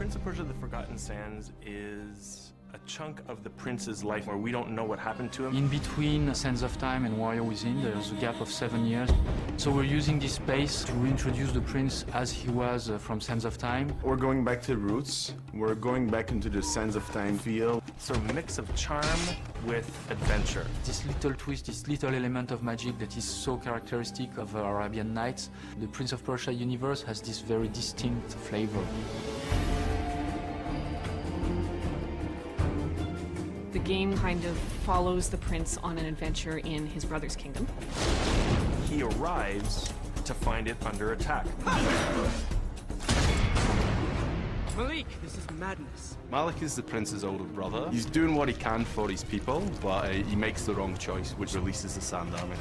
Prince of Persia: The Forgotten Sands is a chunk of the prince's life where we don't know what happened to him. In between Sands of Time and Warrior Within, there's a gap of 7 years. So we're using this space to reintroduce the prince as he was from Sands of Time. We're going back to the roots. We're going back into the Sands of Time feel. Sort of mix of charm with adventure. This little twist, this little element of magic that is so characteristic of Arabian Nights. The Prince of Persia universe has this very distinct flavor. The game kind of follows the prince on an adventure in his brother's kingdom. He arrives to find it under attack. Malik, this is madness. Malik is the prince's older brother. He's doing what he can for his people, but he makes the wrong choice, which releases the Sand Army.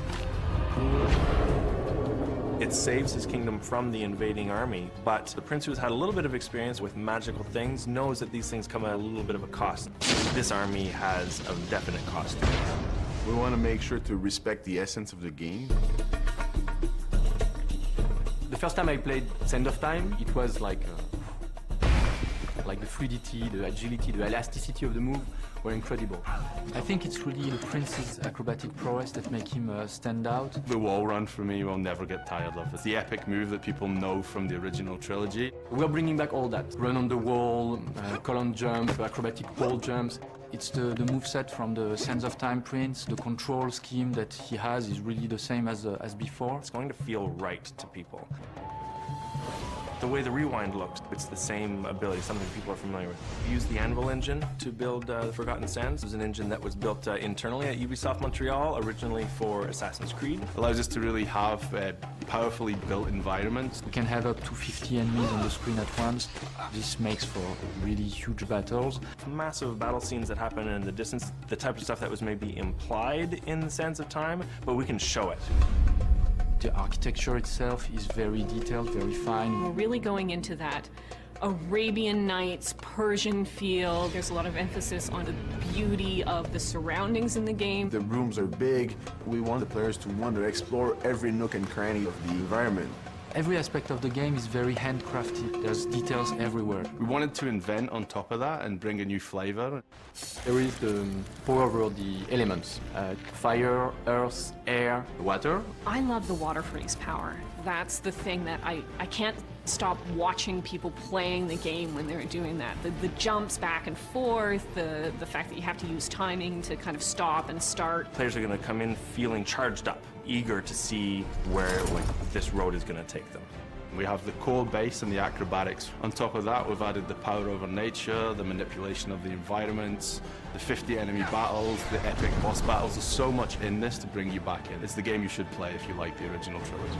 It saves his kingdom from the invading army, but the prince, who's had a little bit of experience with magical things, knows that these things come at a little bit of a cost. This army has a definite cost. We want to make sure to respect the essence of the game. The first time I played Sands of Time, it was like the fluidity, the agility, the elasticity of the move were incredible. I think it's really the prince's acrobatic prowess that make him stand out. The wall run for me will never get tired of. It's the epic move that people know from the original trilogy. We're bringing back all that. Run on the wall, column jump, acrobatic wall jumps. It's the moveset from the Sands of Time prince. The control scheme that he has is really the same as before. It's going to feel right to people. The way the rewind looks, it's the same ability, something people are familiar with. We used the Anvil engine to build the Forgotten Sands. It was an engine that was built internally at Ubisoft Montreal, originally for Assassin's Creed. It allows us to really have powerfully built environments. We can have up to 50 enemies on the screen at once. This makes for really huge battles. Massive battle scenes that happen in the distance, the type of stuff that was maybe implied in the Sands of Time, but we can show it. The architecture itself is very detailed, very fine. We're really going into that Arabian Nights, Persian feel. There's a lot of emphasis on the beauty of the surroundings in the game. The rooms are big. We want the players to want to explore every nook and cranny of the environment. Every aspect of the game is very handcrafted. There's details everywhere. We wanted to invent on top of that and bring a new flavor. There is the power over the elements. Fire, earth, air, water. I love the water freeze power. That's the thing that I can't stop watching people playing the game when they're doing that. The jumps back and forth, the fact that you have to use timing to kind of stop and start. Players are going to come in feeling charged up, eager to see where this road is going to take them. We have the core base and the acrobatics. On top of that, we've added the power over nature, the manipulation of the environments, the 50 enemy battles, the epic boss battles. There's so much in this to bring you back in. It's the game you should play if you like the original trilogy.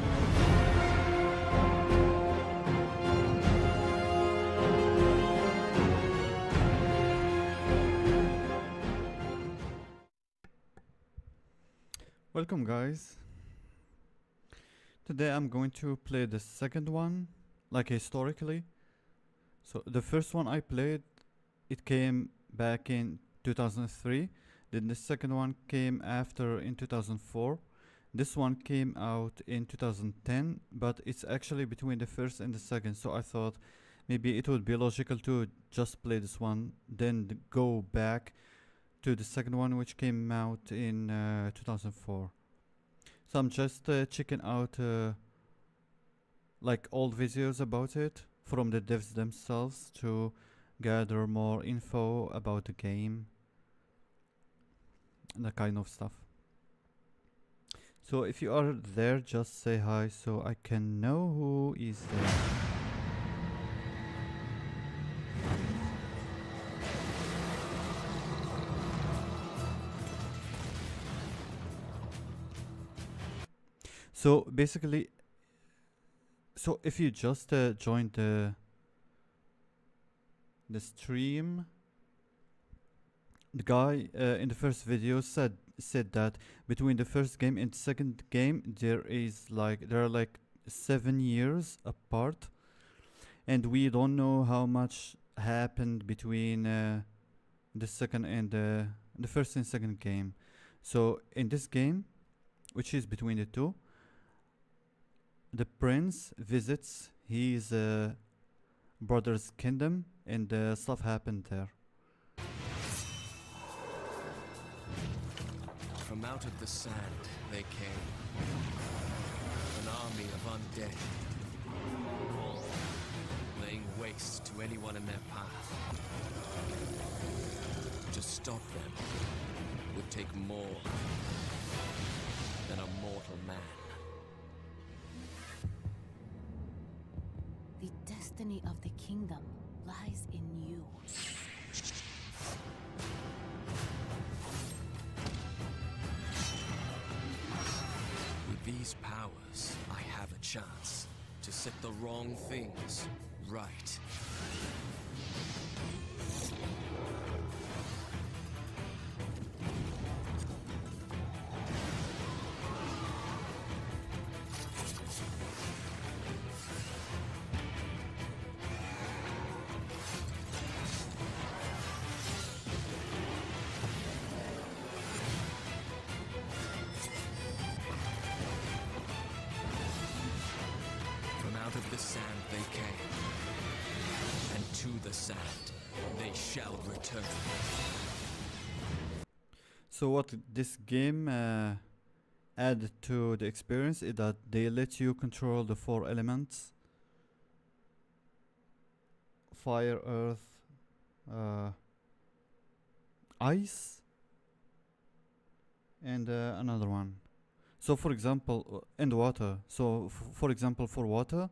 Welcome guys. Today I'm going to play the second one, like historically. So the first one I played, it came back in 2003. Then the second one came after in 2004. This one came out in 2010, but it's actually between the first and the second. So I thought maybe it would be logical to just play this one, then go back to the second one, which came out in 2004. So I'm just checking out like old videos about it from the devs themselves to gather more info about the game and that kind of stuff. So if you are there, just say hi so I can know who is there. So basically, so if you just joined the stream, the guy in the first video said that between the first game and second game there are like 7 years apart, and we don't know how much happened between the second and the first and second game. So in this game, which is between the two, the prince visits his brother's kingdom, and stuff happened there. From out of the sand they came, an army of undead, laying waste to anyone in their path. To stop them would take more than a mortal man. The destiny of the kingdom lies in you. With these powers, I have a chance to set the wrong things right. Of the sand they came, and to the sand they shall return. So what this game added to the experience is that they let you control the 4 elements: fire, earth, ice, and another one. So for example, and water. So for example, for water,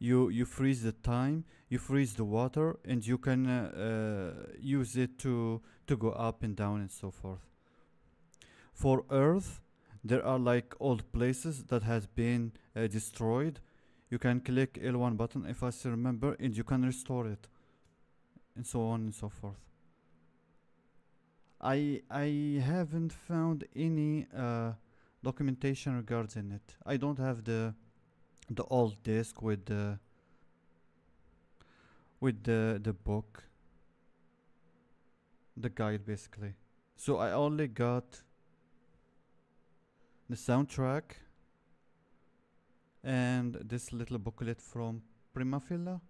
you freeze the time, you freeze the water, and you can use it to go up and down and so forth. For earth, there are like old places that has been destroyed. You can click L1 button, if I still remember, and you can restore it, and so on and so forth. I haven't found any documentation regarding it. I don't have the old disc with the book, the guide basically. So I only got the soundtrack and this little booklet from Primafilla.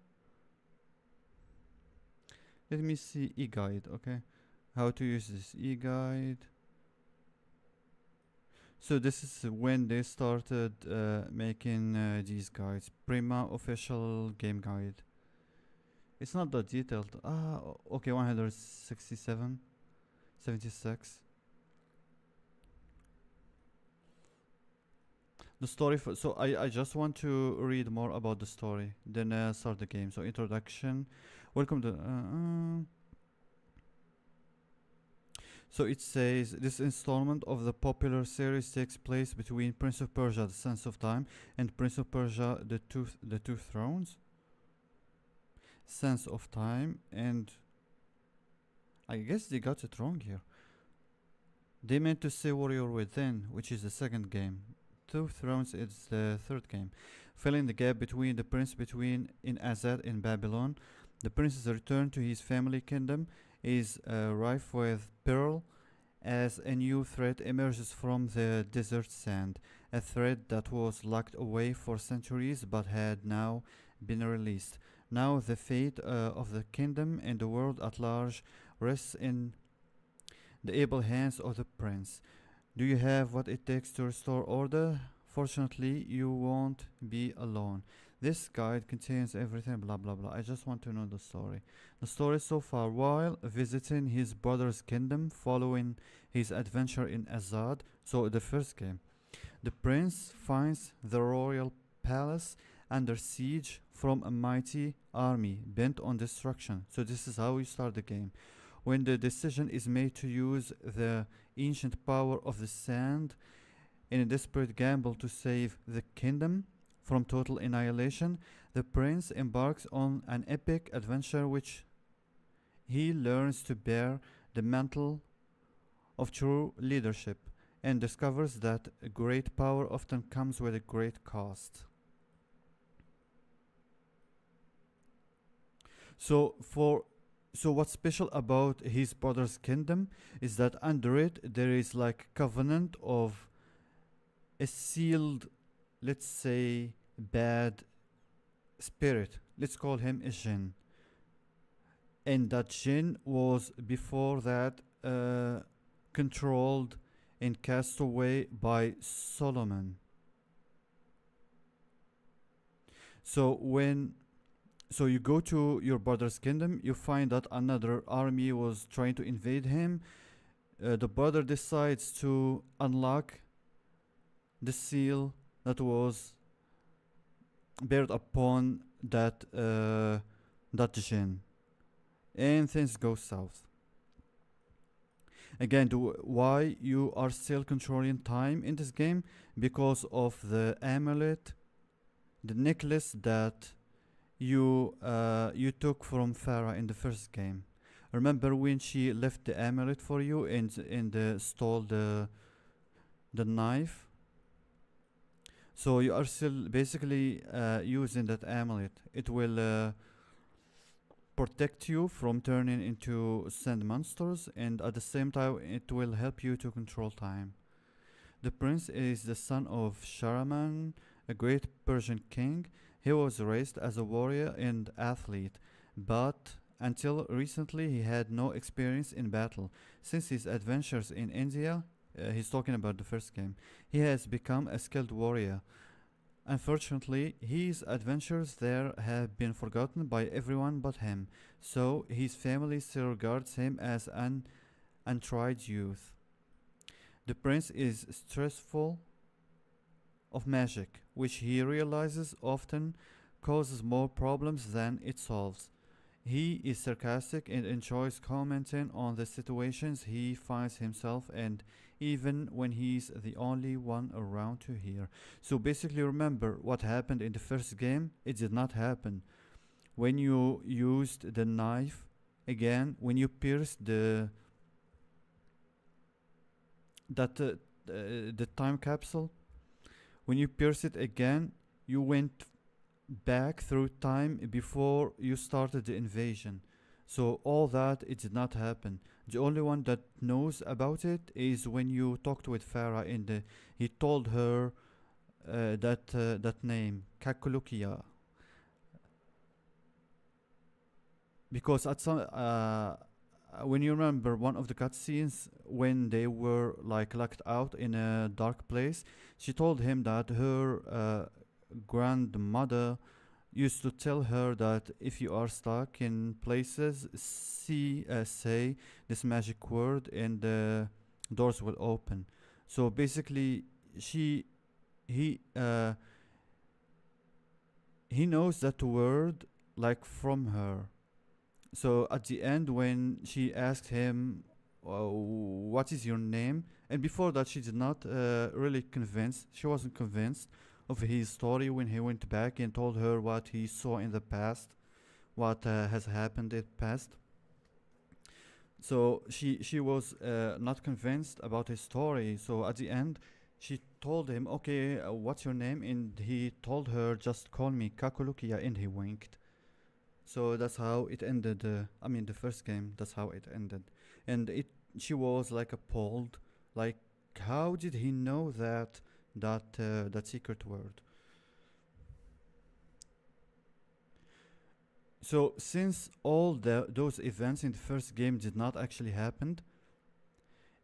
Let me see, e-guide. Okay, how to use this e-guide. So this is when they started making these guides. Prima official game guide. It's not that detailed. Okay, 167, 76. The story. So I just want to read more about the story, then start the game. So introduction. Welcome to. So it says, this installment of the popular series takes place between Prince of Persia, The Sands of Time, and Prince of Persia, The Two Thrones. Sands of Time, and I guess they got it wrong here. They meant to say Warrior Within, which is the second game. Two Thrones is the third game. Filling the gap between the prince in Azad in Babylon. The prince's return to his family kingdom is rife with peril as a new threat emerges from the desert sand, a threat that was locked away for centuries but had now been released. Now the fate of the kingdom and the world at large rests in the able hands of the prince. Do you have what it takes to restore order? Fortunately, you won't be alone. This guide contains everything, blah blah blah. I just want to know the story. The story so far. While visiting his brother's kingdom following his adventure in Azad, so the first game, the prince finds the royal palace under siege from a mighty army bent on destruction. So this is how you start the game. When the decision is made to use the ancient power of the sand in a desperate gamble to save the kingdom from total annihilation, the prince embarks on an epic adventure which he learns to bear the mantle of true leadership and discovers that a great power often comes with a great cost. So what's special about his brother's kingdom is that under it there is like covenant of a sealed, let's say, bad spirit. let's call him a jinn. And that jinn was before that controlled and cast away by Solomon. So so you go to your brother's kingdom, you find that another army was trying to invade him. The brother decides to unlock the seal that was bared upon that jinn, and things go south. Again, why you are still controlling time in this game? Because of the amulet, the necklace that you took from Farah in the first game. Remember when she left the amulet for you and stole the knife? So you are still basically using that amulet. It will protect you from turning into sand monsters, and at the same time it will help you to control time. The prince is the son of Shahraman, a great Persian king. He was raised as a warrior and athlete, but until recently he had no experience in battle. Since his adventures in India, he's talking about the first game, he has become a skilled warrior. Unfortunately, his adventures there have been forgotten by everyone but him, so his family still regards him as an untried youth. The prince is stressful of magic, which he realizes often causes more problems than it solves. He is sarcastic and enjoys commenting on the situations he finds himself in, even when he's the only one around to hear. So basically, remember what happened in the first game? It did not happen. When you used the knife, again, when you pierced the time capsule, when you pierce it again, you went back through time before you started the invasion. So all that, it did not happen. The only one that knows about it is when you talked with Farah and he told her that name, Kakulukia. Because at some when you remember one of the cutscenes when they were like locked out in a dark place, she told him that her grandmother used to tell her that if you are stuck in places, say this magic word and the doors will open. So basically, he knows that word like from her. So at the end, when she asked him, "What is your name?" and before that, she did not really convinced. She wasn't convinced of his story when he went back and told her what he saw in the past, what has happened in the past. So she was not convinced about his story. So at the end, she told him, "Okay, what's your name?" And he told her, "Just call me Kakulukia," and he winked. So that's how it ended. I mean, the first game. That's how it ended, and she was like appalled, like, how did he know that secret word? So since all those events in the first game did not actually happen,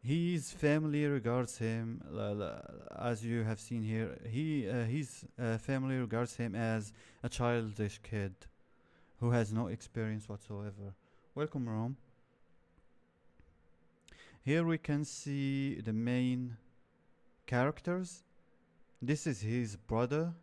his family regards him, as you have seen here. His family regards him as a childish kid who has no experience whatsoever. Welcome, Rome. Here we can see the main characters. This is his brother.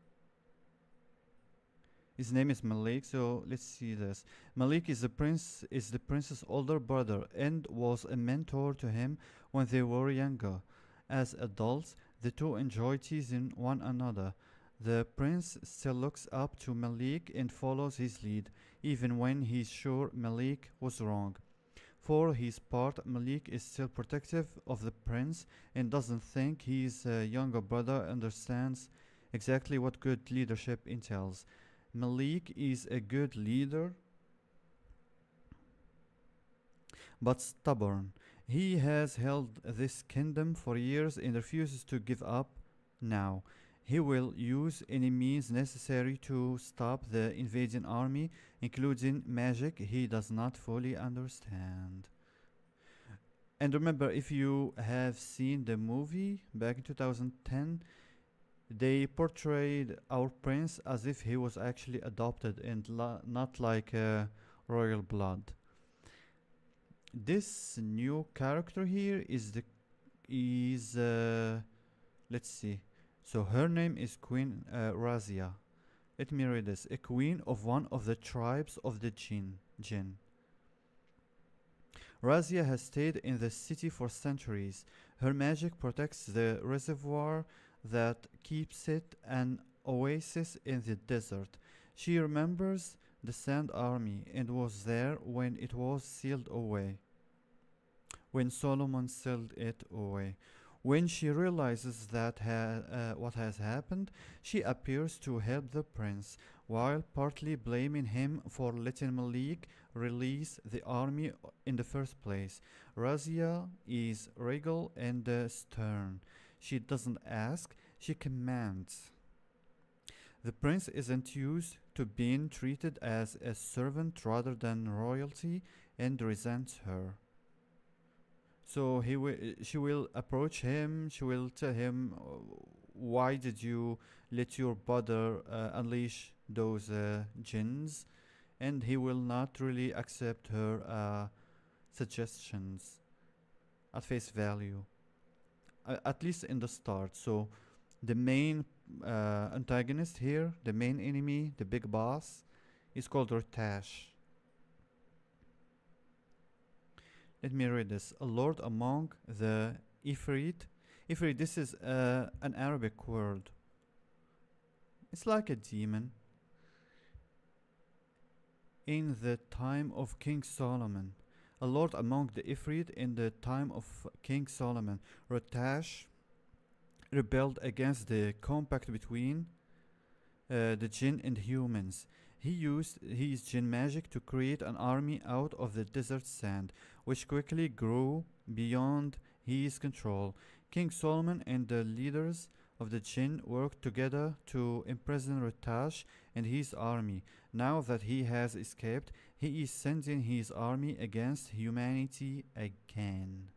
His name is Malik. So let's see this. Malik is the prince's older brother and was a mentor to him when they were younger. As adults, the two enjoy teasing one another. The prince still looks up to Malik and follows his lead, even when he's sure Malik was wrong. For his part, Malik is still protective of the prince and doesn't think his younger brother understands exactly what good leadership entails. Malik is a good leader, but stubborn. He has held this kingdom for years and refuses to give up now. He will use any means necessary to stop the invading army, including magic he does not fully understand. And remember, if you have seen the movie back in 2010, they portrayed our prince as if he was actually adopted and not like royal blood. This new character here is let's see. So her name is Queen Razia. Let me read this. A queen of one of the tribes of the Jinn. Razia has stayed in the city for centuries. Her magic protects the reservoir that keeps it an oasis in the desert. She remembers the Sand Army and was there when it was sealed away. When Solomon sealed it away. When she realizes that what has happened, she appears to help the prince, while partly blaming him for letting Malik release the army in the first place. Razia is regal and stern. She doesn't ask, she commands. The prince isn't used to being treated as a servant rather than royalty and resents her. So she will approach him. She will tell him, "Why did you let your brother unleash those jinns?" And he will not really accept her suggestions at face value, at least in the start. So the main antagonist here, the main enemy, the big boss, is called Ratash. Let me read this. A lord among the Ifrit. Ifrit, this is an Arabic word. It's like a demon. In the time of King Solomon. A lord among the Ifrit in the time of King Solomon. Ratash rebelled against the compact between the jinn and humans. He used his jinn magic to create an army out of the desert sand, which quickly grew beyond his control. King Solomon and the leaders of the jinn worked together to imprison Ratash and his army. Now that he has escaped, he is sending his army against humanity again.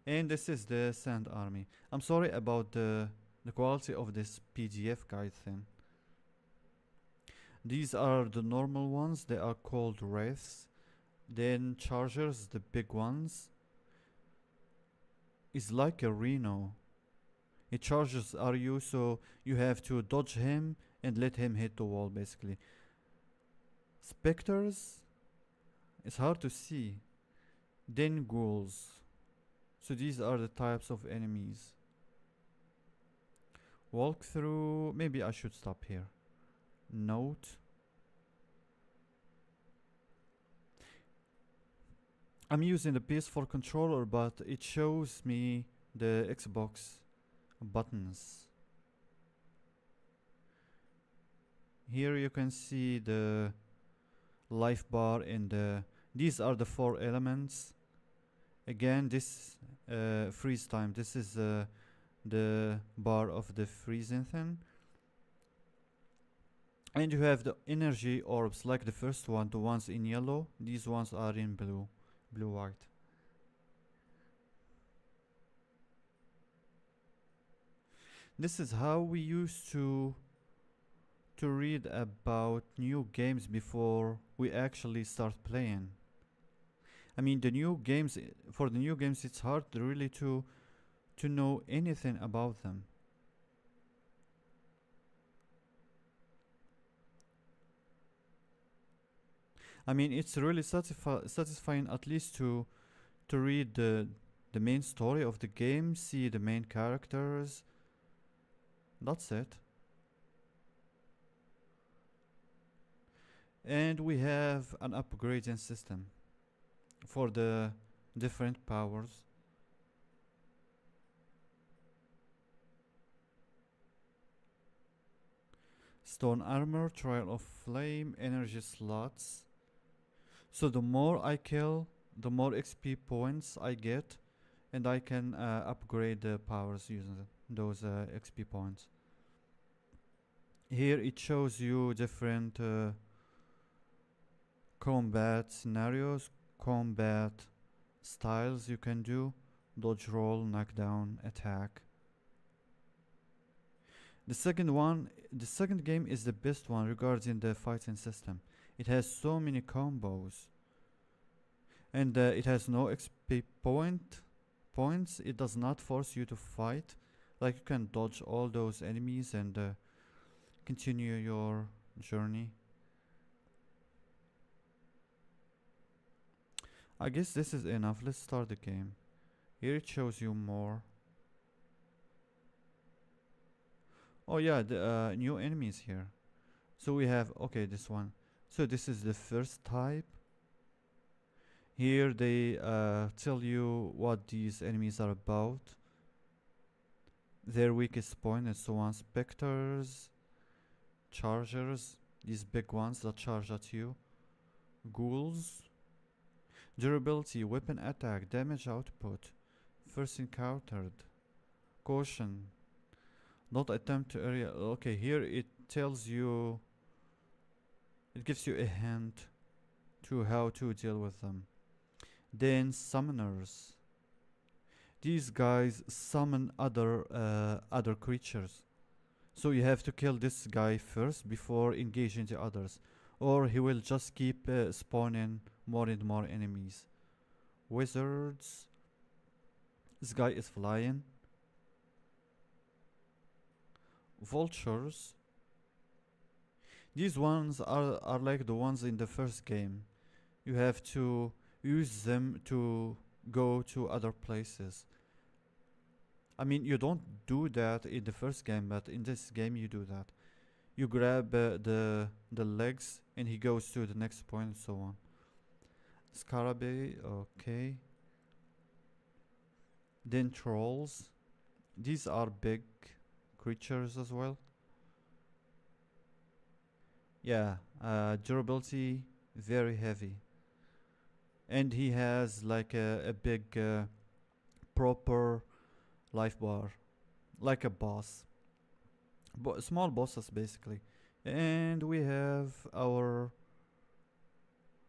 And this is the Sand Army. I'm sorry about the quality of this PDF guide thing. These are the normal ones. They are called wreaths. Then chargers, the big ones, is like a Rhino. It charges you, so you have to dodge him and let him hit the wall, basically. Specters, it's hard to see. Then ghouls. So these are the types of enemies. Walk through. Maybe I should stop here. Note. I'm using the PS4 controller, but it shows me the Xbox buttons. Here you can see the life bar and these are the 4 elements. Again, this freeze time. This is the bar of the freezing thing. And you have the energy orbs, like the first one, the ones in yellow. These ones are in blue, white. This is how we used to read about new games before we actually start playing. I mean, the new games, for the new games, it's hard really to know anything about them. I mean, it's really satisfying at least to read the main story of the game, see the main characters. That's it. And we have an upgrading system for the different powers. Stone armor, trial of flame, energy slots. So the more I kill, the more XP points I get, and I can upgrade the powers using it. those XP points. Here it shows you different combat scenarios, combat styles you can do: dodge, roll, knockdown, attack. The second game is the best one regarding the fighting system. It has so many combos, and it has no XP points. It does not force you to fight. Like, you can dodge all those enemies and continue your journey. I guess this is enough. Let's start the game. Here it shows you more. Oh yeah, the new enemies here. So we have, okay, this one. So this is the first type. Here they tell you what these enemies are about, their weakest point and so on. Specters, chargers, these big ones that charge at you. Ghouls. Durability, weapon attack, damage output, first encountered. Caution, not attempt to area. Okay, here it tells you, it gives you a hint to how to deal with them. Then summoners. These guys summon other creatures. So you have to kill this guy first before engaging the others, or he will just keep spawning more and more enemies. Wizards. This guy is flying. Vultures. These ones are like the ones in the first game. You have to use them to go to other places. I mean, you don't do that in the first game, but in this game you do that. You grab the legs and he goes to the next point and so on. Scarabei, okay. Then trolls. These are big creatures as well. Yeah, durability very heavy. And he has like a big proper life bar, like a boss. Small bosses basically. And we have our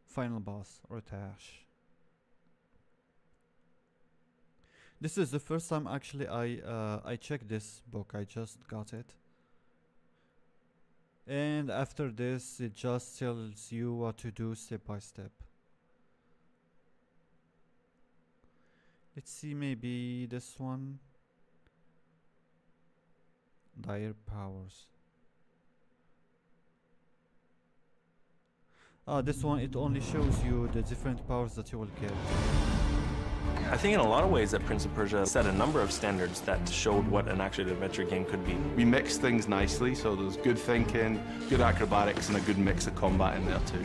final boss, Rotash. This is the first time actually I checked this book. I just got it. And after this it just tells you what to do step by step. Let's see, maybe this one. Dire powers. This one, it only shows you the different powers that you will get. I think in a lot of ways that Prince of Persia set a number of standards that showed what an action-adventure game could be. We mix things nicely, so there's good thinking, good acrobatics, and a good mix of combat in there too.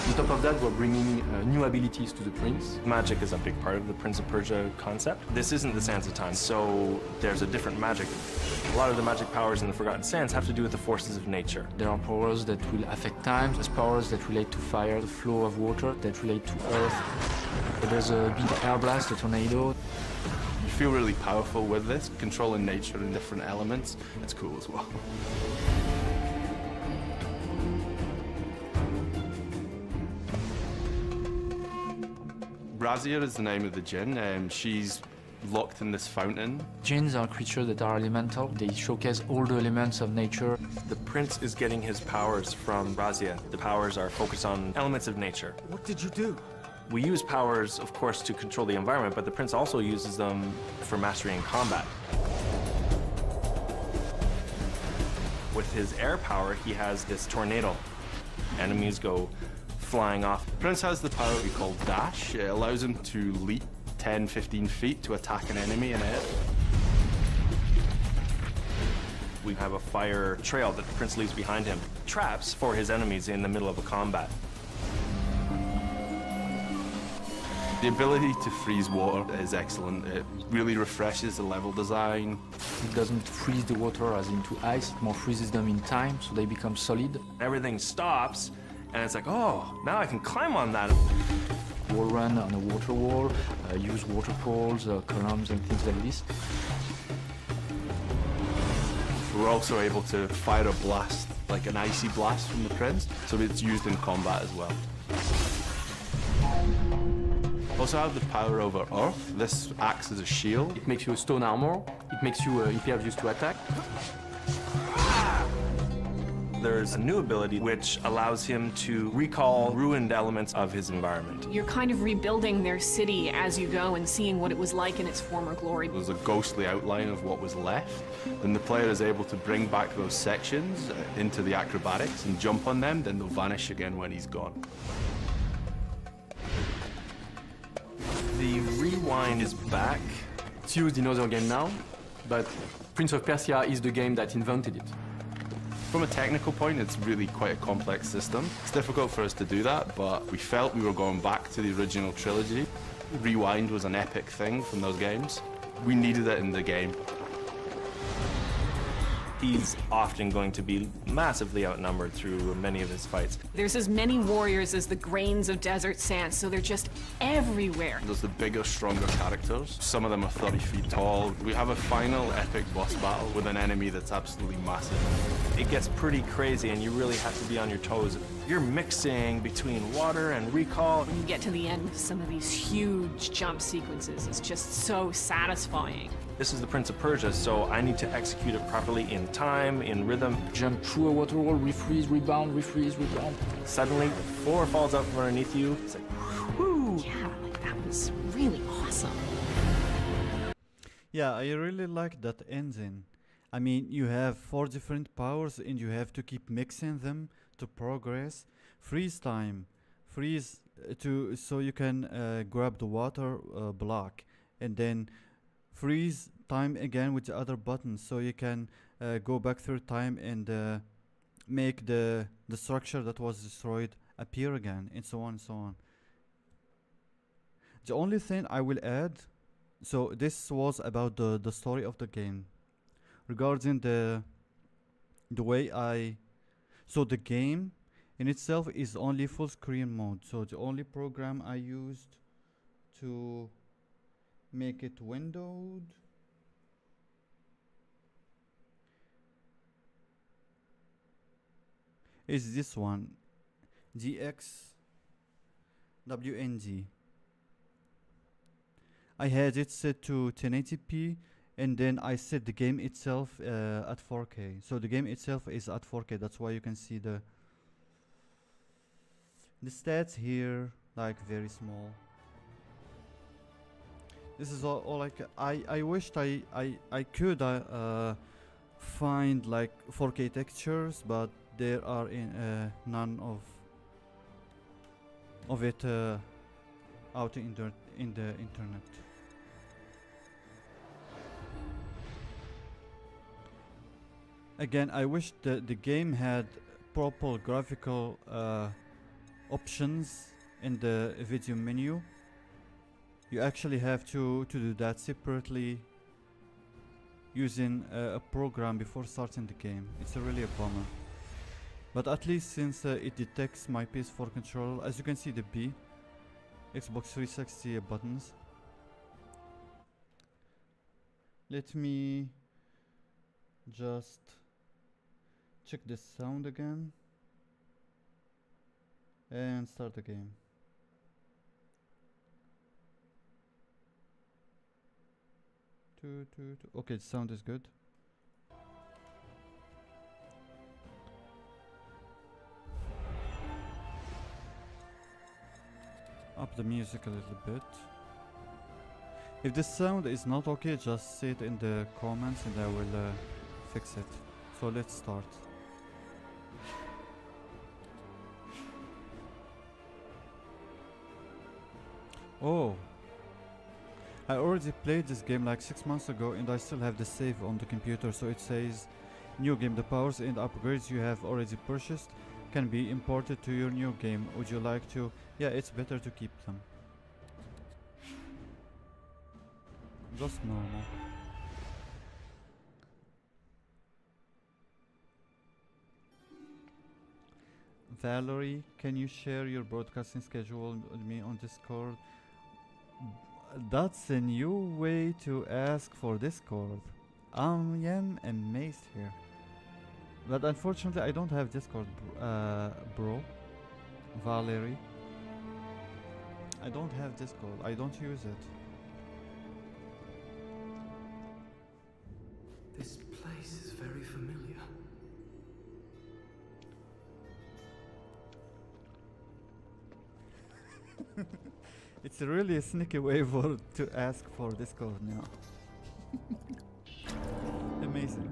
On top of that, we're bringing new abilities to the prince. Magic is a big part of the Prince of Persia concept. This isn't the Sands of Time, so there's a different magic. A lot of the magic powers in the Forgotten Sands have to do with the forces of nature. There are powers that will affect time, there's powers that relate to fire, the flow of water, that relate to earth. There's a big air blast, a tornado. You feel really powerful with this, controlling nature and different elements. It's cool as well. Razia is the name of the djinn. She's locked in this fountain. Jinns are creatures that are elemental. They showcase all the elements of nature. The prince is getting his powers from Razia. The powers are focused on elements of nature. What did you do? We use powers, of course, to control the environment, but the prince also uses them for mastery in combat. With his air power, he has this tornado. Enemies go flying off. Prince has the power we call dash. It allows him to leap 10, 15 feet to attack an enemy in air. We have a fire trail that the prince leaves behind him. Traps for his enemies in the middle of a combat. The ability to freeze water is excellent. It really refreshes the level design. It doesn't freeze the water as into ice, it more freezes them in time, so they become solid. Everything stops, and it's like, oh, now I can climb on that. Wall run on a water wall, use water poles, columns and things like this. We're also able to fire a blast, like an icy blast from the prince, so it's used in combat as well. Also have the power over earth. This acts as a shield. It makes you a stone armor. It makes you impervious to attack. There's a new ability which allows him to recall ruined elements of his environment. You're kind of rebuilding their city as you go and seeing what it was like in its former glory. There's a ghostly outline of what was left. Then the player is able to bring back those sections into the acrobatics and jump on them, then they'll vanish again when he's gone. The rewind is back. It's used in other games now, but Prince of Persia is the game that invented it. From a technical point, it's really quite a complex system. It's difficult for us to do that, but we felt we were going back to the original trilogy. Rewind was an epic thing from those games. We needed it in the game. He's often going to be massively outnumbered through many of his fights. There's as many warriors as the grains of desert sand, so they're just everywhere. There's the bigger, stronger characters. Some of them are 30 feet tall. We have a final epic boss battle with an enemy that's absolutely massive. It gets pretty crazy and you really have to be on your toes. You're mixing between water and recall. When you get to the end of some of these huge jump sequences, it's just so satisfying. This is the Prince of Persia, so I need to execute it properly in time, in rhythm. Jump through a water wall, refreeze, rebound, refreeze, rebound. Suddenly, the floor falls out from underneath you. It's like, whoo! Yeah, like that was really awesome. Yeah, I really like that engine. I mean, you have 4 different powers and you have to keep mixing them to progress. Freeze time, freeze so you can grab the water block, and then freeze time again with the other buttons so you can go back through time and make the structure that was destroyed appear again, and so on and so on. The only thing I will add, so this was about the story of the game. Regarding the way so the game in itself is only full screen mode, so the only program I used to make it windowed is this one, GXWNG. I had it set to 1080p, and then I set the game itself at 4K. So the game itself is at 4K. That's why you can see the stats here, like very small. This is all like I wished I could find like 4K textures, but there are none of it out in the internet. Again, I wish the game had proper graphical options in the video menu. You actually have to do that separately using a program before starting the game. It's really a bummer. But at least since it detects my PS4 controller, as you can see the B, Xbox 360 buttons. Let me just check the sound again and start the game. Okay, the sound is good. Up the music a little bit. If the sound is not okay, just say it in the comments and I will fix it. So let's start. Oh, I already played this game like 6 months ago and I still have the save on the computer, so it says new game, the powers and upgrades you have already purchased can be imported to your new game. Would you like to? Yeah, it's better to keep them. Just normal. Valerie, can you share your broadcasting schedule with me on Discord? That's a new way to ask for Discord. I am amazed here. But unfortunately, I don't have Discord, bro. Valerie. I don't have Discord. I don't use it. This place is very familiar. It's really a sneaky way for to ask for Discord now. Amazing.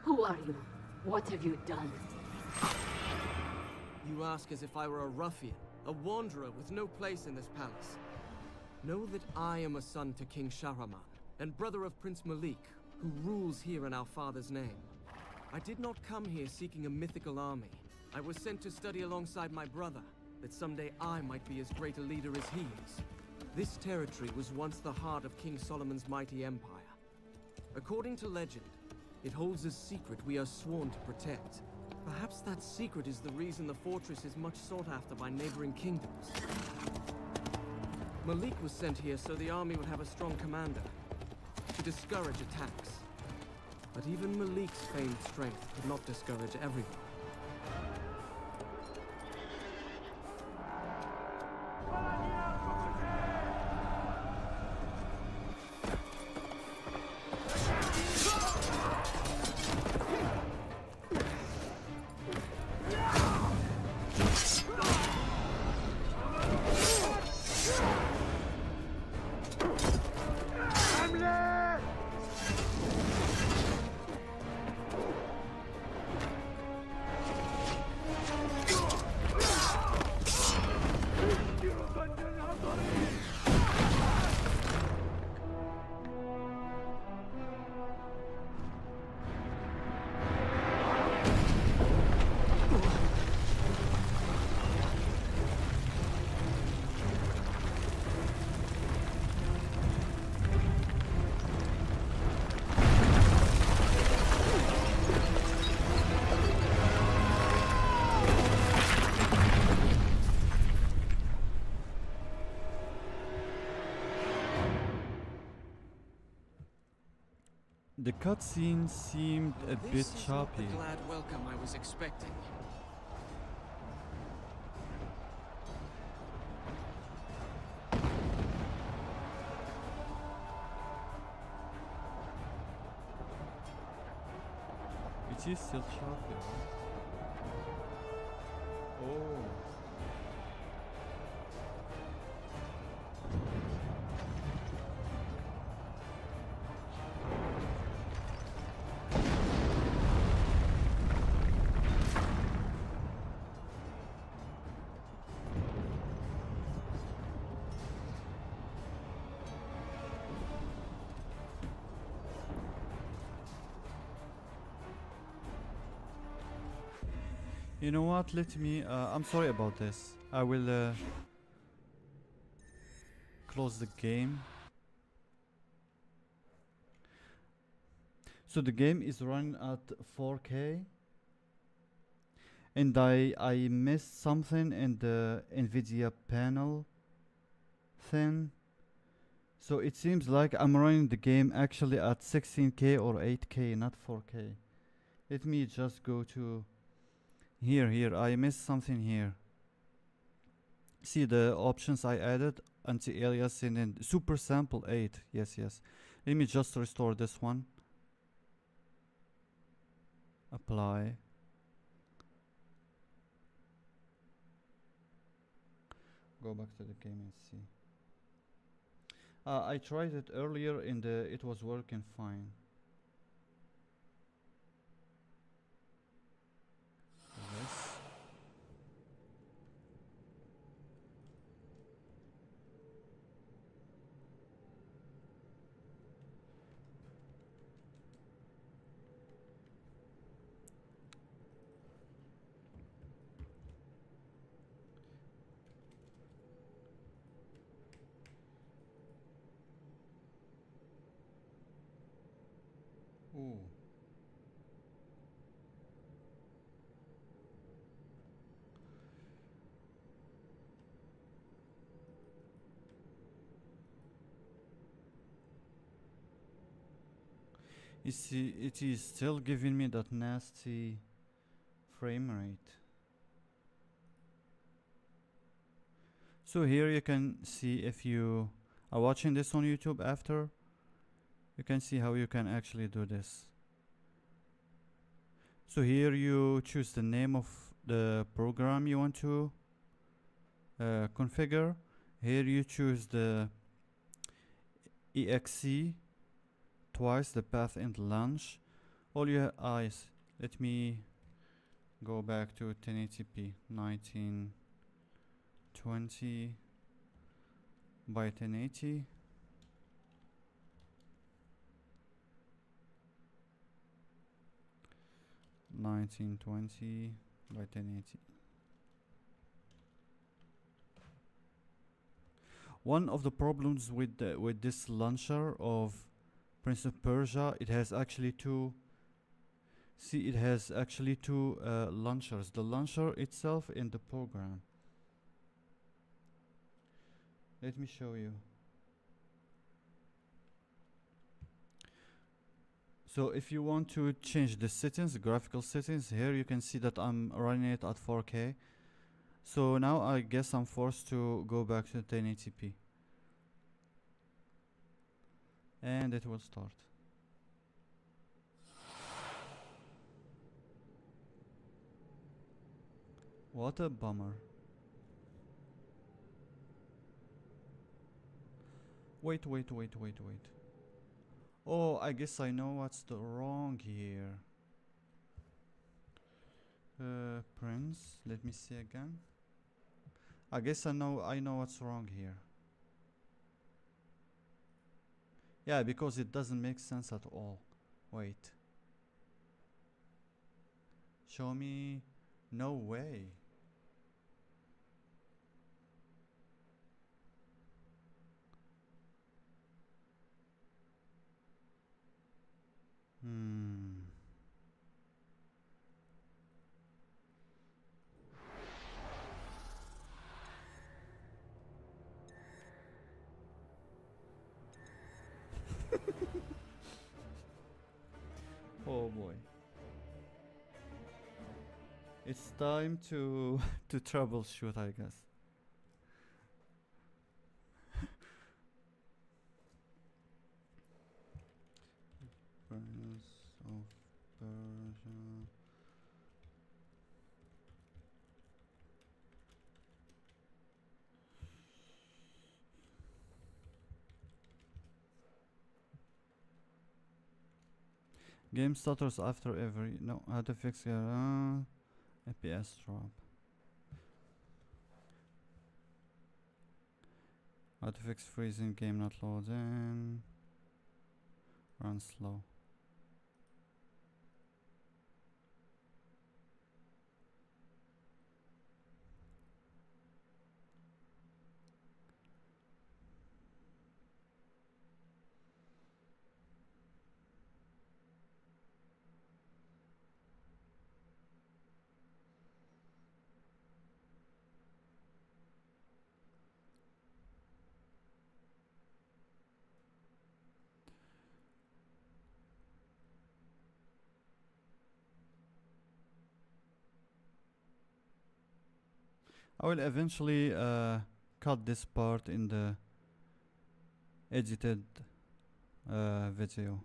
Who are you? What have you done? You ask as if I were a ruffian, a wanderer with no place in this palace. Know that I am a son to King Shahraman, and brother of Prince Malik, who rules here in our father's name. I did not come here seeking a mythical army. I was sent to study alongside my brother, that someday I might be as great a leader as he is. This territory was once the heart of King Solomon's mighty empire. According to legend, it holds a secret we are sworn to protect. Perhaps that secret is the reason the fortress is much sought after by neighboring kingdoms. Malik was sent here so the army would have a strong commander, to discourage attacks. But even Malik's famed strength could not discourage everyone. The cutscene seemed a bit This is not choppy. the glad welcome I was expecting. It is still choppy, right? Oh. You know what? Let me. I'm sorry about this. I will close the game. So the game is running at 4K, and I missed something in the NVIDIA panel thing. So it seems like I'm running the game actually at 16K or 8K, not 4K. Let me just go to here. I missed something here. See the options I added: anti-aliasing and super sample 8. Yes. Let me just restore this one. Apply. Go back to the game and see. I tried it earlier and it was working fine. Yes. You see, it is still giving me that nasty frame rate. So here you can see, if you are watching this on YouTube after, you can see how you can actually do this. So here you choose the name of the program you want to configure. Here you choose the exe twice, the path and launch. All your eyes. Let me go back to 1080p 1920 by 1080. by 1080. One of the problems with this launcher of Prince of Persia, it has actually two. See, it has actually two launchers: the launcher itself and the program. Let me show you. So if you want to change the settings, the graphical settings, here you can see that I'm running it at 4K. So now I guess I'm forced to go back to 1080p. And it will start. What a bummer. Wait. Oh, I guess I know what's the wrong here. Prince, let me see again. I guess I know what's wrong here. Yeah, because it doesn't make sense at all. Wait. Show me. No way. Oh boy. It's time to to troubleshoot, I guess. Prince of Persia. Game stutters after every. No, how to fix your FPS drop. How to fix freezing, game not loading. Run slow. I will eventually cut this part in the edited video.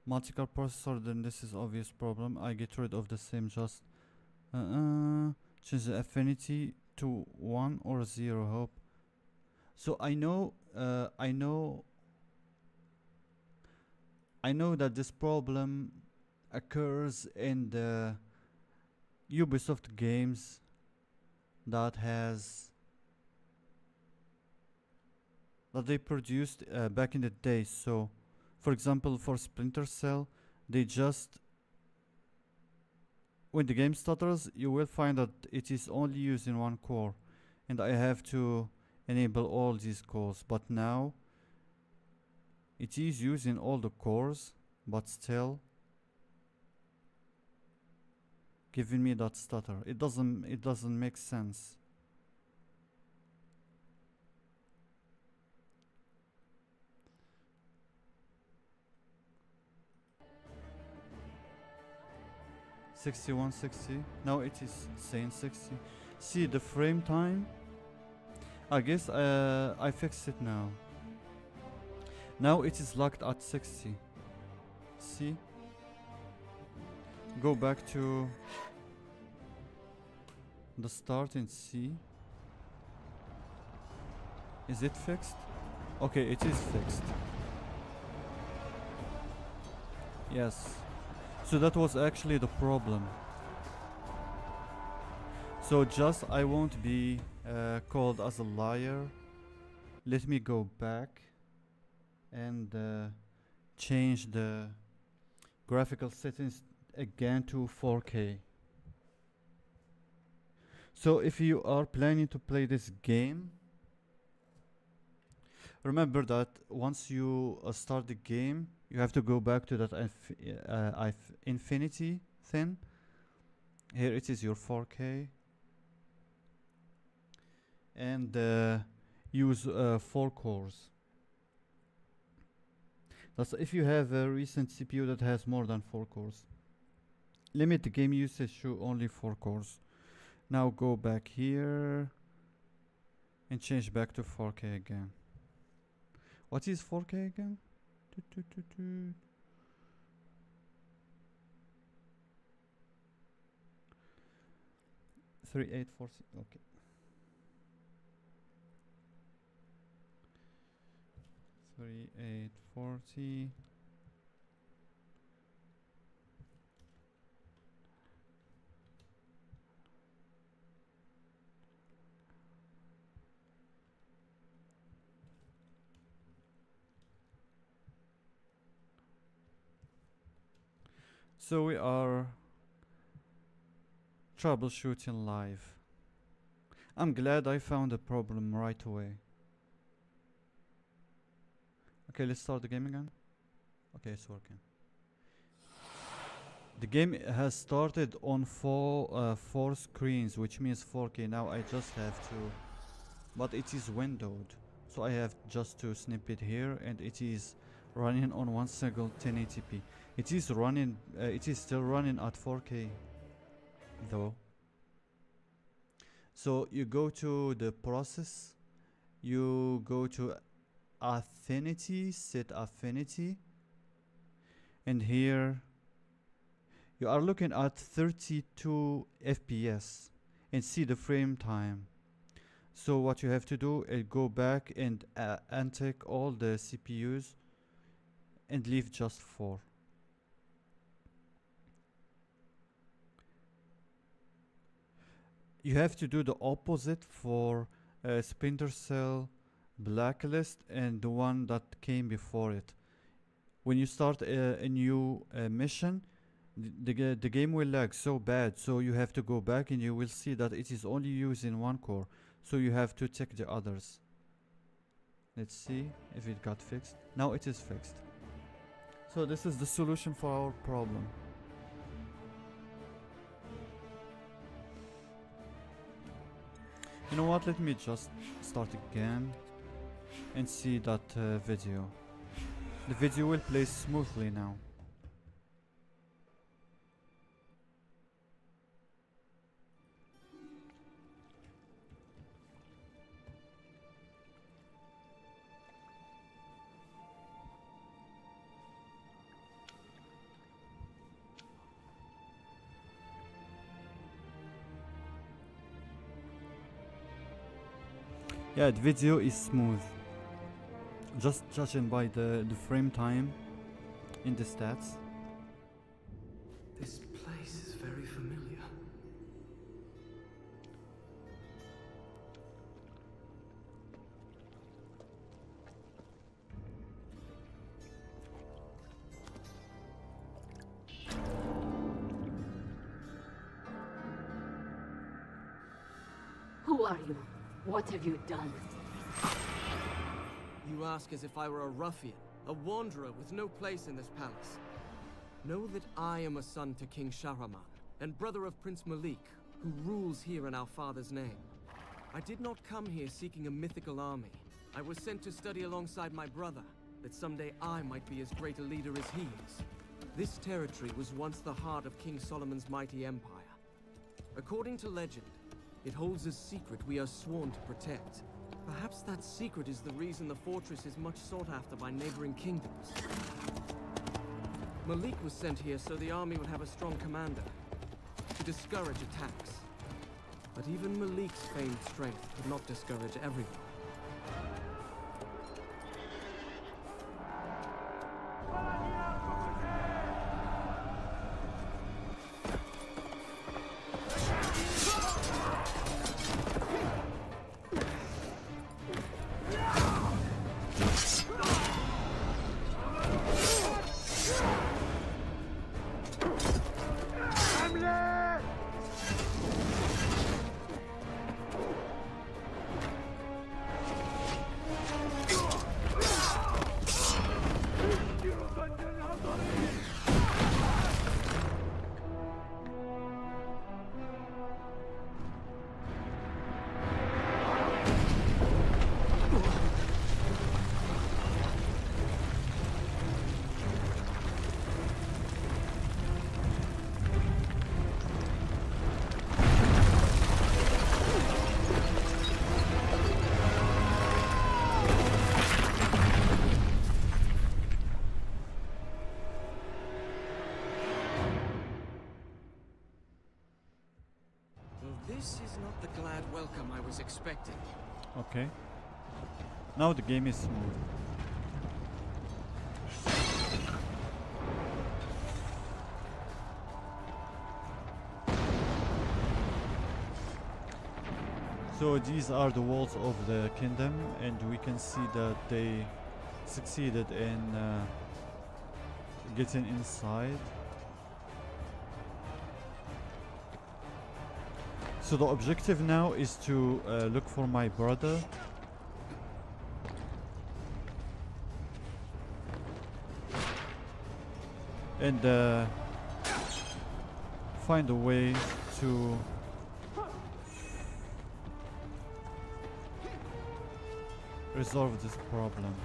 Multi-core processor, then this is obvious problem. I get rid of the same, just change the affinity to 1 or 0, hope. So I know that this problem occurs in the Ubisoft games that they produced back in the day. So, for example, for Splinter Cell, they just, when the game stutters, you will find that it is only using one core, and I have to enable all these cores. But now it is using all the cores, but still giving me that stutter. It doesn't make sense. 61, 60. Now it is saying 60. See the frame time. I guess I fixed it now. Now it is locked at 60. See? Go back to the start and see. Is it fixed? Okay, it is fixed. Yes. So that was actually the problem. So just I won't be called as a liar. Let me go back and change the graphical settings again to 4K. So if you are planning to play this game, remember that once you start the game, you have to go back to that infinity thing. Here it is your 4K. And use 4 cores. That's if you have a recent CPU that has more than 4 cores. Limit the game usage to only 4 cores. Now go back here and change back to 4K again. What is 4K again? 3840. Okay. Three, 840. So we are troubleshooting live. I'm glad I found the problem right away. Okay, let's start the game again. Okay, it's working. The game has started on 4 screens, which means 4K. Now I just have to, but it is windowed, so I have just to snip it here, and it is running on one single 1080p. It is running. It is still running at 4K, though. So you go to the process. You go to affinity, set affinity, and here you are looking at 32 FPS and see the frame time. So what you have to do is go back and untick all the CPUs and leave just 4. You have to do the opposite for Splinter Cell, Blacklist, and the one that came before it. When you start a new mission, the game will lag so bad, so you have to go back and you will see that it is only using 1 core, so you have to check the others. Let's see if it got fixed. Now it is fixed. So this is the solution for our problem. You know what, let me just start again and see that video. The video will play smoothly now. Yeah, the video is smooth. Just judging by the frame time in the stats. This place is very familiar. Who are you? What have you done? You ask as if I were a ruffian, a wanderer with no place in this palace. Know that I am a son to King Shahraman, and brother of Prince Malik, who rules here in our father's name. I did not come here seeking a mythical army. I was sent to study alongside my brother, that someday I might be as great a leader as he is. This territory was once the heart of King Solomon's mighty empire. According to legend, it holds a secret we are sworn to protect. Perhaps that secret is the reason the fortress is much sought after by neighboring kingdoms. Malik was sent here so the army would have a strong commander, to discourage attacks. But even Malik's famed strength could not discourage everyone. This is not the glad welcome I was expecting. Okay. Now the game is smooth. So these are the walls of the kingdom, and we can see that they succeeded in getting inside. So the objective now is to look for my brother. And find a way to resolve this problem.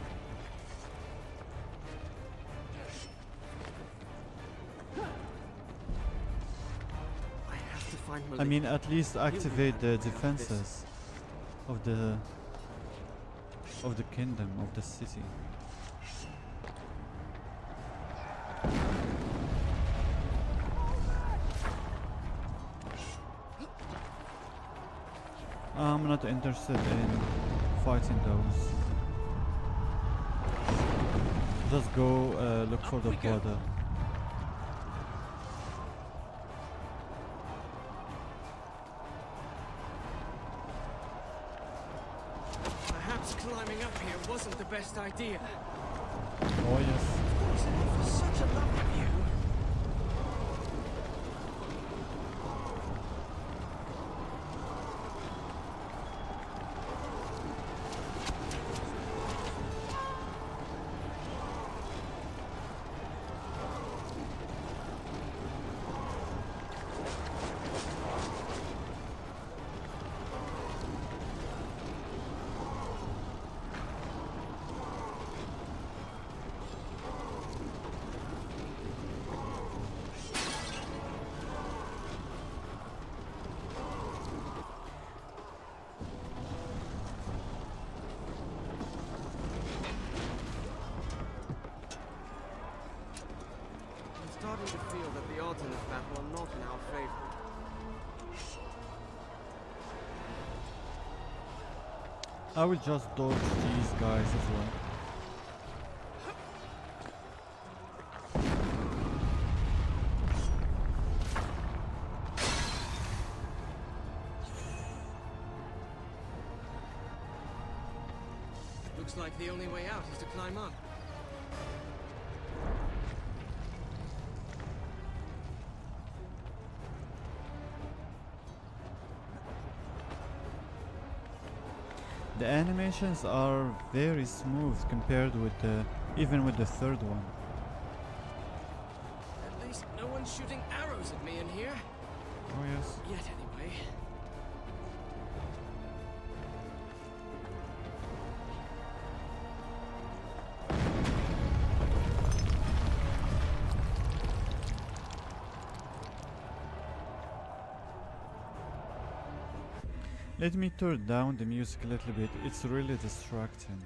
I mean, at least activate the defenses of the kingdom, of the city. I'm not interested in fighting those. Just go look for the brother. Perhaps climbing up here wasn't the best idea. Oh yes. Wasn't it for such a lovely view? Starting to feel that the odds in this battle are not in our favor. I will just dodge these guys as well. Looks like the only way out is to climb up. The animations are very smooth compared with even with the third one. At least no one's shooting arrows at me in here. Oh yes. Yet anyway. Let me turn down the music a little bit, it's really distracting.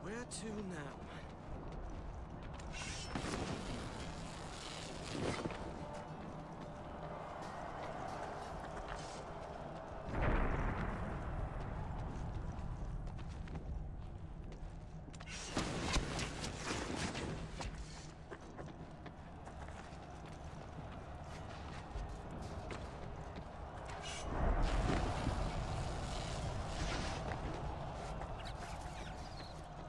Where to now?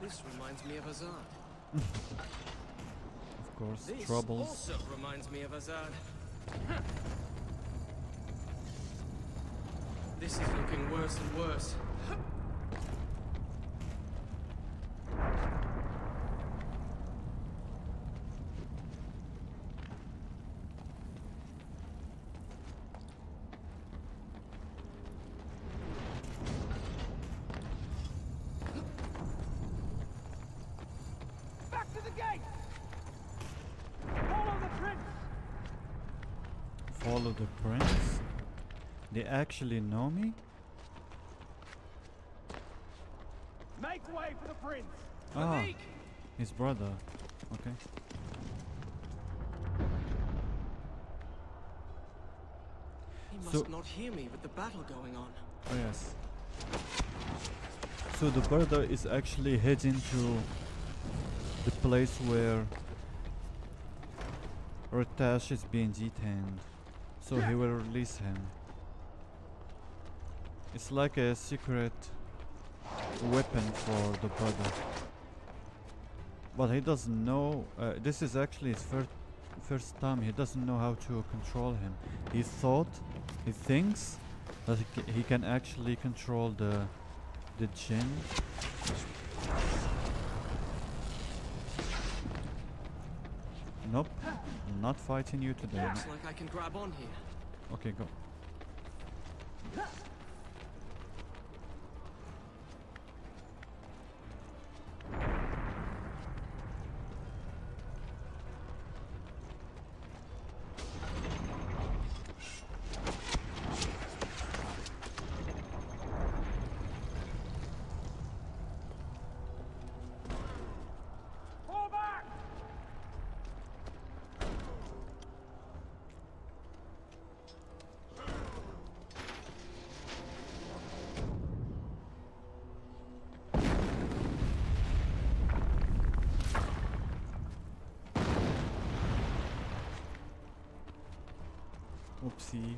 This reminds me of Azad. Of course, This troubles. also reminds me of Azad. This is looking worse and worse. Back to the gate! Follow the prince! Follow the prince? They actually know me? Make way for the prince! Ah, Malik! his brother. Okay. He must So- not hear me with the battle going on. Oh yes. So the brother is actually heading to the place where Ratash is being detained. So he will release him. It's like a secret weapon for the brother. But he doesn't know, this is actually his first time, he doesn't know how to control him. He thinks that he can actually control the jinn. Nope, I'm not fighting you today. Looks like I can grab on here. Okay, go. Fall back! Oopsie.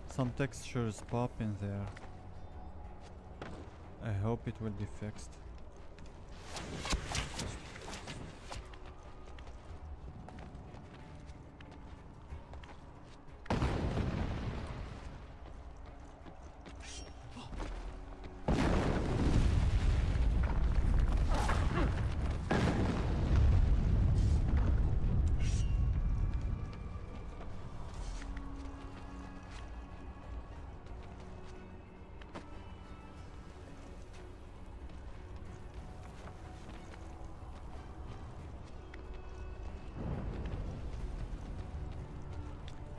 Some textures pop in there. I hope it will be fixed.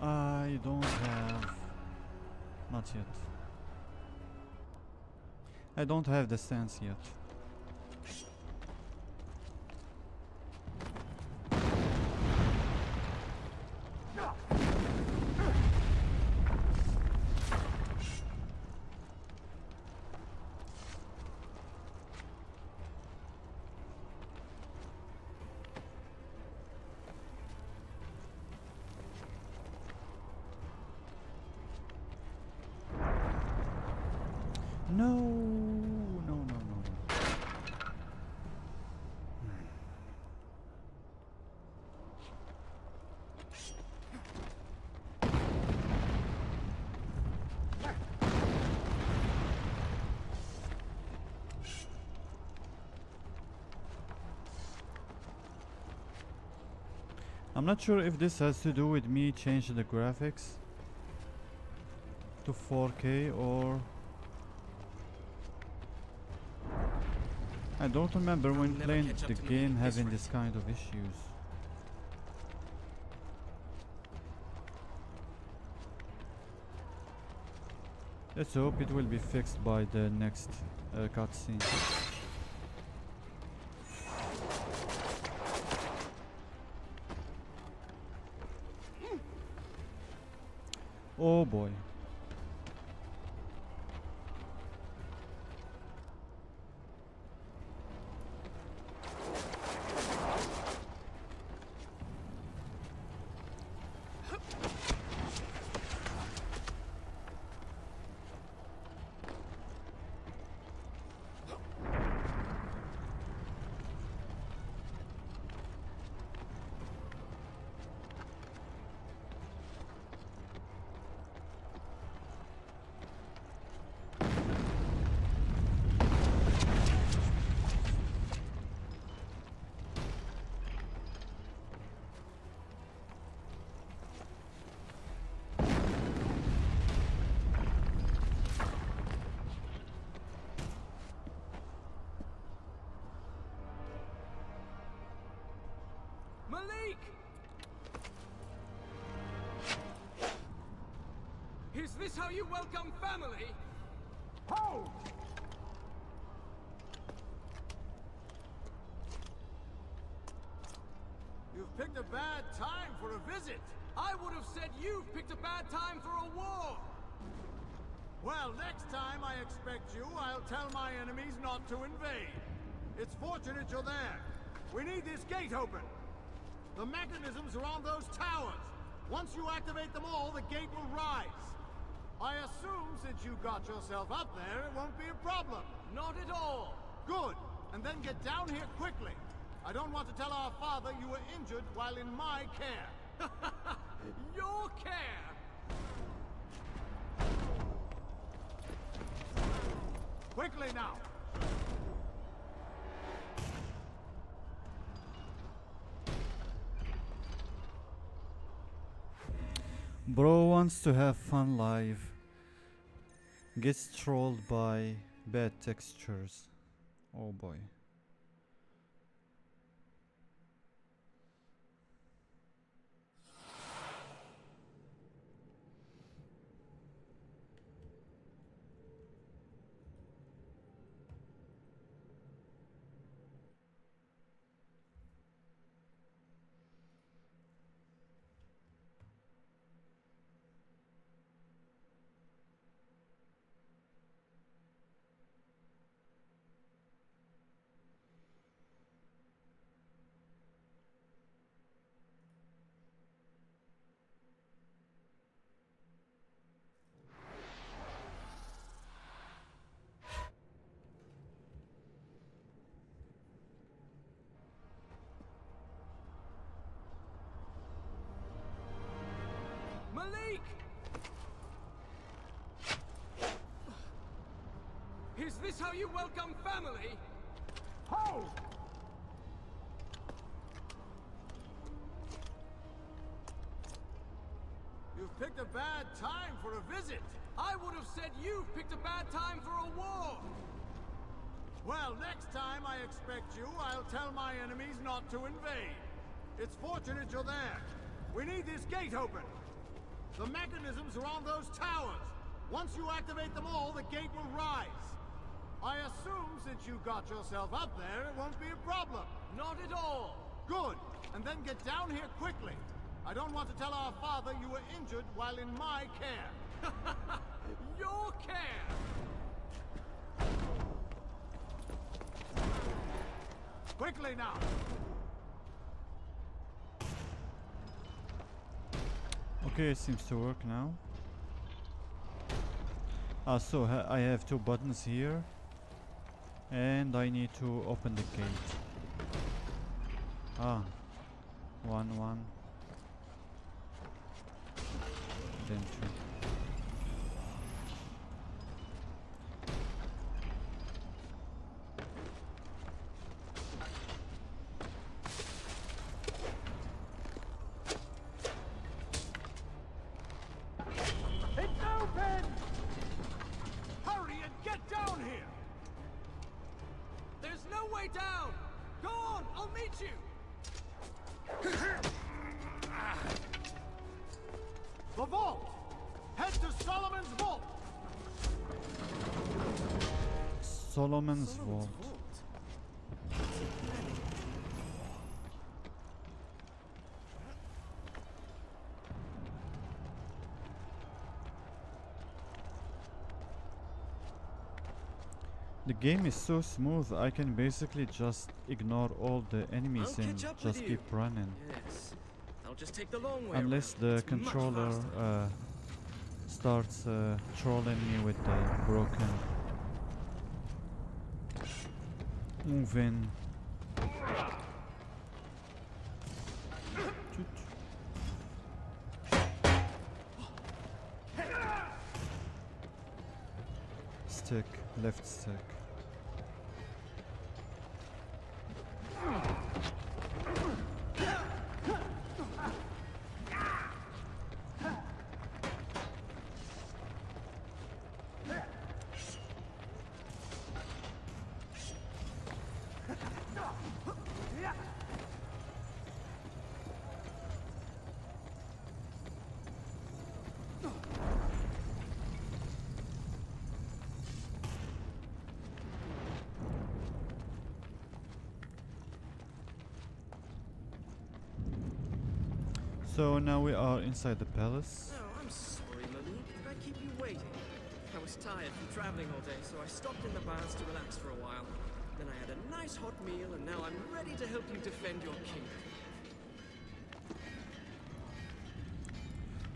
I don't have... Not yet. I don't have the sense yet. No, no, no, no, no. I'm not sure if this has to do with me changing the graphics to 4K or... I don't remember when never playing catch up the to me, game having Ifrit. this kind of issues. Let's hope it will be fixed by the next cutscene. Oh boy. Malik! Is this how you welcome family? Hold! You've picked a bad time for a visit. I would have said you've picked a bad time for a war. Well, next time I expect you, I'll tell my enemies not to invade. It's fortunate you're there. We need this gate open. The mechanisms are on those towers. Once you activate them all, the gate will rise. I assume since you got yourself up there, it won't be a problem. Not at all. Good. And then get down here quickly. I don't want to tell our father you were injured while in my care. Your care? Quickly now. Bro wants to have fun live. Gets trolled by bad textures. Oh boy. Malik! Is this how you welcome family? Hold! You've picked a bad time for a visit. I would have said you've picked a bad time for a war. Well, next time I expect you, I'll tell my enemies not to invade. It's fortunate you're there. We need this gate open. The mechanisms are on those towers. Once you activate them all, the gate will rise. I assume since you got yourself up there, it won't be a problem. Not at all. Good. And then get down here quickly. I don't want to tell our father you were injured while in my care. Your care? Quickly now. Okay, it seems to work now. So I have two buttons here. And I need to open the gate. One. Then two. There's no way down! Go on, I'll meet you! The vault! Head to Solomon's vault! Solomon's Vault. The game is so smooth, I can basically just ignore all the enemies I'll and catch up just with you. keep running. Yes. I'll just take the long way Unless around. the It's much controller faster. starts trolling me with the broken moving. Stick, left stick. So now we are inside the palace. Oh, I'm sorry, Malik. Did I keep you waiting? I was tired from traveling all day, so I stopped in the baths to relax for a while. Then I had a nice hot meal, and now I'm ready to help you defend your kingdom.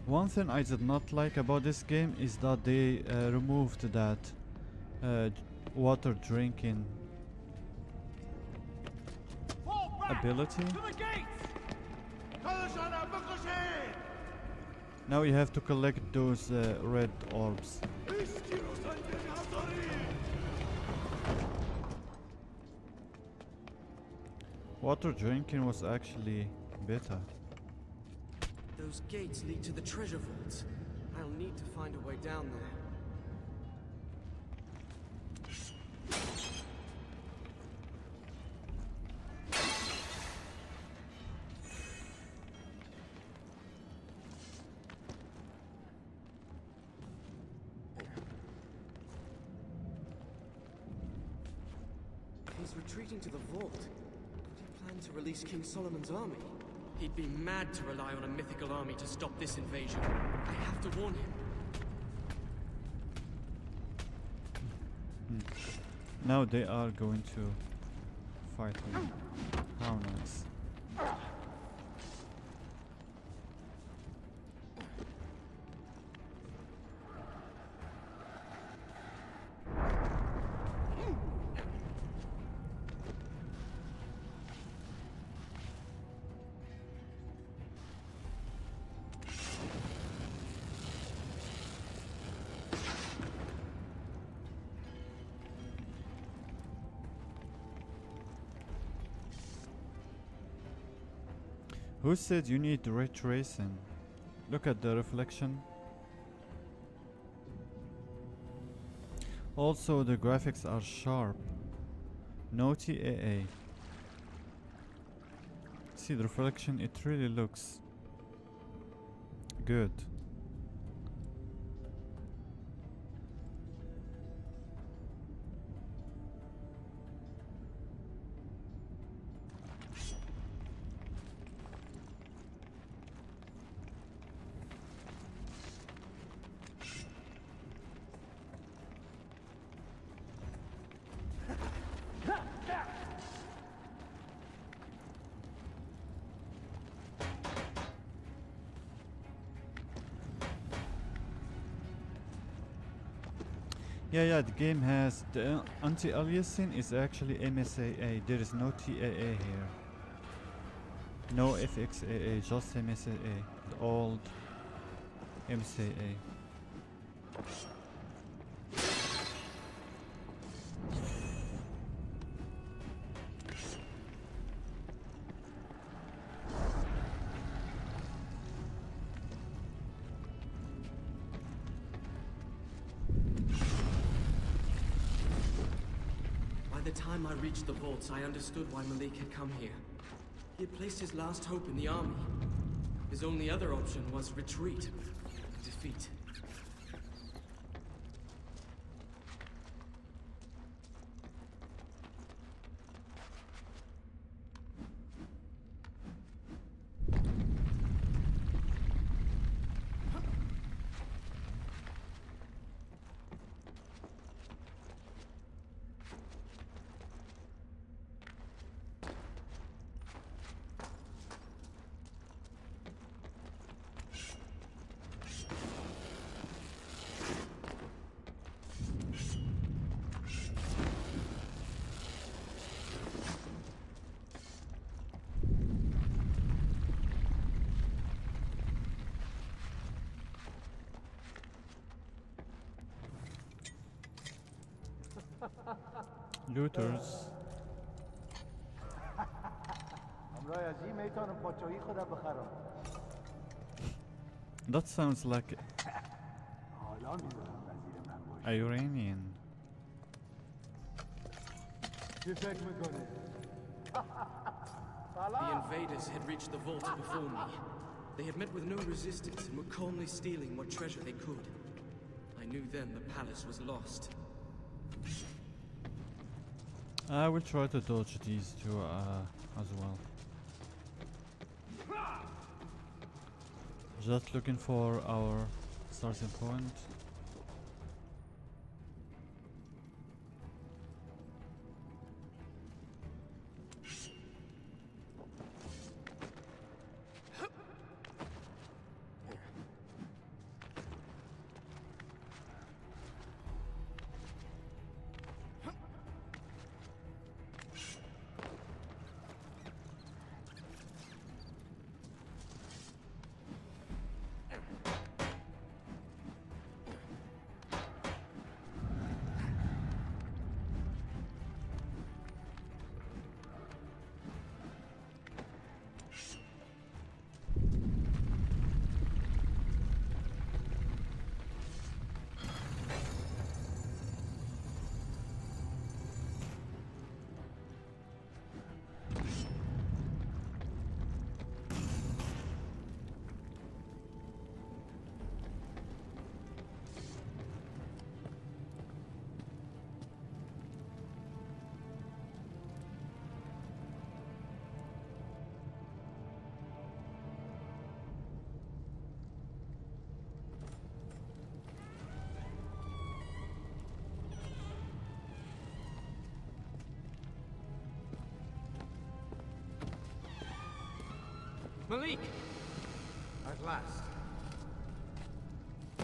One thing I did not like about this game is that they removed that water drinking Fall back! ability. To the gates! Now you have to collect those red orbs. Water drinking was actually better. Those gates lead to the treasure vaults. I'll need to find a way down there. He's retreating to the vault. Could he plan to release King Solomon's army? He'd be mad to rely on a mythical army to stop this invasion. I have to warn him. Now they are going to fight him. How nice. Who said you need ray tracing? Look at the reflection. Also, the graphics are sharp. No TAA. See the reflection, it really looks good. Yeah, the game has the anti-aliasing is actually MSAA. There is no TAA here. No FXAA, just MSAA. The old MSAA. the time I reached the vaults, I understood why Malik had come here. He had placed his last hope in the army. His only other option was retreat, defeat. Looters. That sounds like Iranian. The invaders had reached the vault before me. They had met with no resistance and were calmly stealing what treasure they could. I knew then the palace was lost. I will try to dodge these two as well. Just looking for our starting point. Malik! At last.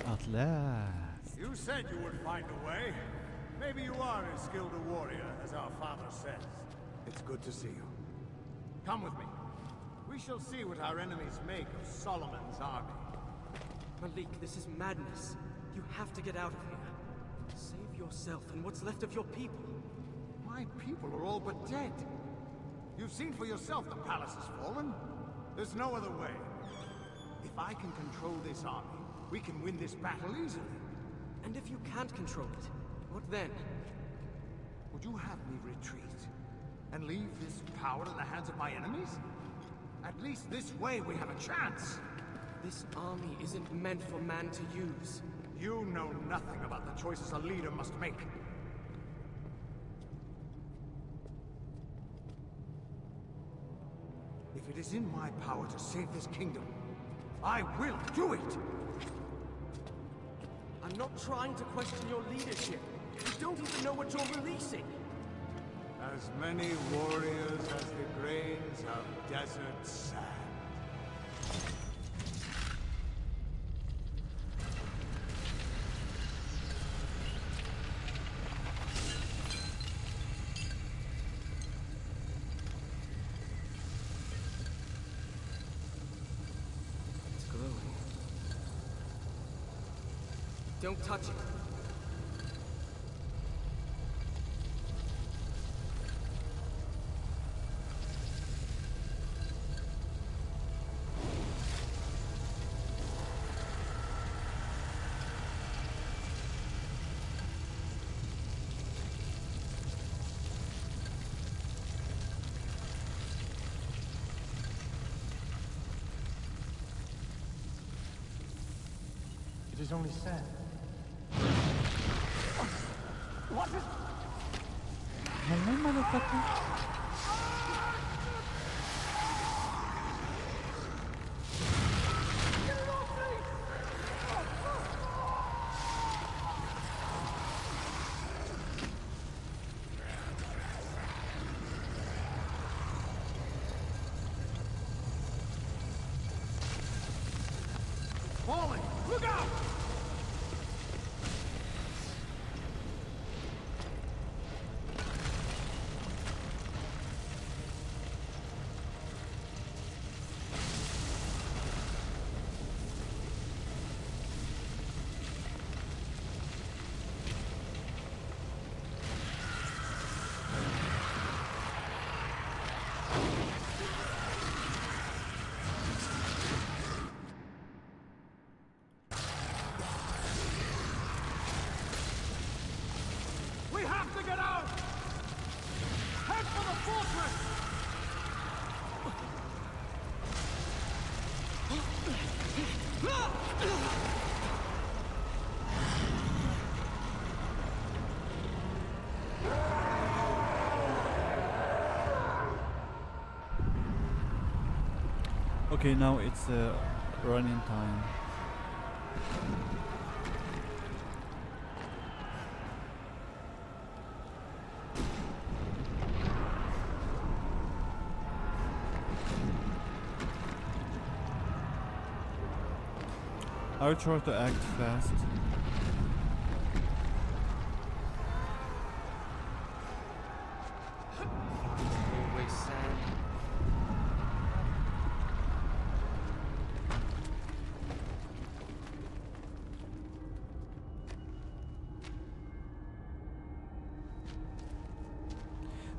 At last. You said you would find a way. Maybe you are as skilled a warrior as our father says. It's good to see you. Come with me. We shall see what our enemies make of Solomon's army. Malik, this is madness. You have to get out of here. Save yourself and what's left of your people. My people are all but dead. You've seen for yourself the palace has fallen. There's no other way. If I can control this army, we can win this battle easily. And if you can't control it, what then? Would you have me retreat? And leave this power in the hands of my enemies? At least this way we have a chance. This army isn't meant for man to use. You know nothing about the choices a leader must make. If it is in my power to save this kingdom, I will do it! I'm not trying to question your leadership. You don't even know what you're releasing. As many warriors as the grains of desert sand. It's glowing. Don't touch it. is only sand. What is... Hello, motherfucker. Falling! Look out! We have to get out! Head for the fortress! Okay, now it's running time. I'll try to act fast. Always sand.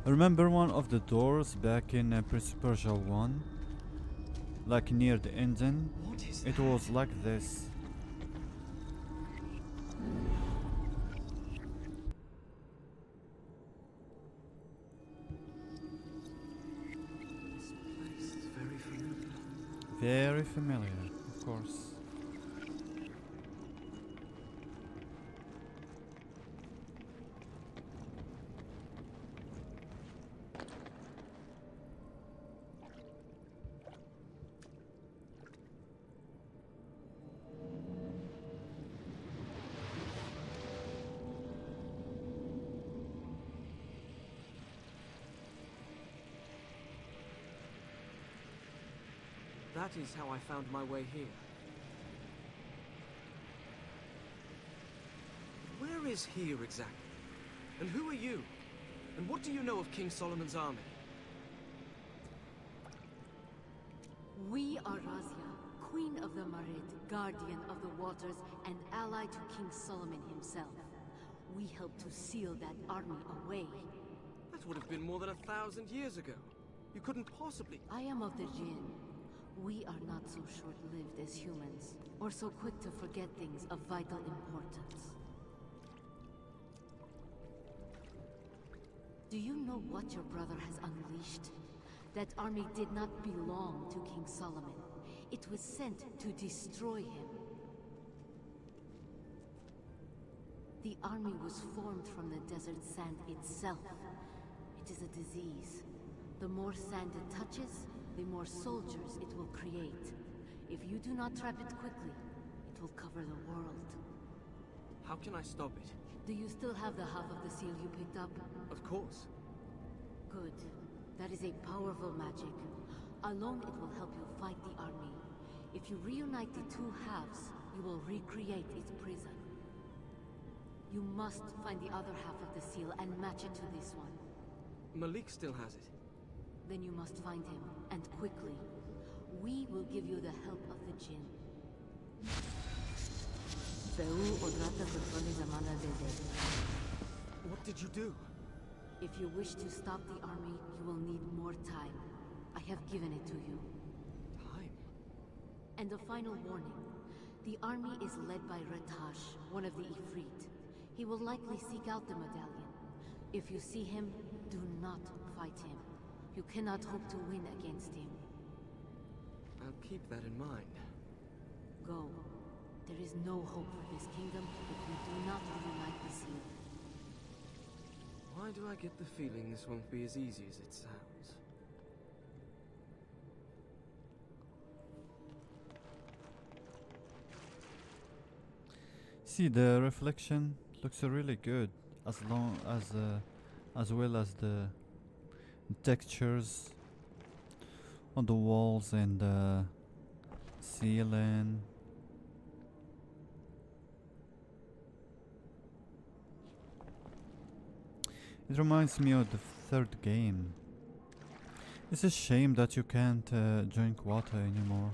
Remember one of the doors back in Persia 1? Like near the engine? What is It was like this. This place is very familiar. Very familiar, of course. That is how I found my way here. Where is here exactly? And who are you? And what do you know of King Solomon's army? We are Razia, Queen of the Marid, Guardian of the Waters, and ally to King Solomon himself. We helped to seal that army away. That would have been more than 1,000 years ago. You couldn't possibly... I am of the Jinn. We are not so short-lived as humans, or so quick to forget things of vital importance. Do you know what your brother has unleashed? That army did not belong to King Solomon. It was sent to destroy him. The army was formed from the desert sand itself. It is a disease. The more sand it touches, the more soldiers it will create. If you do not trap it quickly, it will cover the world. How can I stop it? Do you still have the half of the seal you picked up? Of course. Good. That is a powerful magic. Alone it will help you fight the army. If you reunite the two halves, you will recreate its prison. You must find the other half of the seal and match it to this one. Malik still has it. Then you must find him, and quickly. We will give you the help of the Jinn. What did you do? If you wish to stop the army, you will need more time. I have given it to you. Time? And a final warning. The army is led by Ratash, one of the Ifrit. He will likely seek out the medallion. If you see him, do not fight him. You cannot hope to win against him. I'll keep that in mind. Go. There is no hope for this kingdom if we do not reunite the seal. Why do I get the feeling this won't be as easy as it sounds? See, the reflection looks really good, as long as well as the textures on the walls and the ceiling. It reminds me of the third game. It's a shame that you can't drink water anymore.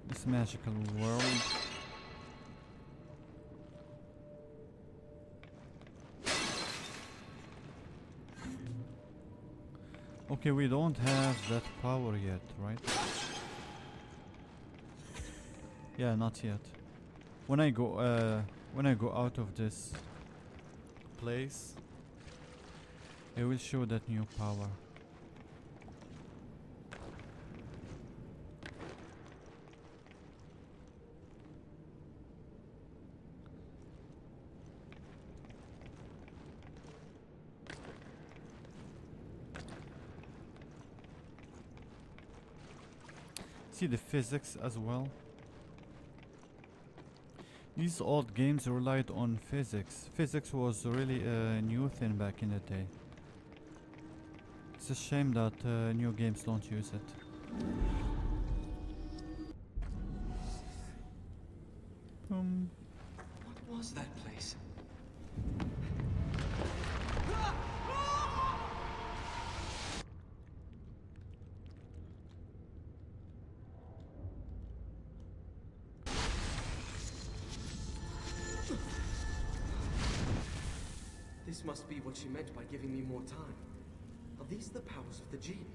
This magical world. Okay, we don't have that power yet, right? Yeah, not yet. When I go out of this place, it will show that new power. See the physics as well. These old games relied on physics. Physics was really a new thing back in the day. It's a shame that new games don't use it. What was that place? This must be what she meant by giving me more time. Are these the powers of the Jinn?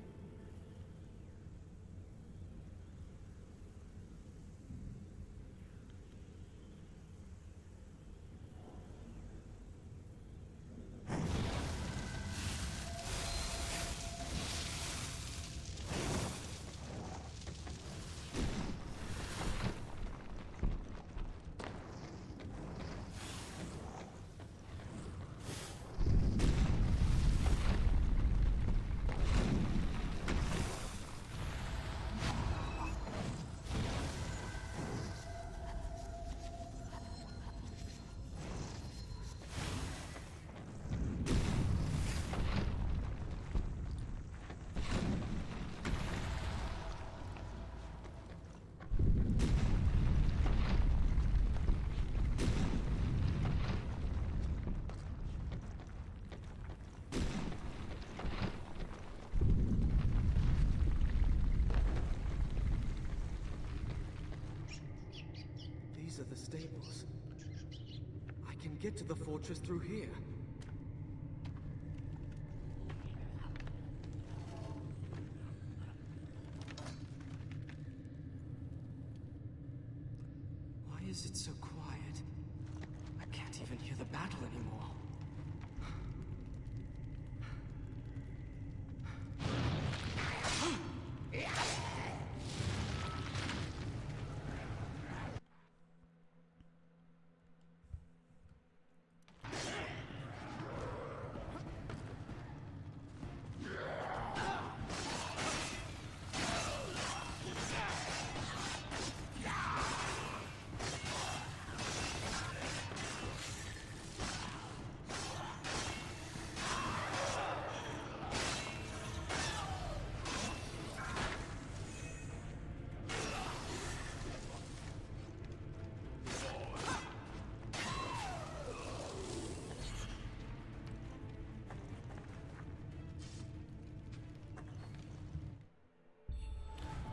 These are the stables. I can get to the fortress through here. Why is it so quiet? I can't even hear the battle anymore.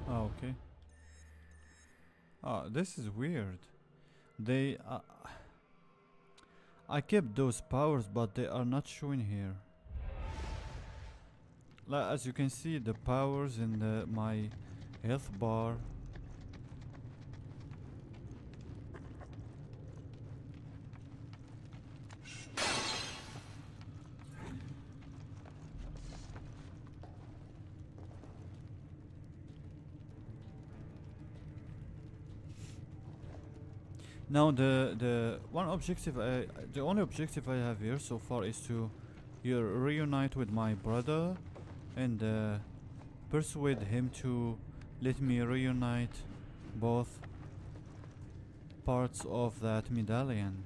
Oh, okay. Oh, this is weird. They I kept those powers, but they are not showing here. Like, as you can see, the powers in my health bar. Now the only objective I have here so far is to reunite with my brother and persuade him to let me reunite both parts of that medallion.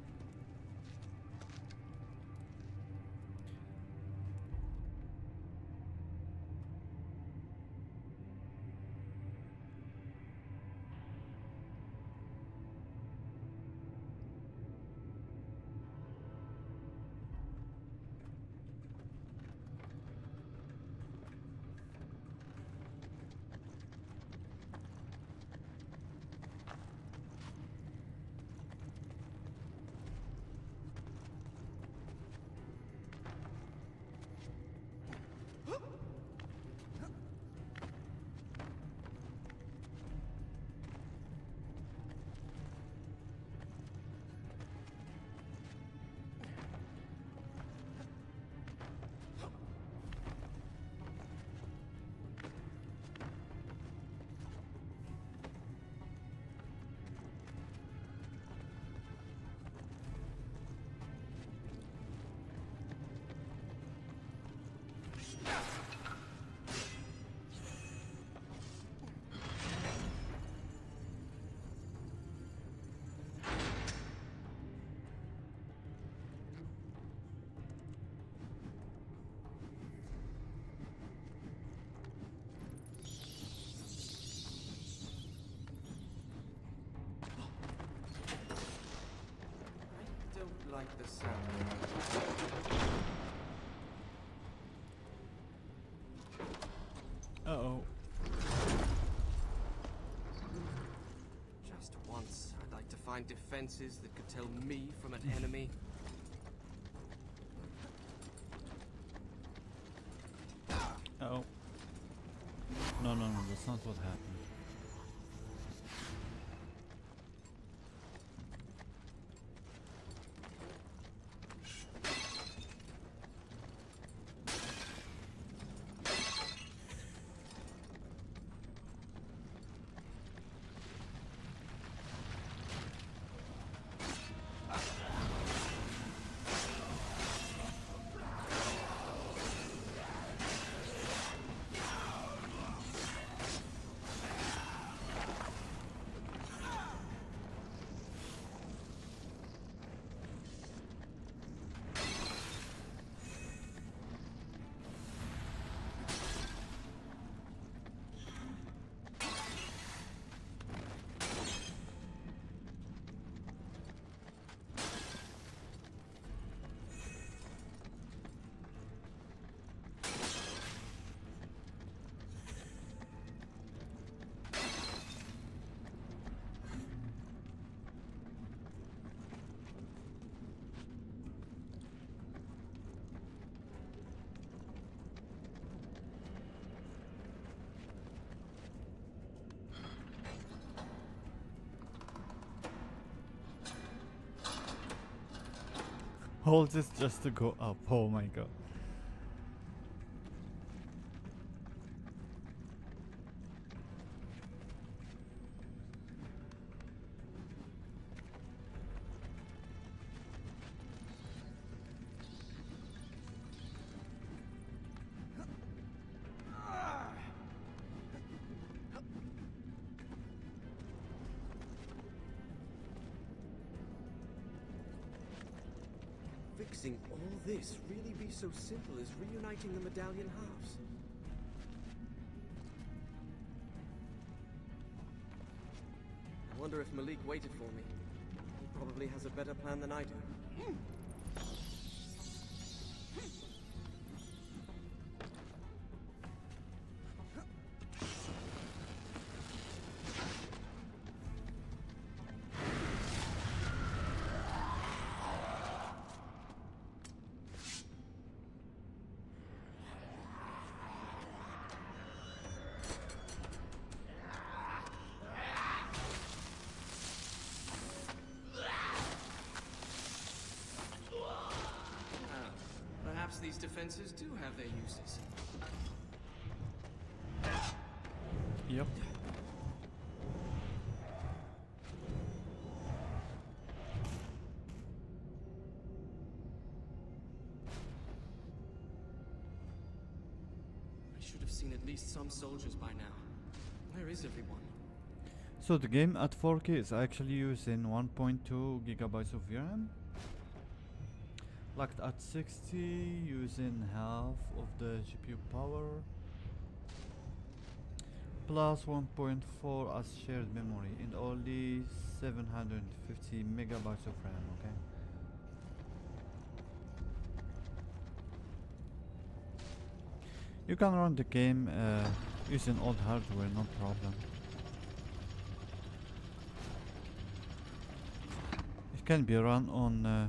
Like the sound. Uh-oh. Just once, I'd like to find defenses that could tell me from an enemy. Uh-oh. No, that's not what happened. All this just to go up. Oh my god. Fixing all this really be so simple as reuniting the medallion halves? I wonder if Malik waited for me. He probably has a better plan than I do. Perhaps these defenses do have their uses. Yep. should have seen at least some soldiers by now. Where is everyone? So the game at 4K is actually using 1.2 gigabytes of VRAM. Locked at 60 using half of the GPU power. Plus 1.4 as shared memory and only 750 megabytes of RAM, okay? You can run the game using old hardware, no problem. It can be run on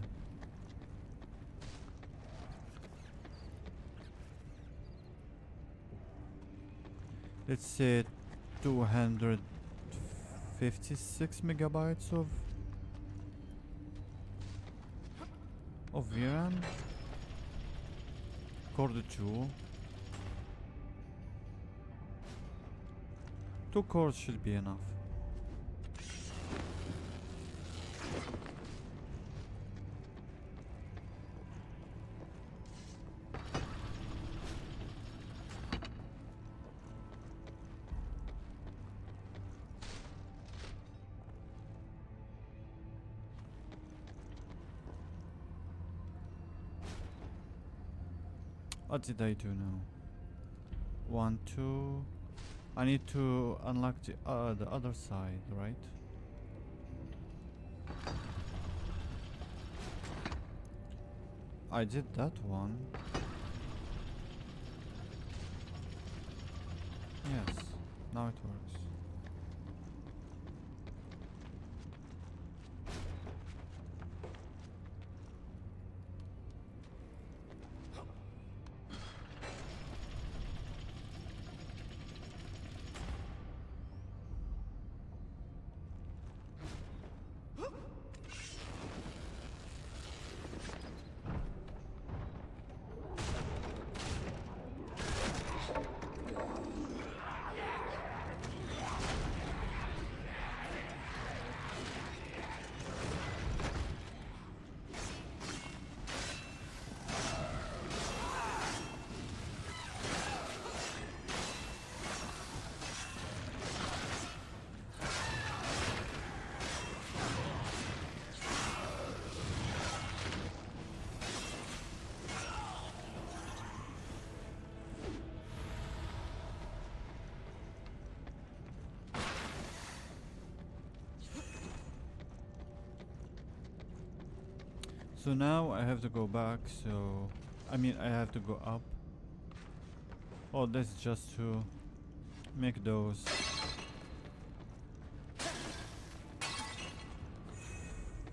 let's say 256 megabytes of VRAM. Core 2. 2 cores should be enough. What did I do now? 1, 2. I need to unlock the other side, right? I did that one. Yes, now it works. So now I have to go back, so I mean I have to go up. Oh, that's just to make those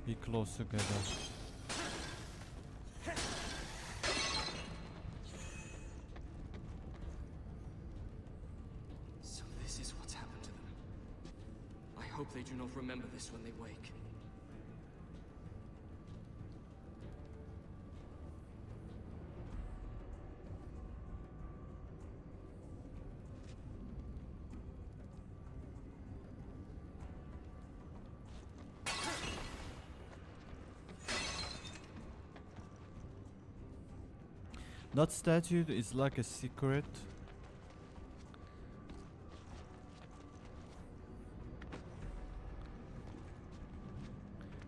be close together. So this is what's happened to them. I hope they do not remember this when they wake. That statue is like a secret.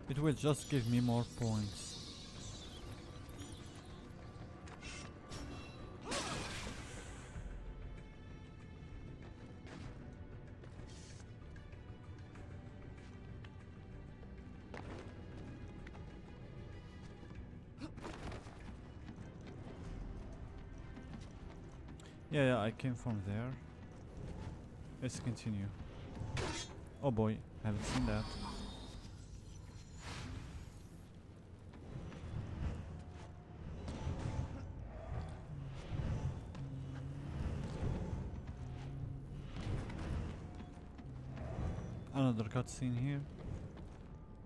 It will just give me more points. Yeah, I came from there. Let's continue. Oh boy, haven't seen that. Another cutscene here.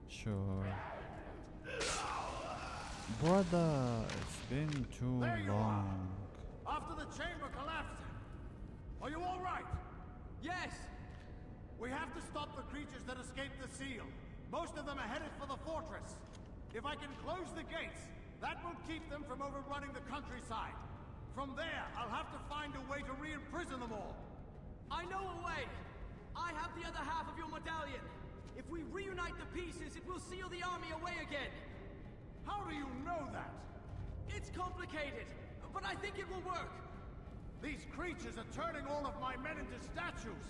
Sure. Brother, it's been too long. After the chamber collapsed. Are you all right? Yes! We have to stop the creatures that escaped the seal. Most of them are headed for the fortress. If I can close the gates, that will keep them from overrunning the countryside. From there, I'll have to find a way to re-imprison them all. I know a way! I have the other half of your medallion! If we reunite the pieces, it will seal the army away again! How do you know that? It's complicated, but I think it will work! These creatures are turning all of my men into statues.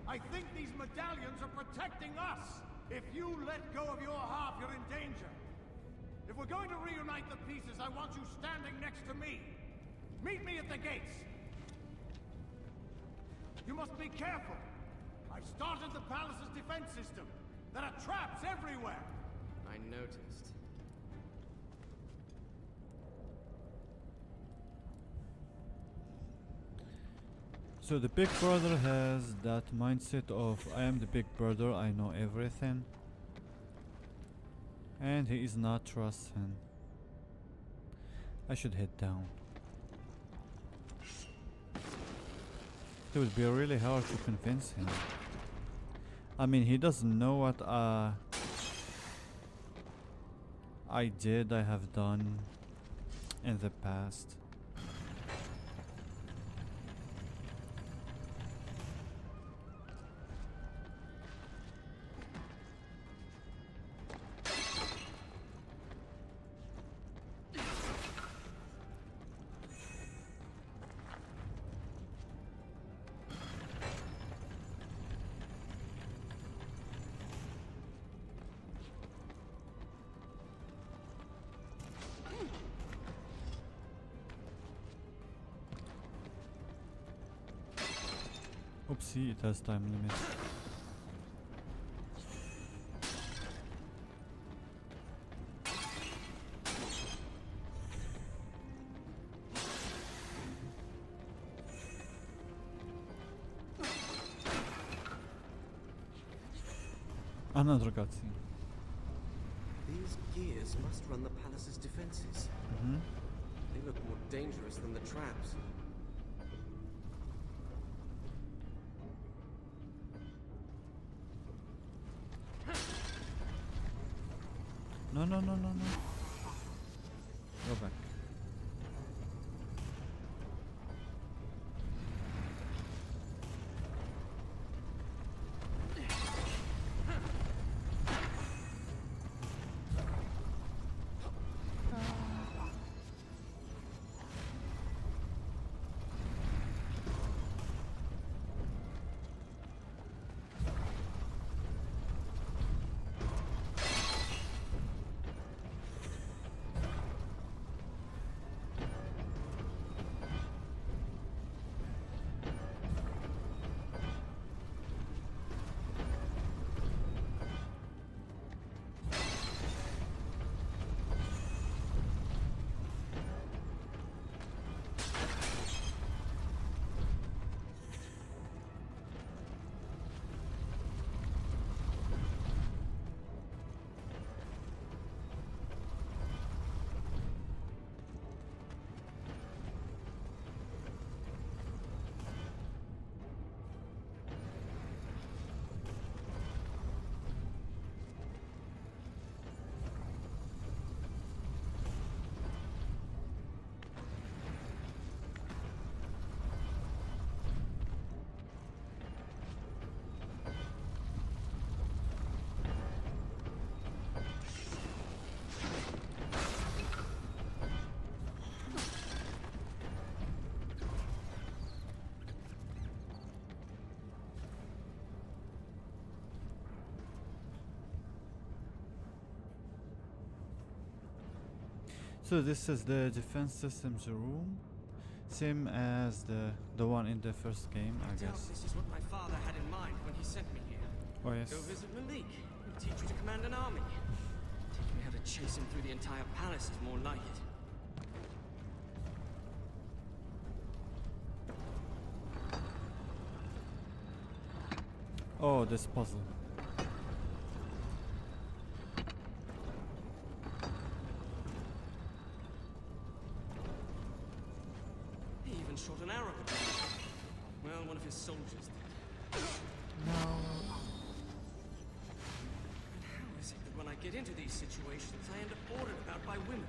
I think these medallions are protecting us. If you let go of your half, you're in danger. If we're going to reunite the pieces, I want you standing next to me. Meet me at the gates. You must be careful. I've started the palace's defense system. There are traps everywhere. I noticed. So the big brother has that mindset of I am the big brother, I know everything. And he is not trusting. I should head down. It would be really hard to convince him. I mean, he doesn't know what I have done in the past. Oopsie, it has time limit. Another cutscene. These gears must run the palace's defenses. They look more dangerous than the traps. No, no, no, no, no. Go back. So this is the defense systems room, same as the one in the first game, I guess. This is what my father had in mind when he sent me here. Oh yes. Go visit Malik. He'll teach you to command an army. Teach me how to chase him through the entire palace is more like it. Oh, this puzzle. He even shot an arrow at me. Well, one of his soldiers did. No. And how is it that when I get into these situations, I end up ordered about by women?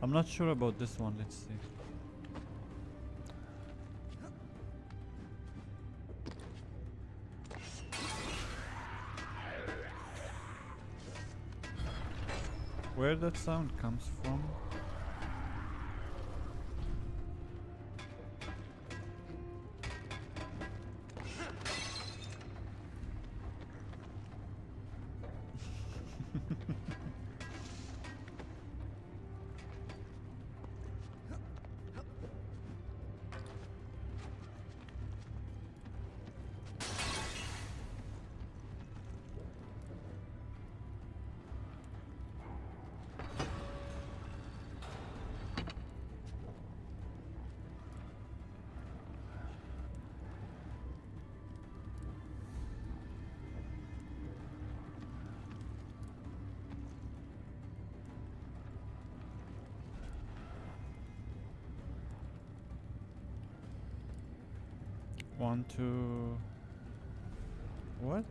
I'm not sure about this one. Let's see. Where that sound comes from? One, two. What?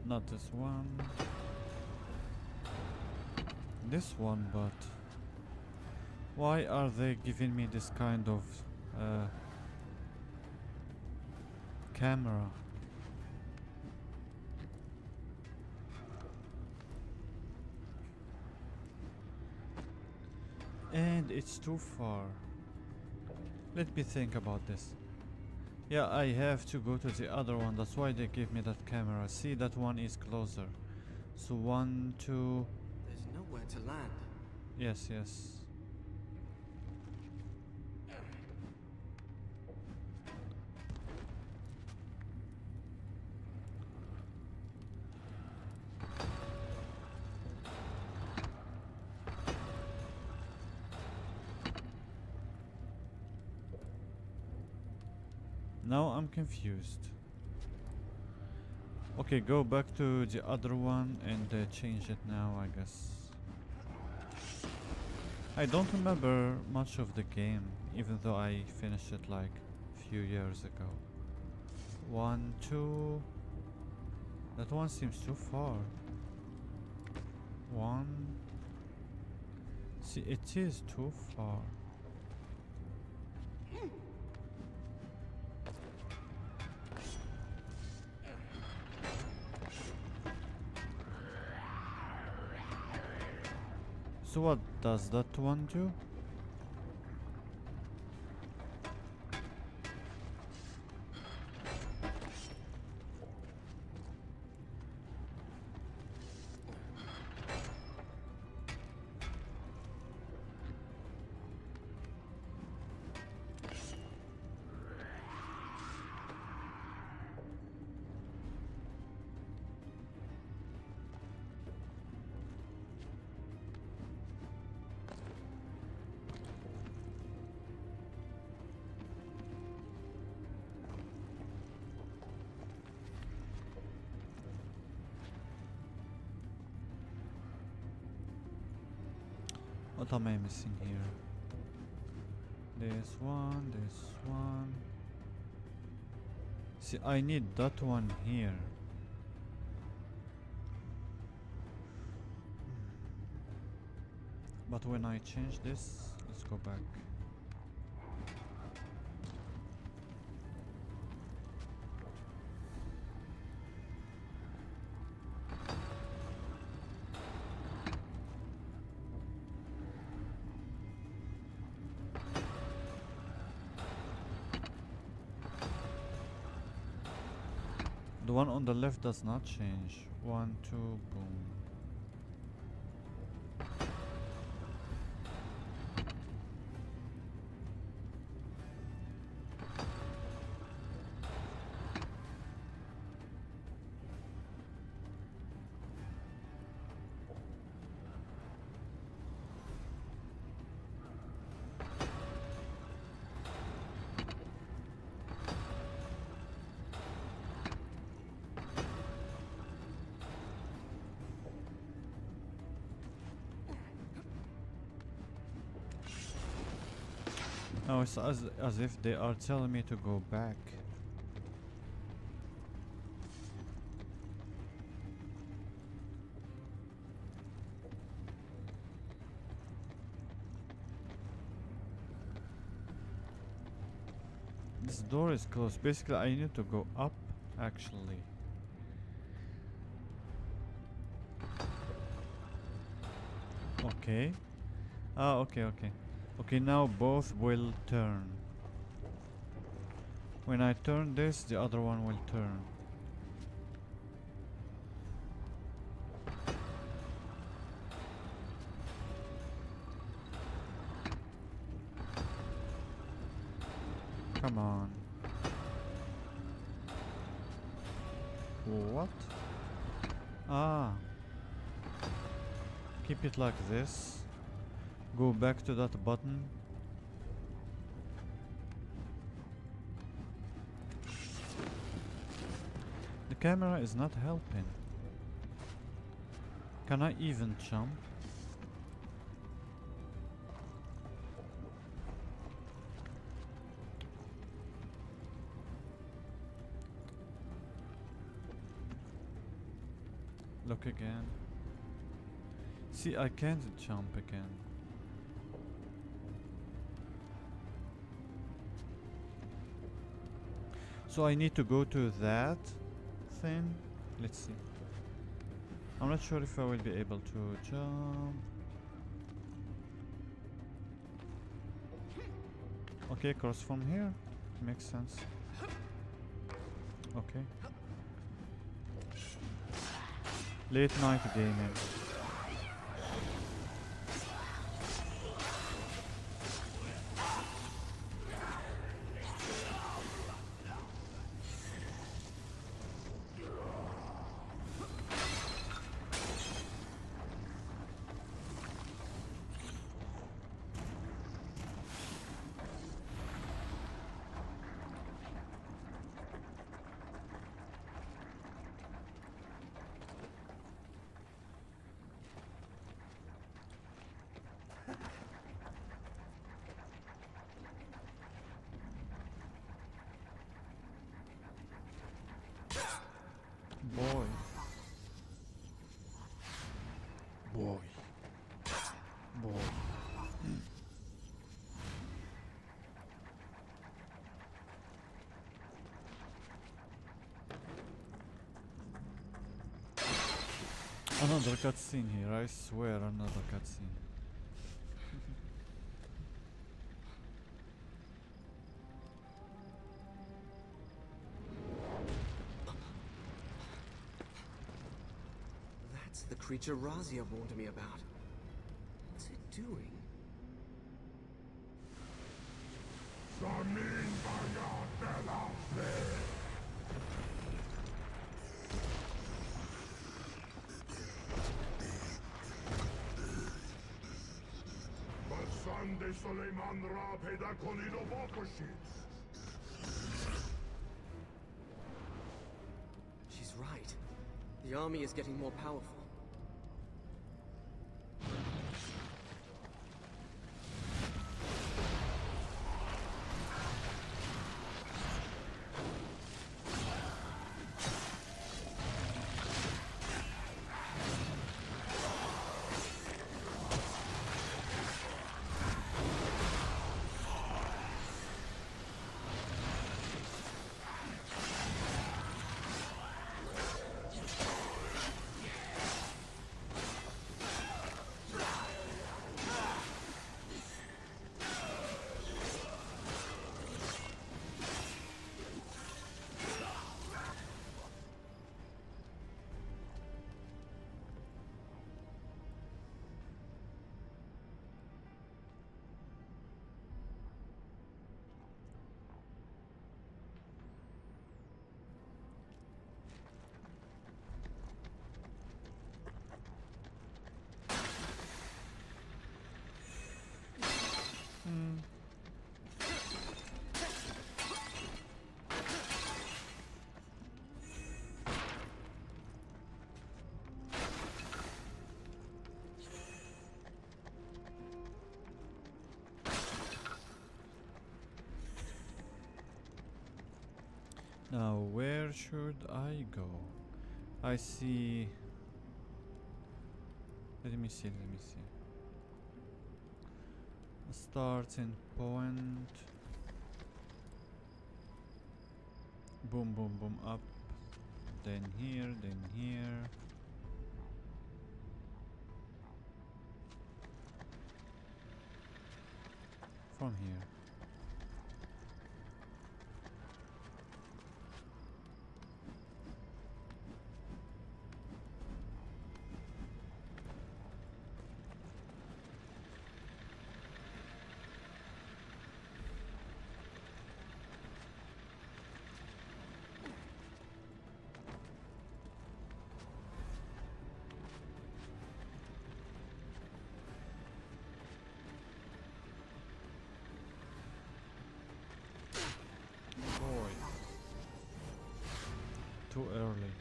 Not this one. This one, but why are they giving me this kind of camera? And it's too far. Let me think about this. Yeah, I have to go to the other one. That's why they gave me that camera. See, that one is closer. So 1, 2. There's nowhere to land. Yes, yes. Now I'm confused. Okay, go back to the other one and change it now, I guess. I don't remember much of the game, even though I finished it like a few years ago. 1, 2. That one seems too far. 1. See, it is too far. So what does that one do? What am I missing here? This one, this one. See, I need that one here. But when I change this, let's go back. The one on the left does not change. 1, 2, boom. No, it's as if they are telling me to go back. This door is closed. Basically, I need to go up, actually. Okay. Ah, okay, okay. Okay, now both will turn. When I turn this, the other one will turn. Come on. What? Ah. Keep it like this. Go back to that button. The camera is not helping. Can I even jump? Look again. See, I can't jump again. So I need to go to that thing. Let's see. I'm not sure if I will be able to jump. Okay, cross from here. Makes sense. Okay. Late night gaming. Boy. Boy. Boy. Another cutscene here, I swear, another cutscene. That's the creature Razia warned me about. What's it doing? She's right. The army is getting more powerful. Now, where should I go? I see. Let me see. A starting point. Boom, boom, boom, up. Then here, then here. From here. Too early.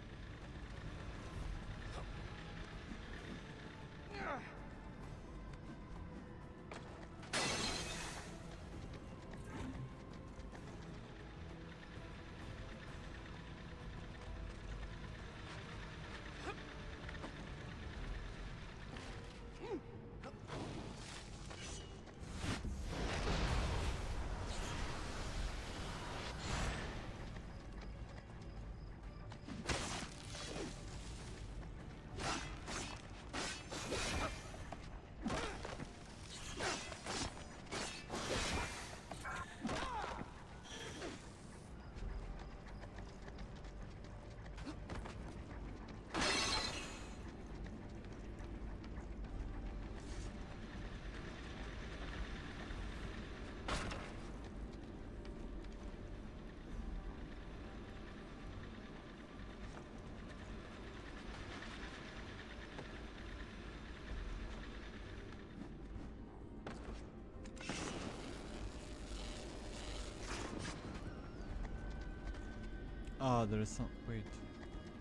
Ah, there is some. Wait.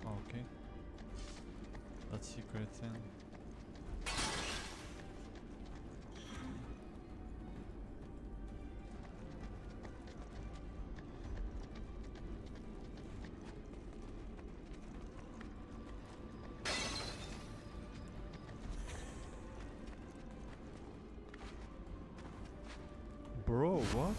Oh, okay. That's secret then. Bro, what?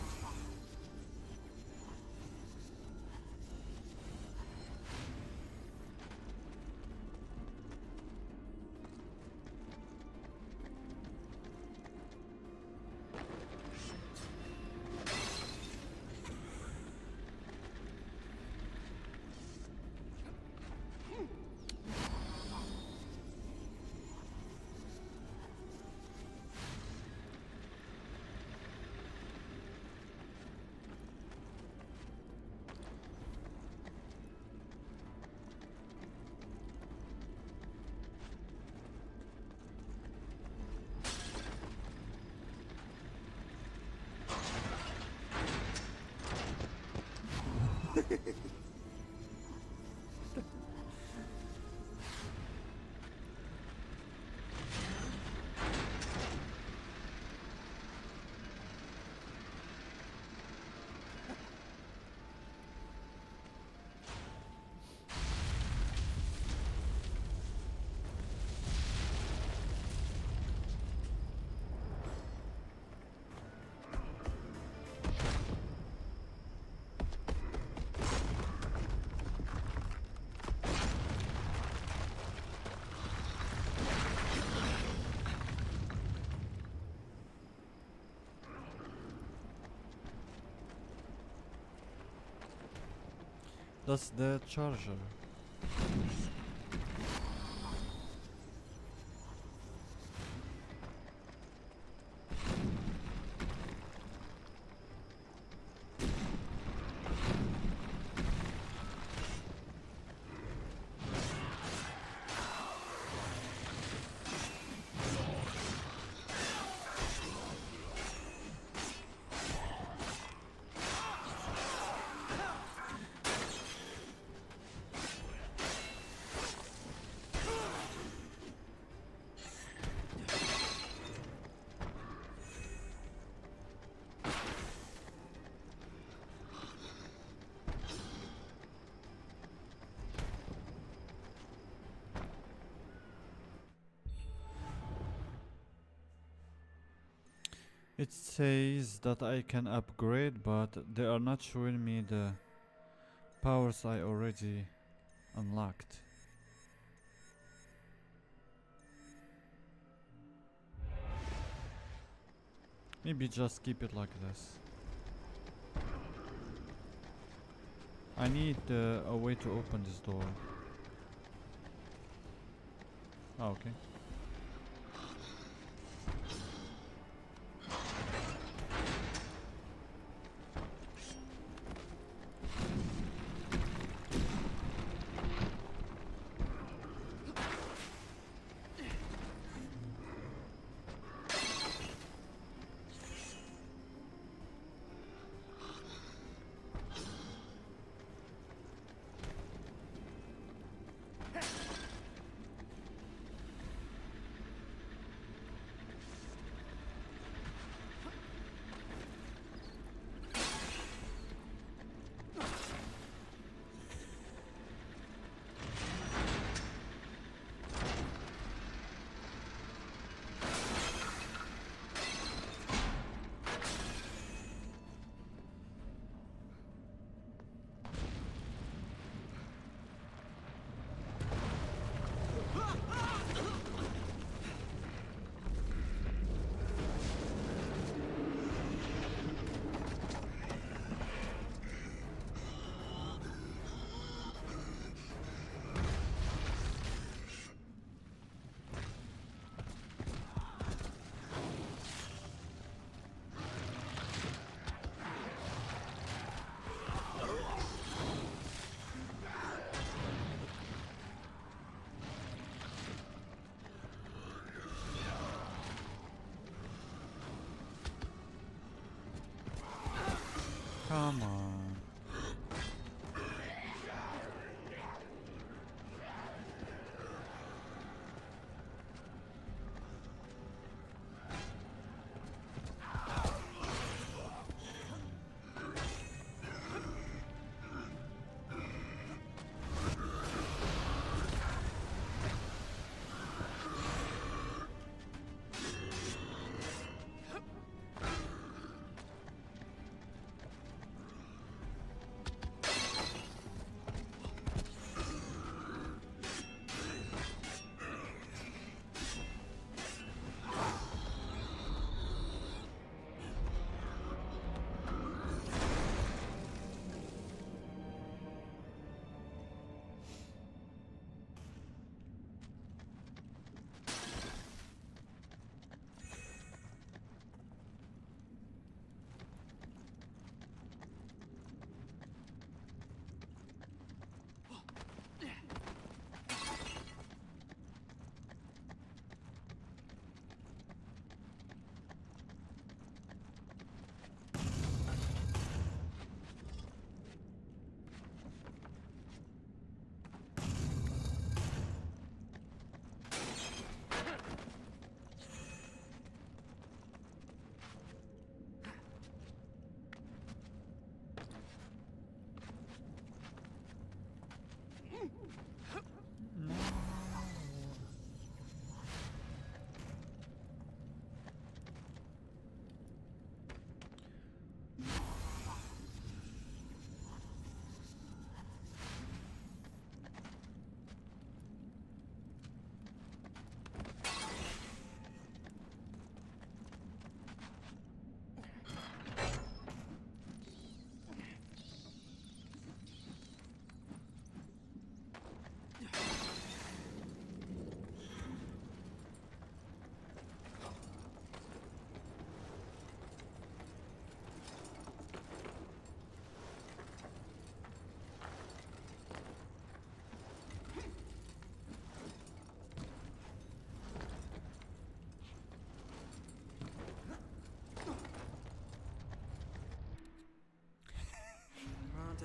That's the charger. It says that I can upgrade, but they are not showing me the powers I already unlocked. Maybe just keep it like this. I need a way to open this door. Oh, okay. Come on.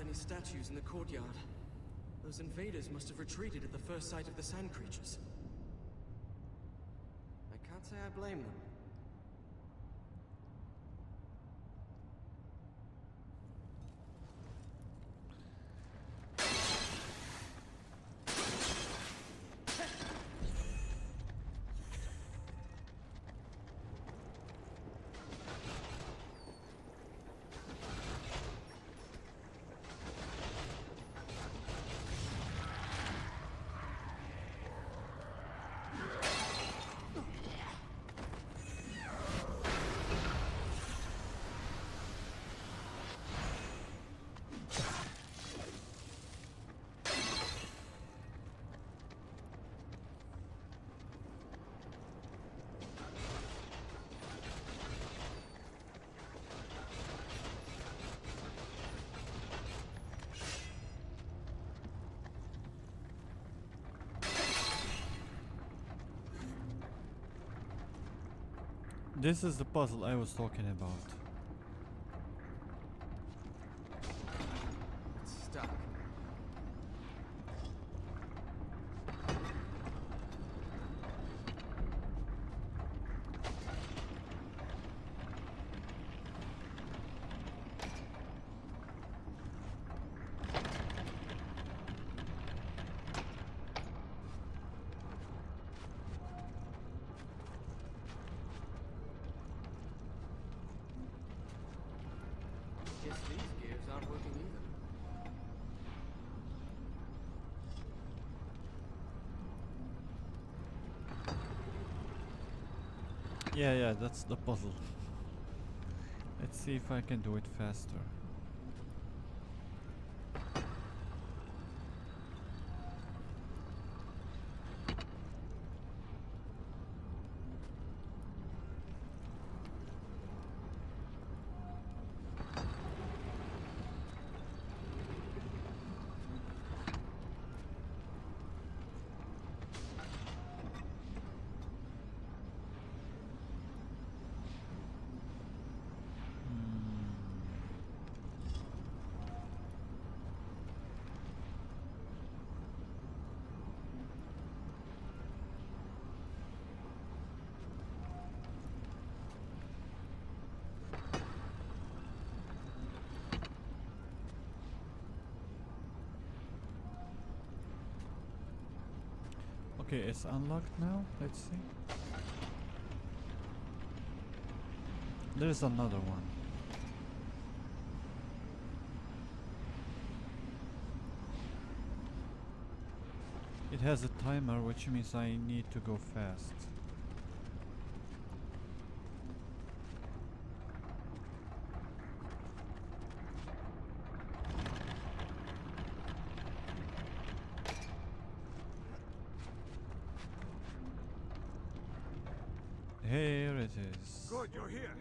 Any statues in the courtyard. Those invaders must have retreated at the first sight of the sand creatures. I can't say I blame them. This is the puzzle I was talking about. It's stuck. Guess these gears aren't working either. Yeah, that's the puzzle. Let's see if I can do it faster. Okay, it's unlocked now. Let's see. There's another one. It has a timer, which means I need to go fast. Here it is. Good, you're here.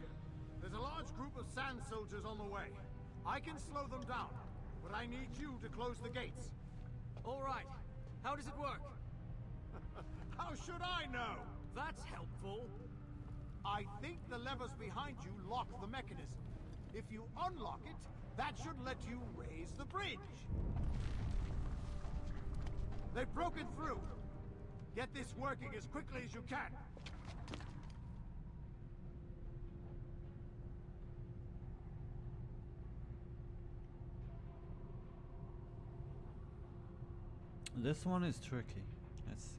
There's a large group of sand soldiers on the way. I can slow them down, but I need you to close the gates. All right. How does it work? How should I know? That's helpful. I think the levers behind you lock the mechanism. If you unlock it, that should let you raise the bridge. They've broken through. Get this working as quickly as you can. This one is tricky. Let's see.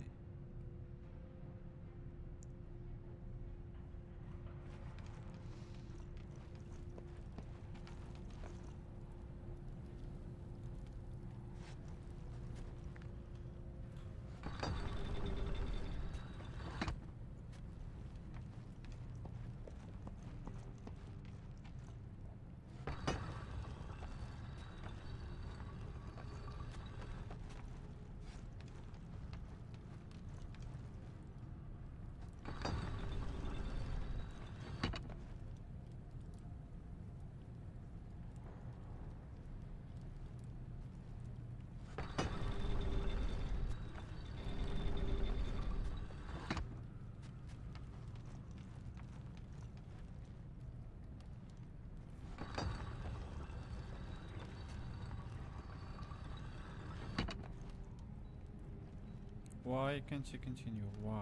Why can't you continue? Why?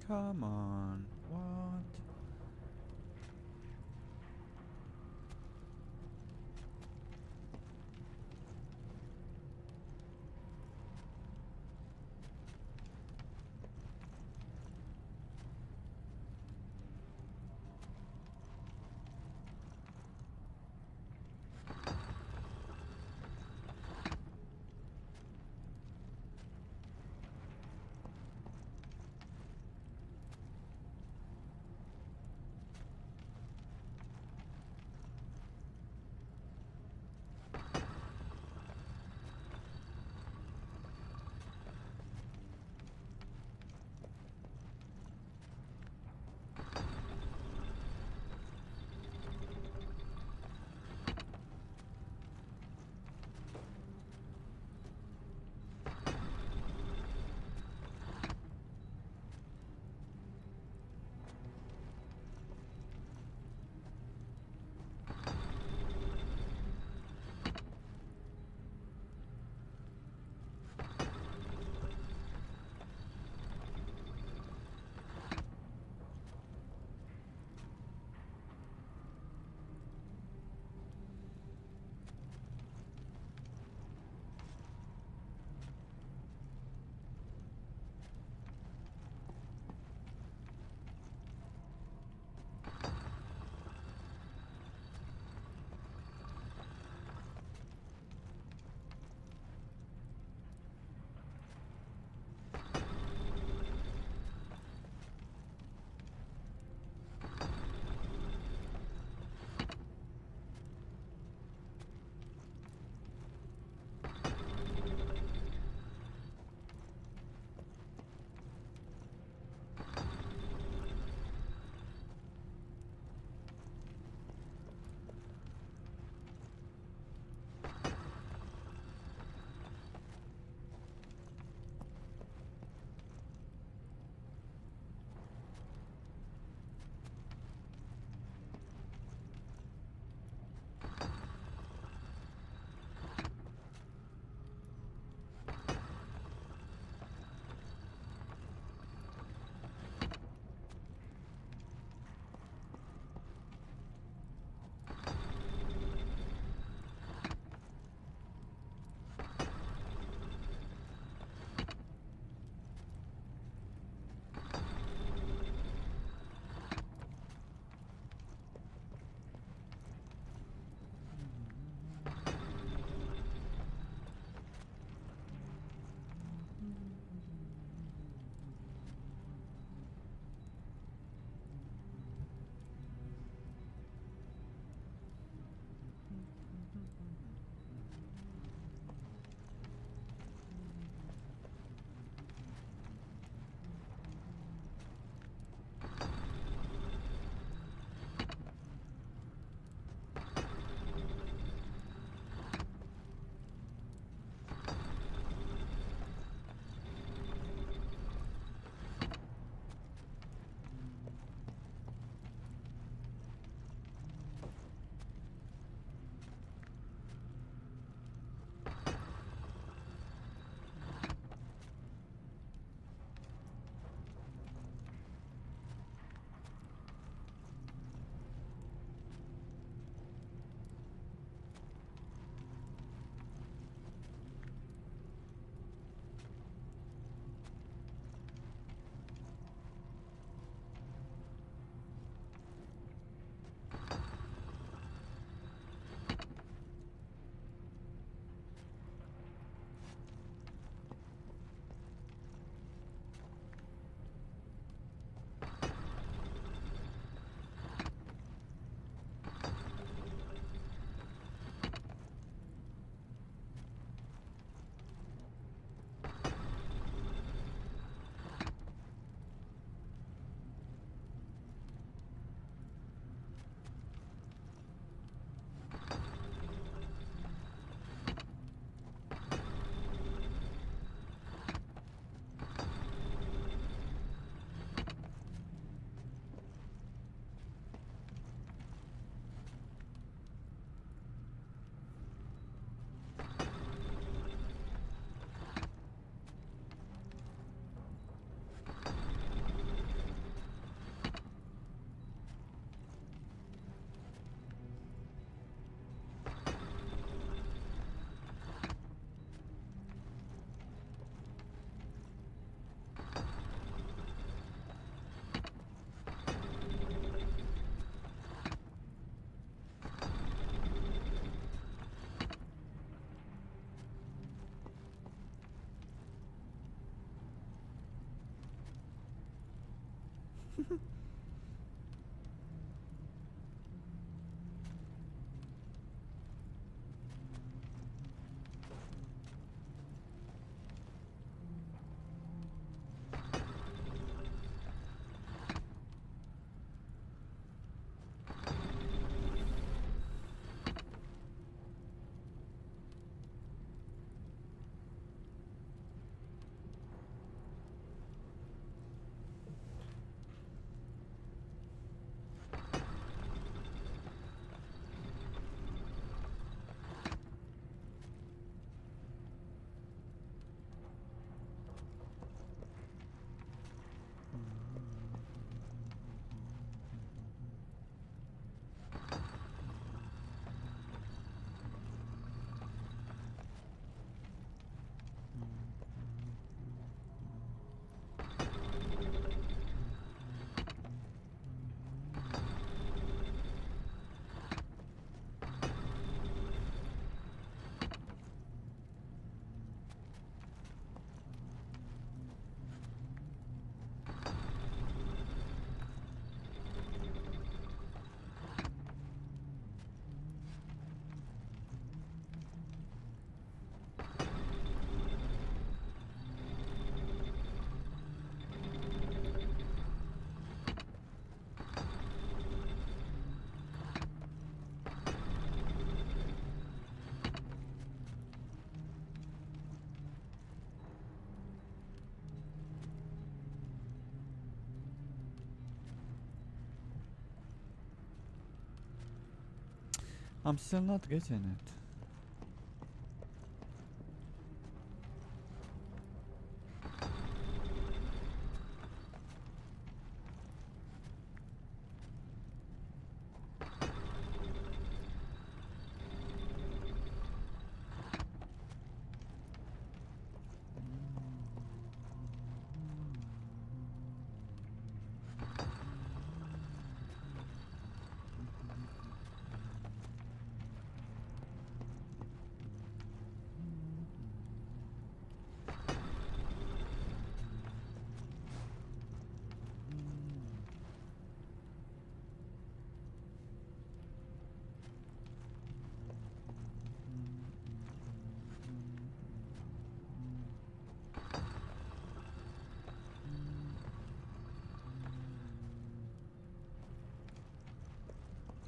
Come on. What? I'm still not getting it.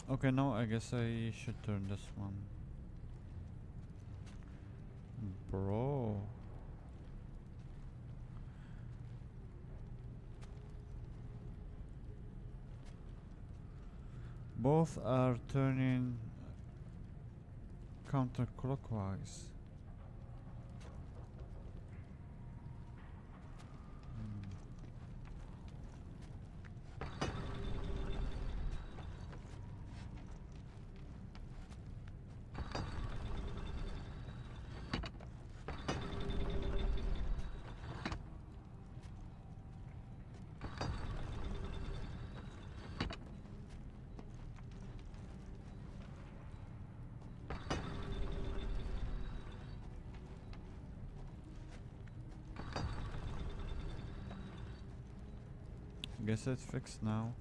Okay, now I guess I should turn this one. Bro. Both are turning counterclockwise. Guess it's fixed now.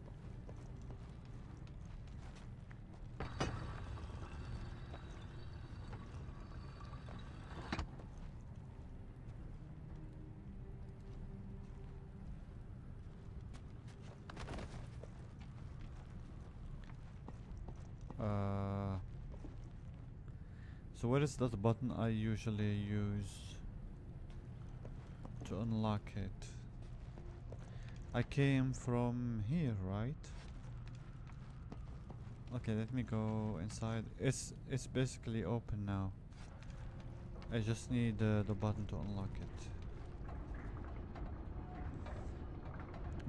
So what is that button I usually use to unlock it? I came from here, right? Okay, let me go inside. It's basically open now. I just need the button to unlock it.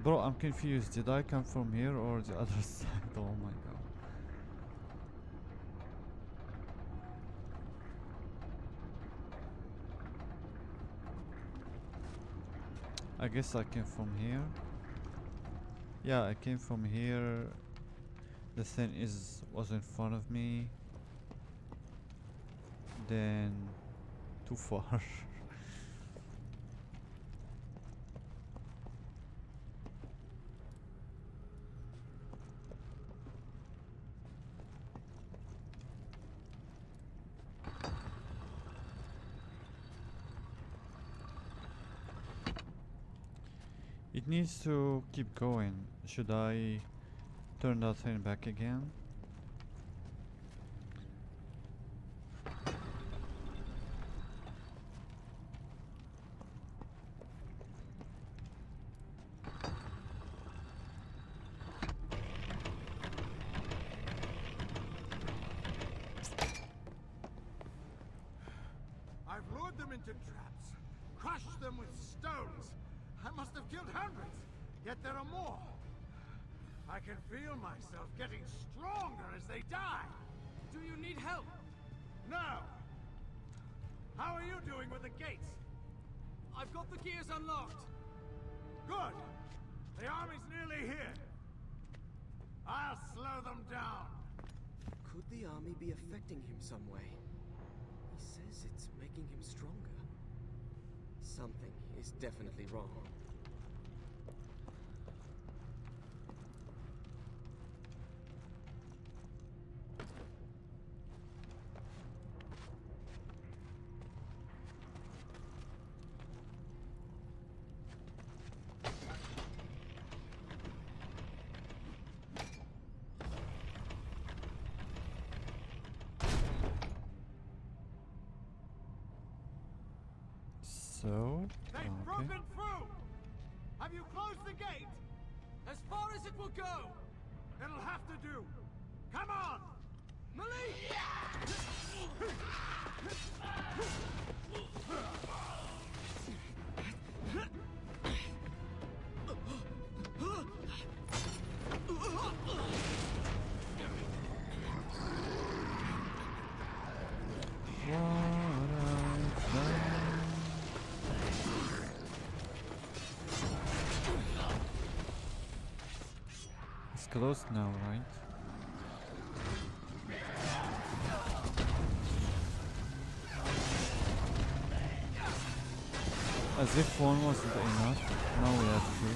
Bro, I'm confused. Did I come from here or the other side? Oh my god. I guess I came from here. Yeah, I came from here. The thing was in front of me. Then too far. It needs to keep going. Should I turn that thing back again? I've lured them into traps, crushed them with stones. I must have killed hundreds, yet there are more. I can feel myself getting stronger as they die. Do you need help? No! How are you doing with the gates? I've got the gears unlocked. Good! The army's nearly here. I'll slow them down. Could the army be affecting him some way? He says it's making him stronger. Something is definitely wrong. So, They've broken through! Have you closed the gate? As far as it will go! It'll have to do. Come on! Malik! It's closed now, right? As if one wasn't enough, now we have two.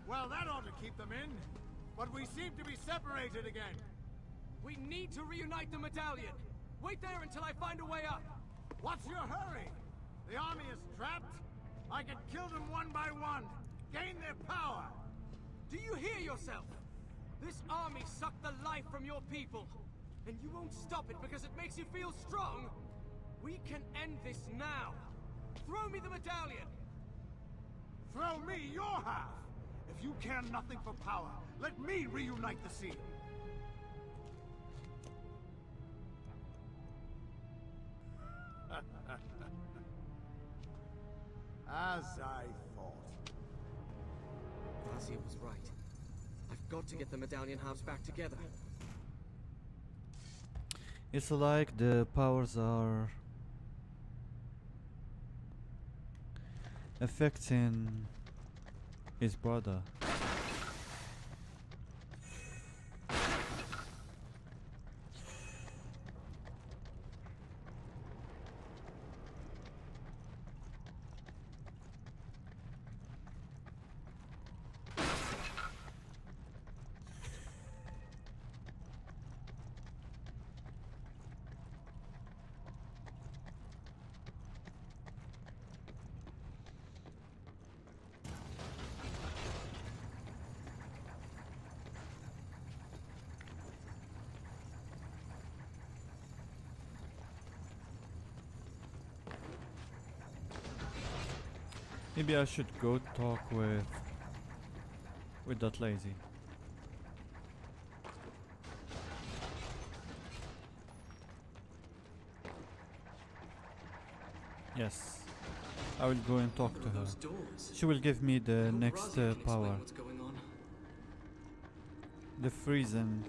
Well, that ought to keep them in. But we seem to be separated again. We need to reunite the medallion. Wait there until I find a way up. What's your hurry? The army is trapped. I can kill them one by one. Gain their power. Do you hear yourself? This army sucked the life from your people. And you won't stop it because it makes you feel strong. We can end this now. Throw me the medallion. Throw me your half. If you care nothing for power, let me reunite the seal. As I thought. Garcia was right. I've got to get the medallion halves back together. It's like the powers are affecting his brother. Maybe I should go talk with that lady. Yes, I will go and talk to her. She will give me the next power. The freezing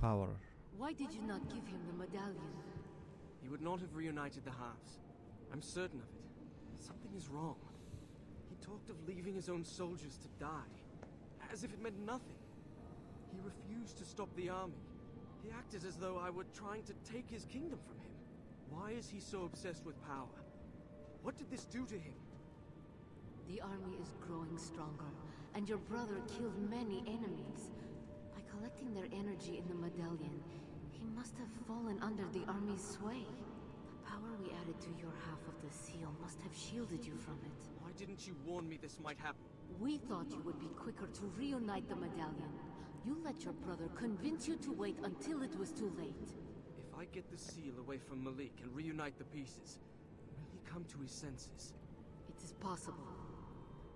power. Why did you not give him the medallion? He would not have reunited the halves. I'm certain of it. Something is wrong. He talked of leaving his own soldiers to die, as if it meant nothing. He refused to stop the army. He acted as though I were trying to take his kingdom from him. Why is he so obsessed with power? What did this do to him? The army is growing stronger, and your brother killed many enemies. By collecting their energy in the medallion, he must have fallen under the army's sway. The power we added to your half of the seal must have shielded you from it. Why didn't you warn me this might happen? We thought you would be quicker to reunite the medallion. You let your brother convince you to wait until it was too late. If I get the seal away from Malik and reunite the pieces, will he come to his senses? It is possible.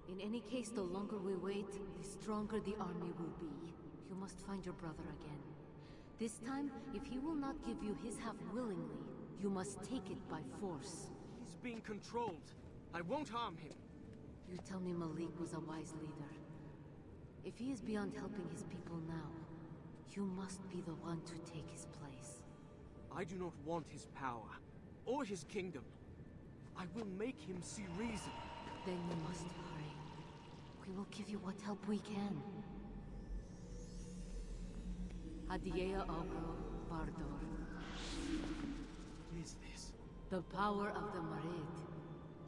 In any case, the longer we wait, the stronger the army will be. You must find your brother again. This time, if he will not give you his half willingly, you must take it by force. He's being controlled. I won't harm him. You tell me Malik was a wise leader. If he is beyond helping his people now, you must be the one to take his place. I do not want his power, or his kingdom. I will make him see reason. Then you must hurry. We will give you what help we can. Adiea Agro Bardor. What is this? The power of the Marid.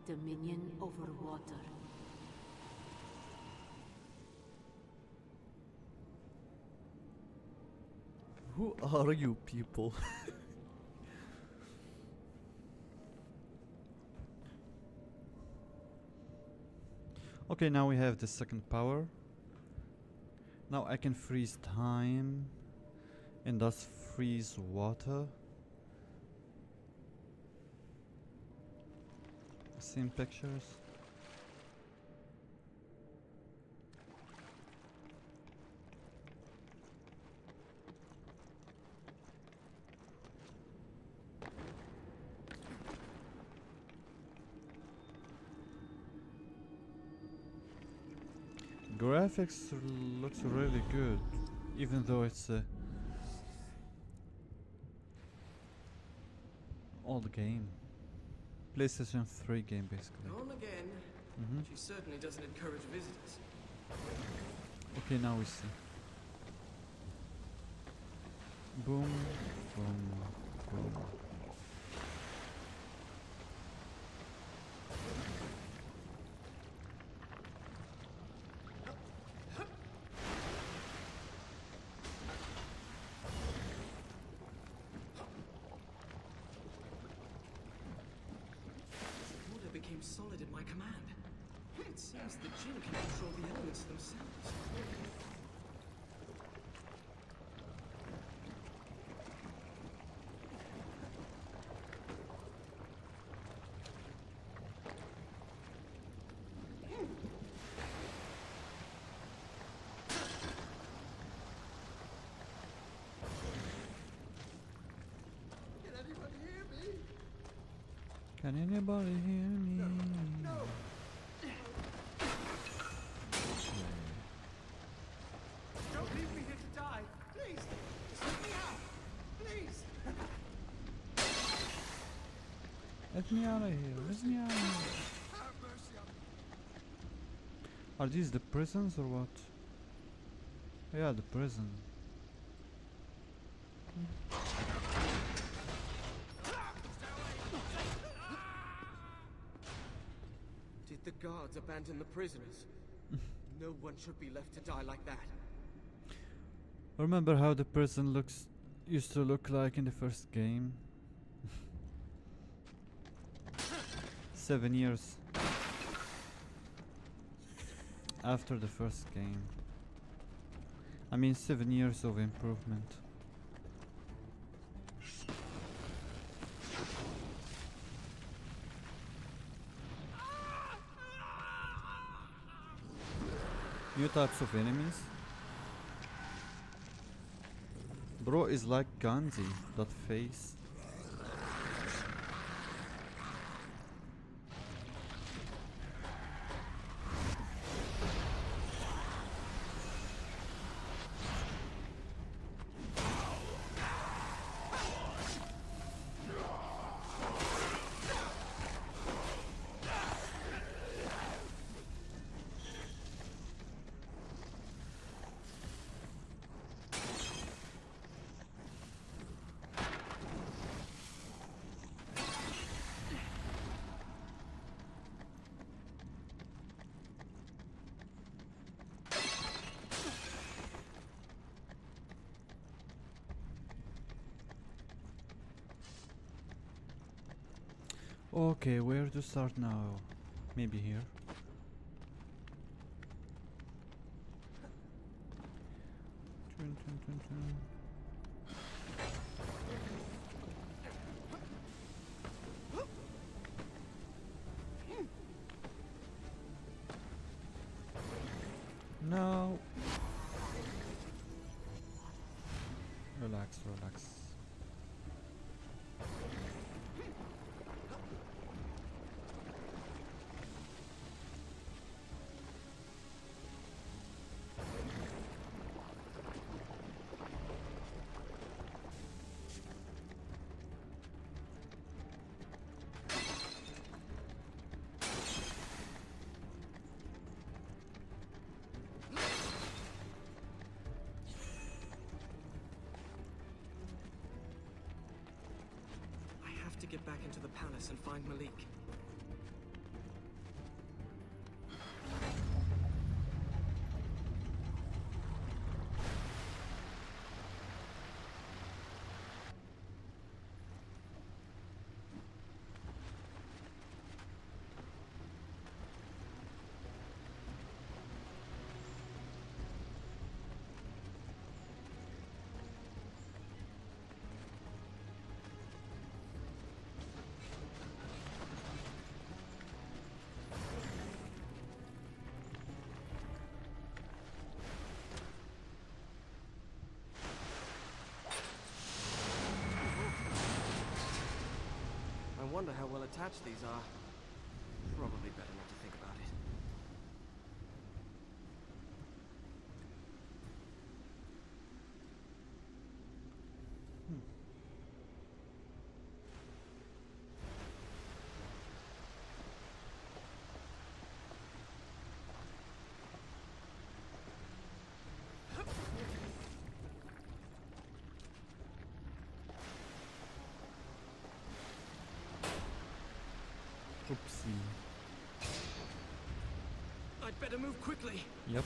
Dominion over water. Who are you people? Okay, now we have the second power. Now I can freeze time and thus freeze water. Same pictures. Graphics looks really good, even though it's a old game. PlayStation 3 game, basically. Home again. She certainly doesn't encourage visitors. Okay, now we see. Boom, boom, boom. Became solid at my command. It seems the Jinn can control the elements themselves. Can anybody hear me? Can anybody hear me? No! Don't leave me here to die! Please! Just let me out! Please! Let me out of here, let me out of here. Have mercy on me! Are these the prisons or what? Yeah, the prison. Did the guards abandon the prisoners? No one should be left to die like that. Remember how the prison used to look like in the first game? 7 years after the first game. I mean 7 years of improvement. New types of enemies. Bro is like Gandhi, that face. Okay, where to start now? Maybe here. Turn, turn, turn, turn. No. Relax, relax. To get back into the palace and find Malik. I wonder how well attached these are. Probably better not to think about it. Oopsie. I'd better move quickly. Yep.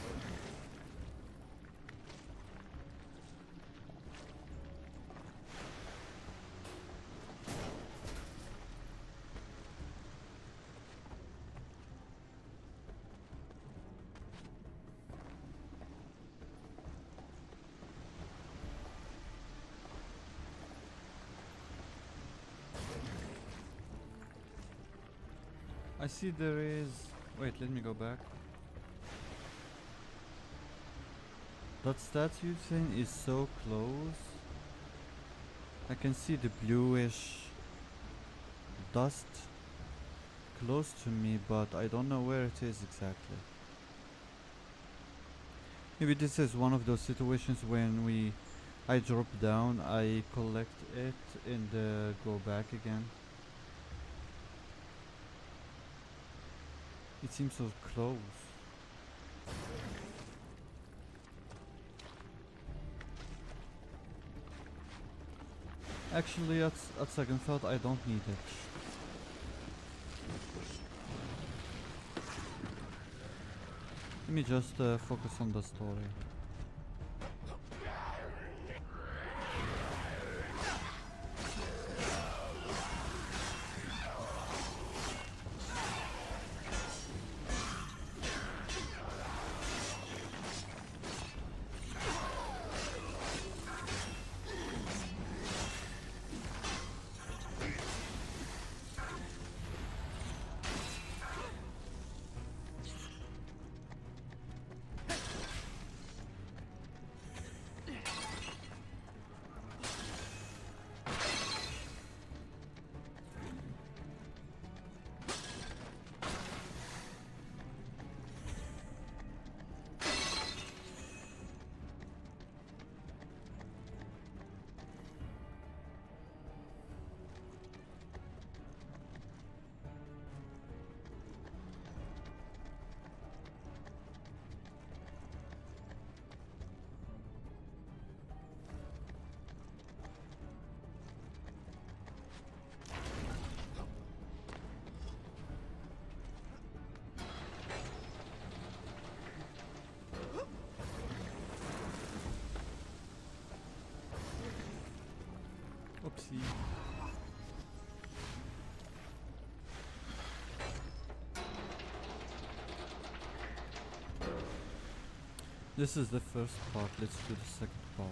I see there is... Wait, let me go back. That statue thing is so close. I can see the bluish dust close to me, but I don't know where it is exactly. Maybe this is one of those situations when I drop down, I collect it and go back again. It seems so close. Actually, at second thought, I don't need it. Let me just focus on the story. Oopsie. This is the first part, let's do the second part.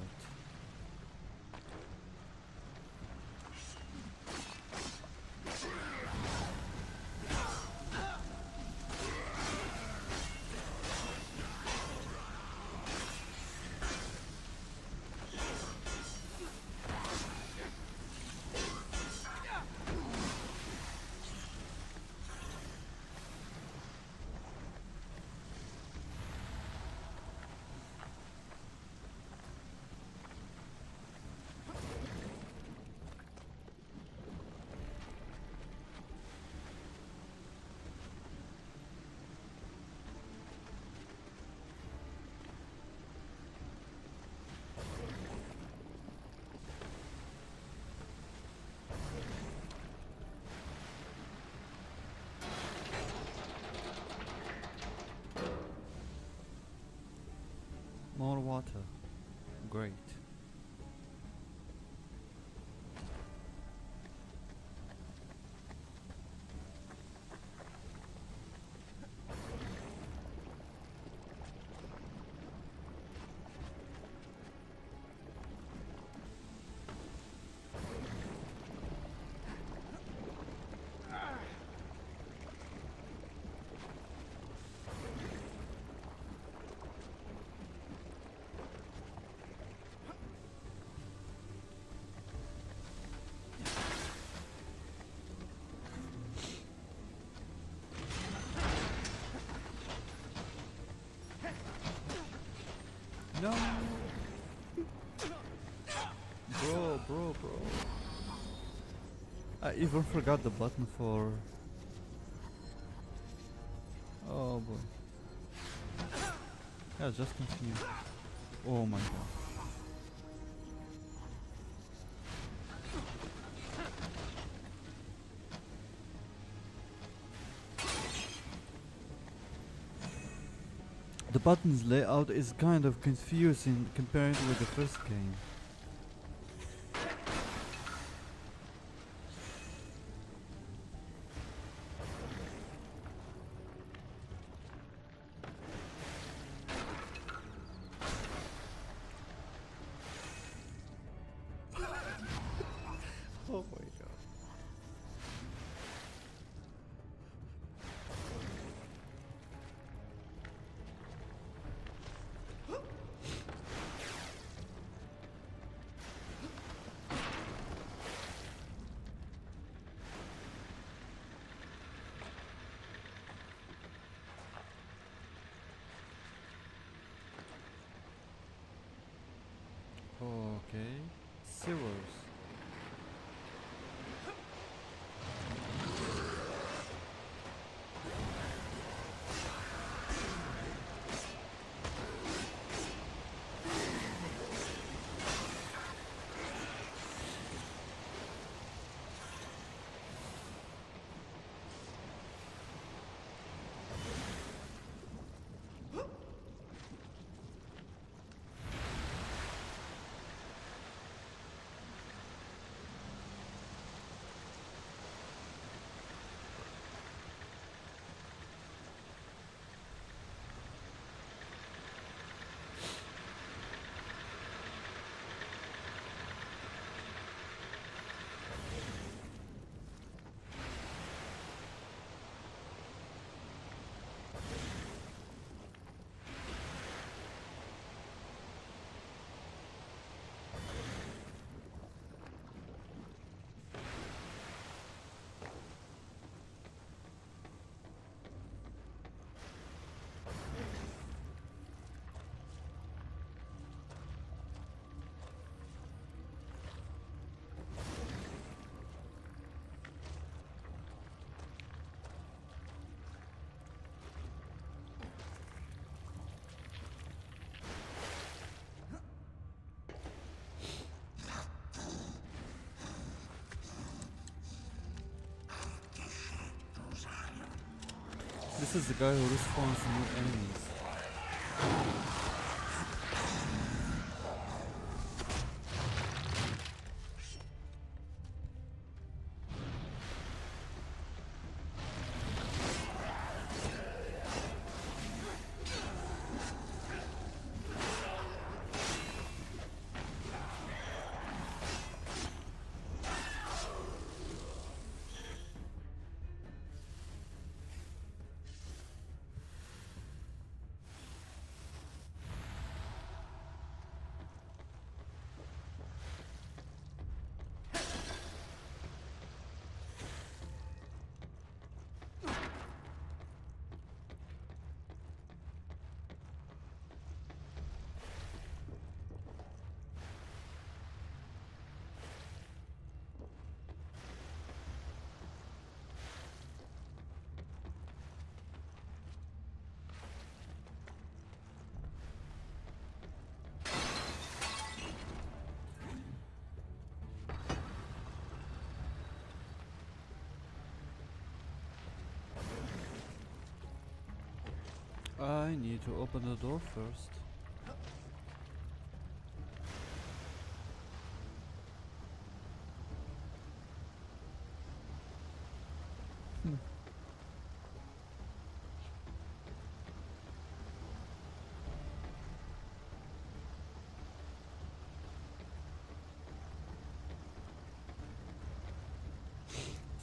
More water. Great. No! Bro. I even forgot the button for... Oh boy. Yeah, just continue. Oh my god. The buttons layout is kind of confusing compared with the first game. Oh my god. Okay. Sewers. This is the guy who respawns new enemies. I need to open the door first.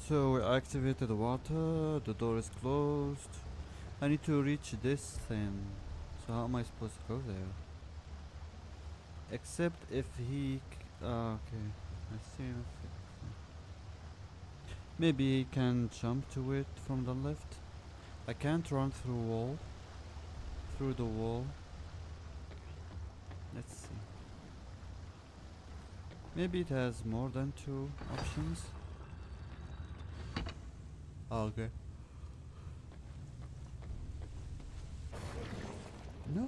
So we activated the water, the door is closed. I need to reach this thing. So how am I supposed to go there? Except if he... okay, I see nothing. Maybe he can jump to it from the left. I can't run through the wall. Let's see. Maybe it has more than 2 options. Okay. No.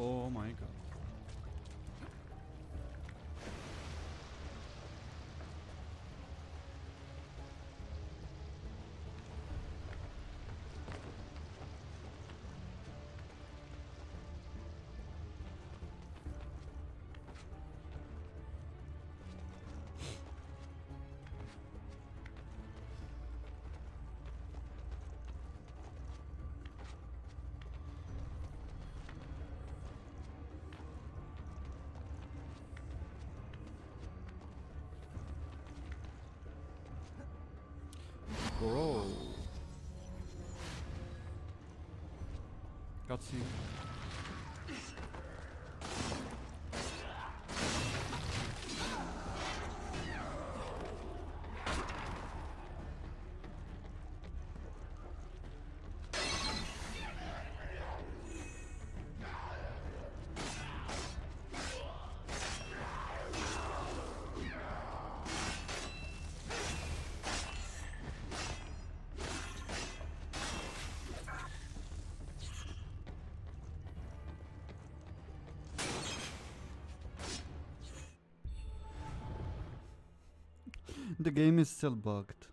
Oh my god. Bro. Cutscene. The game is still bugged.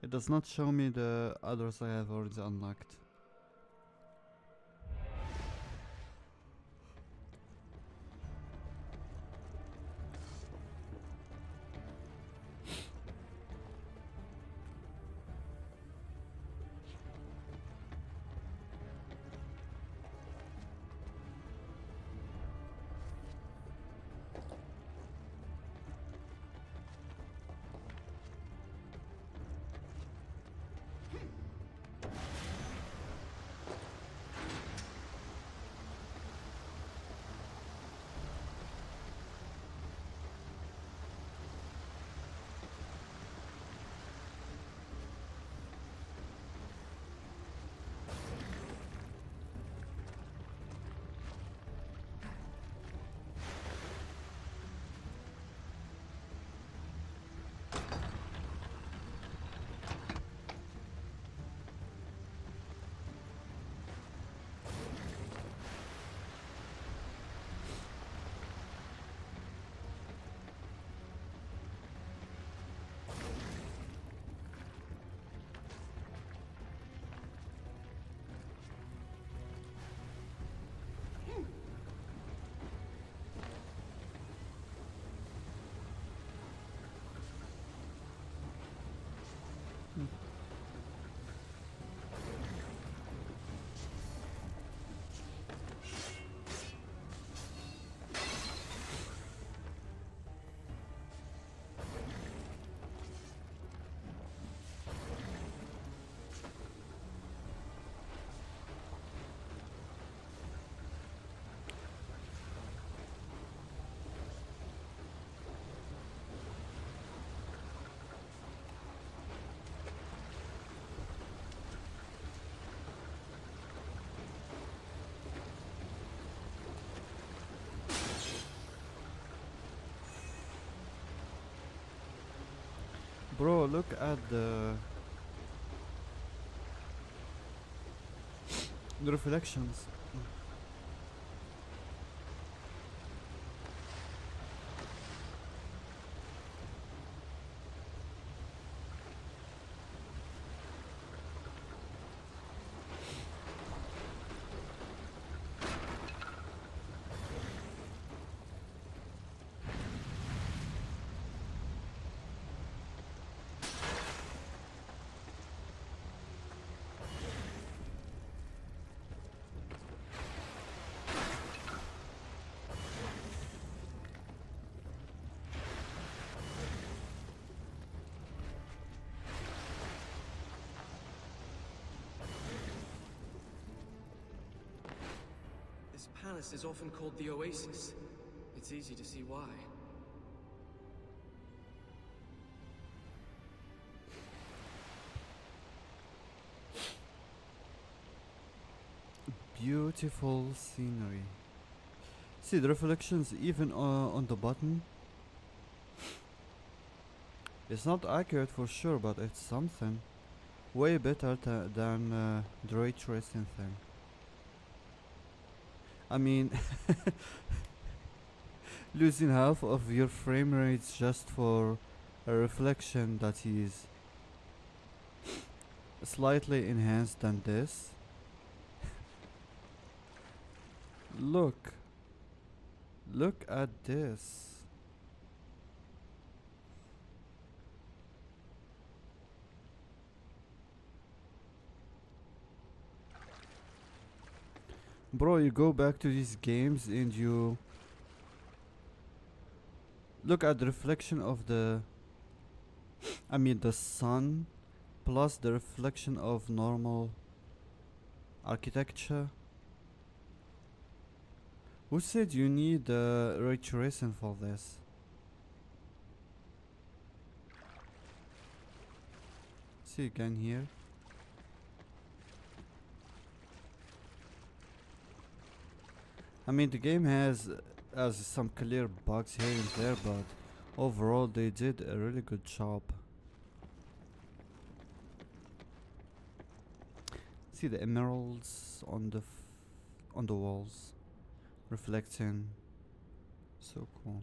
It does not show me the others I have already unlocked. Bro, look at the reflections. This palace is often called the Oasis. It's easy to see why. Beautiful scenery. See the reflections even on the button. It's not accurate for sure, but it's something. Way better than the ray tracing thing. I mean, losing half of your frame rates just for a reflection that is slightly enhanced than this. Look at this. Bro, you go back to these games and you look at the reflection of the the sun plus the reflection of normal architecture. Who said you need ray tracing for this? See again here. I mean, the game has some clear bugs here and there, but overall they did a really good job. See the emeralds on the walls, reflecting. So cool.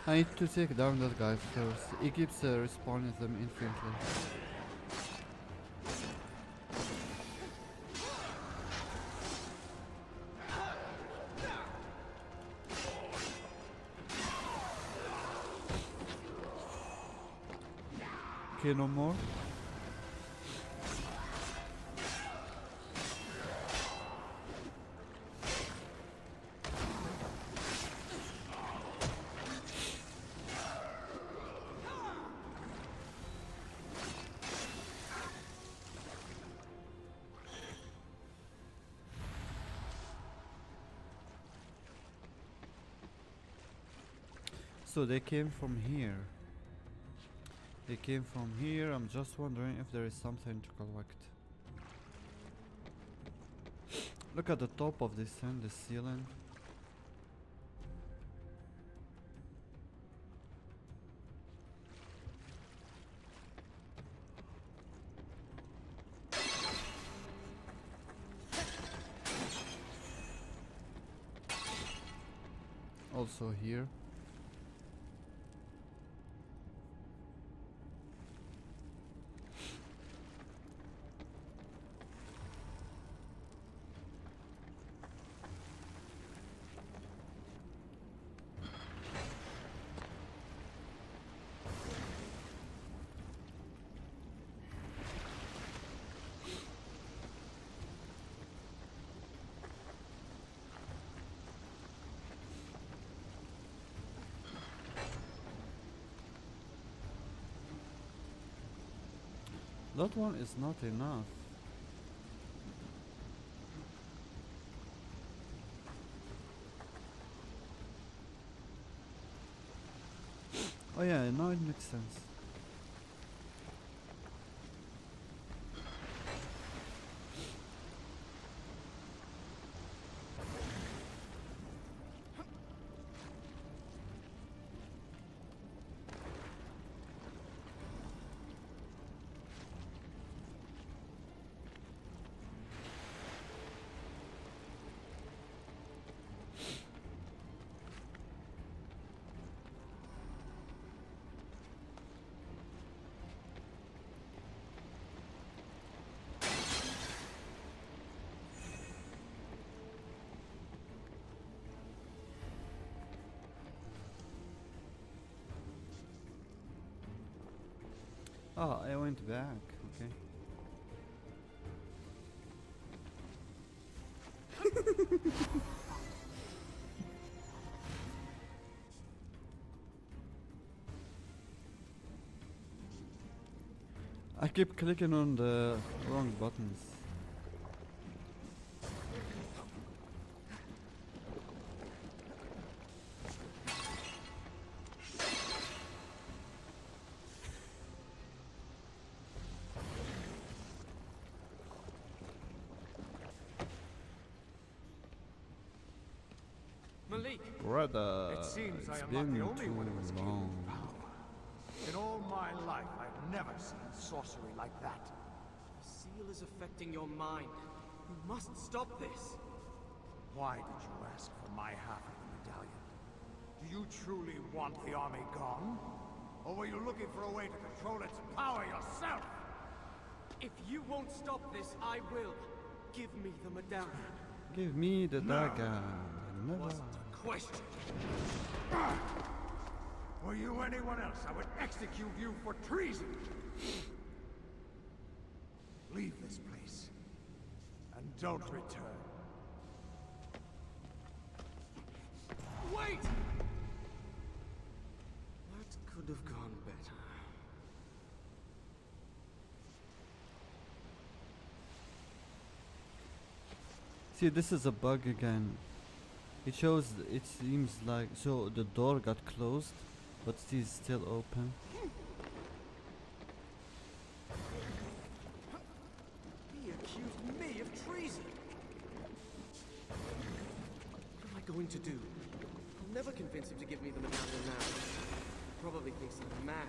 I need to take down that guy first. He keeps respawning them infinitely. Okay, no more. So they came from here. They came from here. I'm just wondering if there is something to collect. Look at the top of this thing, the ceiling. Also here. That one is not enough. Oh yeah, now it makes sense. Oh, I went back, okay. I keep clicking on the wrong buttons. Malik, Brother, it seems I it's am not the been only one who too has long. gained power. In all my life, I've never seen sorcery like that. The seal is affecting your mind. You must stop this. Why did you ask for my half of the medallion? Do you truly want the army gone? Or were you looking for a way to control its power yourself? If you won't stop this, I will. Give me the medallion. Give me the dagger. Never. Wasn't a question. Were you anyone else, I would execute you for treason. Leave this place. And don't return. Wait! That could have gone better. See, this is a bug again. It shows, it seems like, so the door got closed, but it is still open. He accused me of treason. What am I going to do? I'll never convince him to give me the medallion now. Probably thinks I'm mad.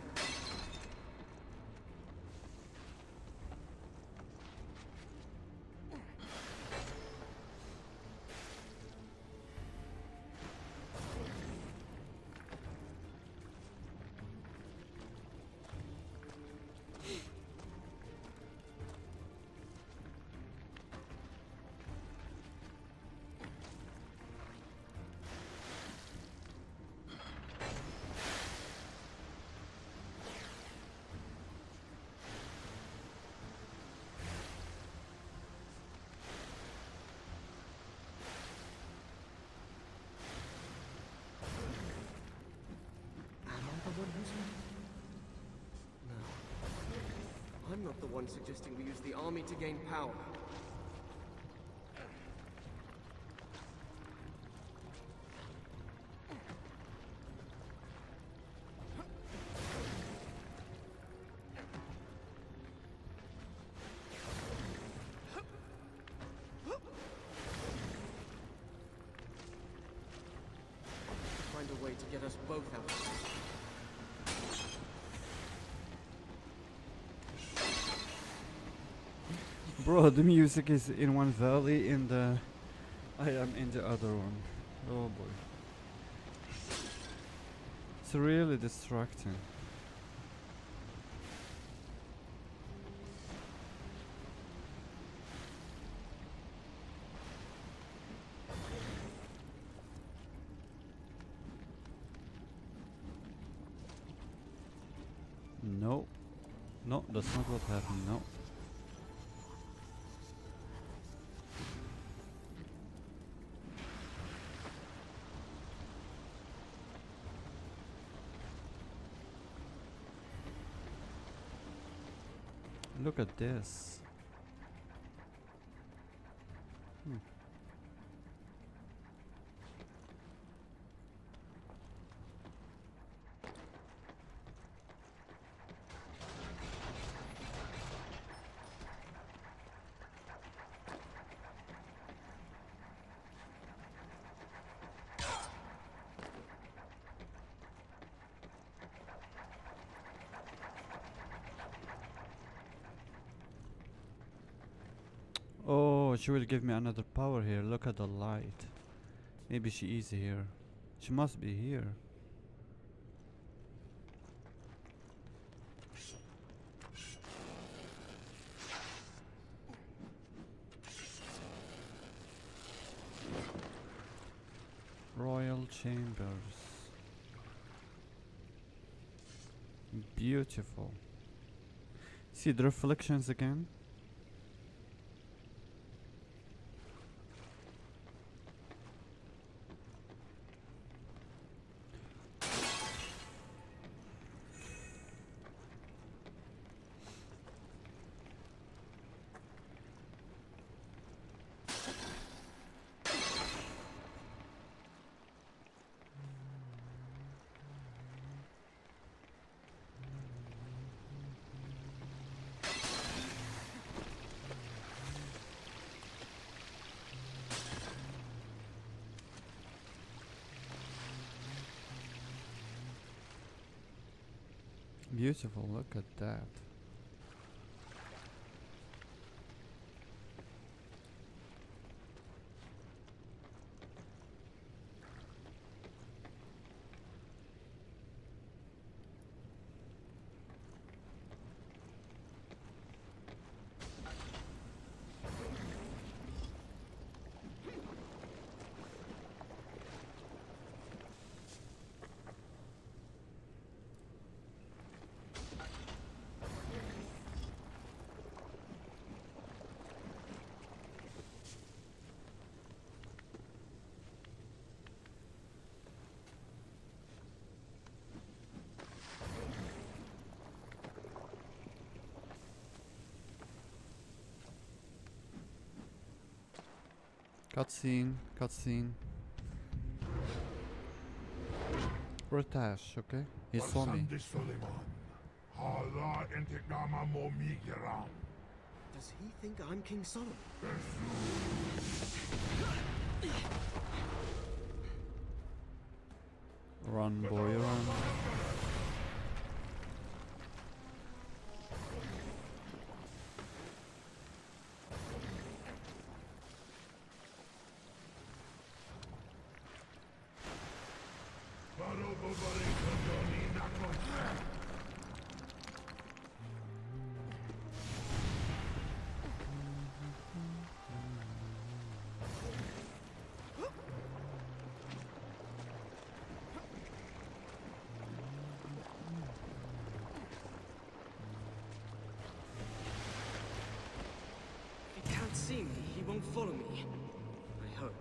No. I'm not the one suggesting we use the army to gain power. us both out of this. Bro, the music is in one valley and I am in the other one. Oh boy. It's really distracting. No. No, that's not what happened, no. Look at this. Oh, she will give me another power here. Look at the light. Maybe she is here. She must be here. Royal chambers. Beautiful. See the reflections again? Beautiful, look at that. Cutscene, cutscene. Ratash, okay? He saw me. Does he think I'm King Solomon? Run, boy, run. He can't see me. He won't follow me. I hope.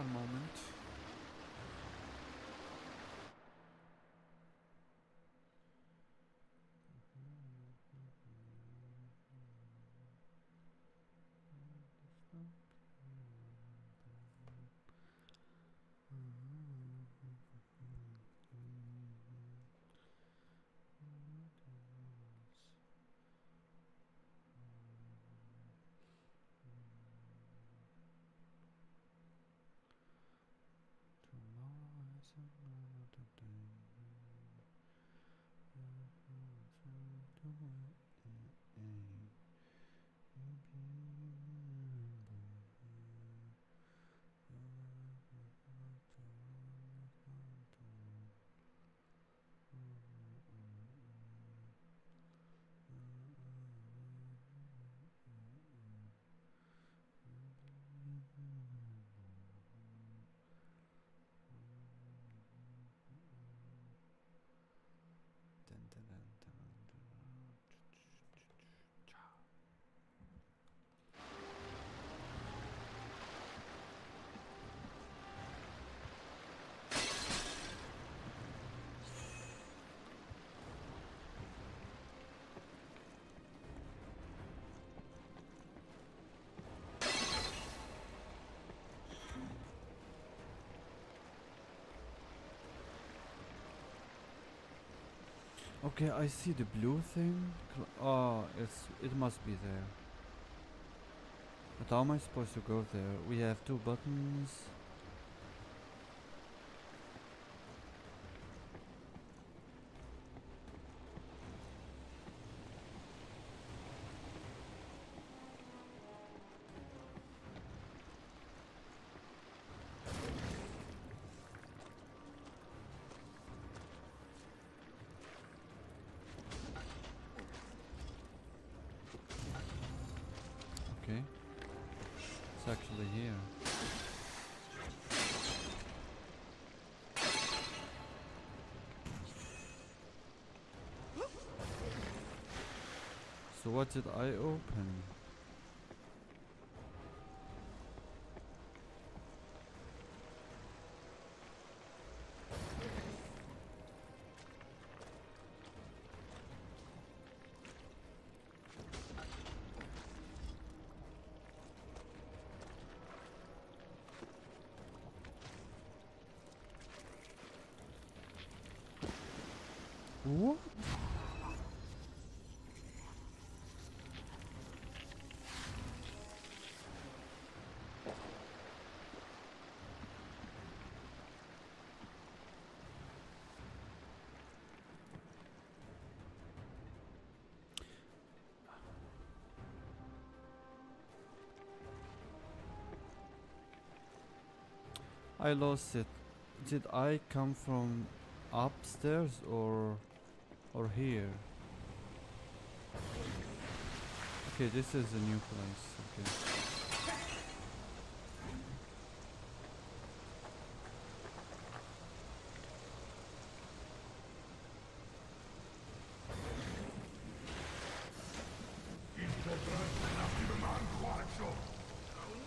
One moment. Okay, I see the blue thing. Oh, it must be there. But how am I supposed to go there? We have 2 buttons. Okay. It's actually here. So what did I open? What? I lost it. Did I come from upstairs or here? Okay, this is a new place. Okay.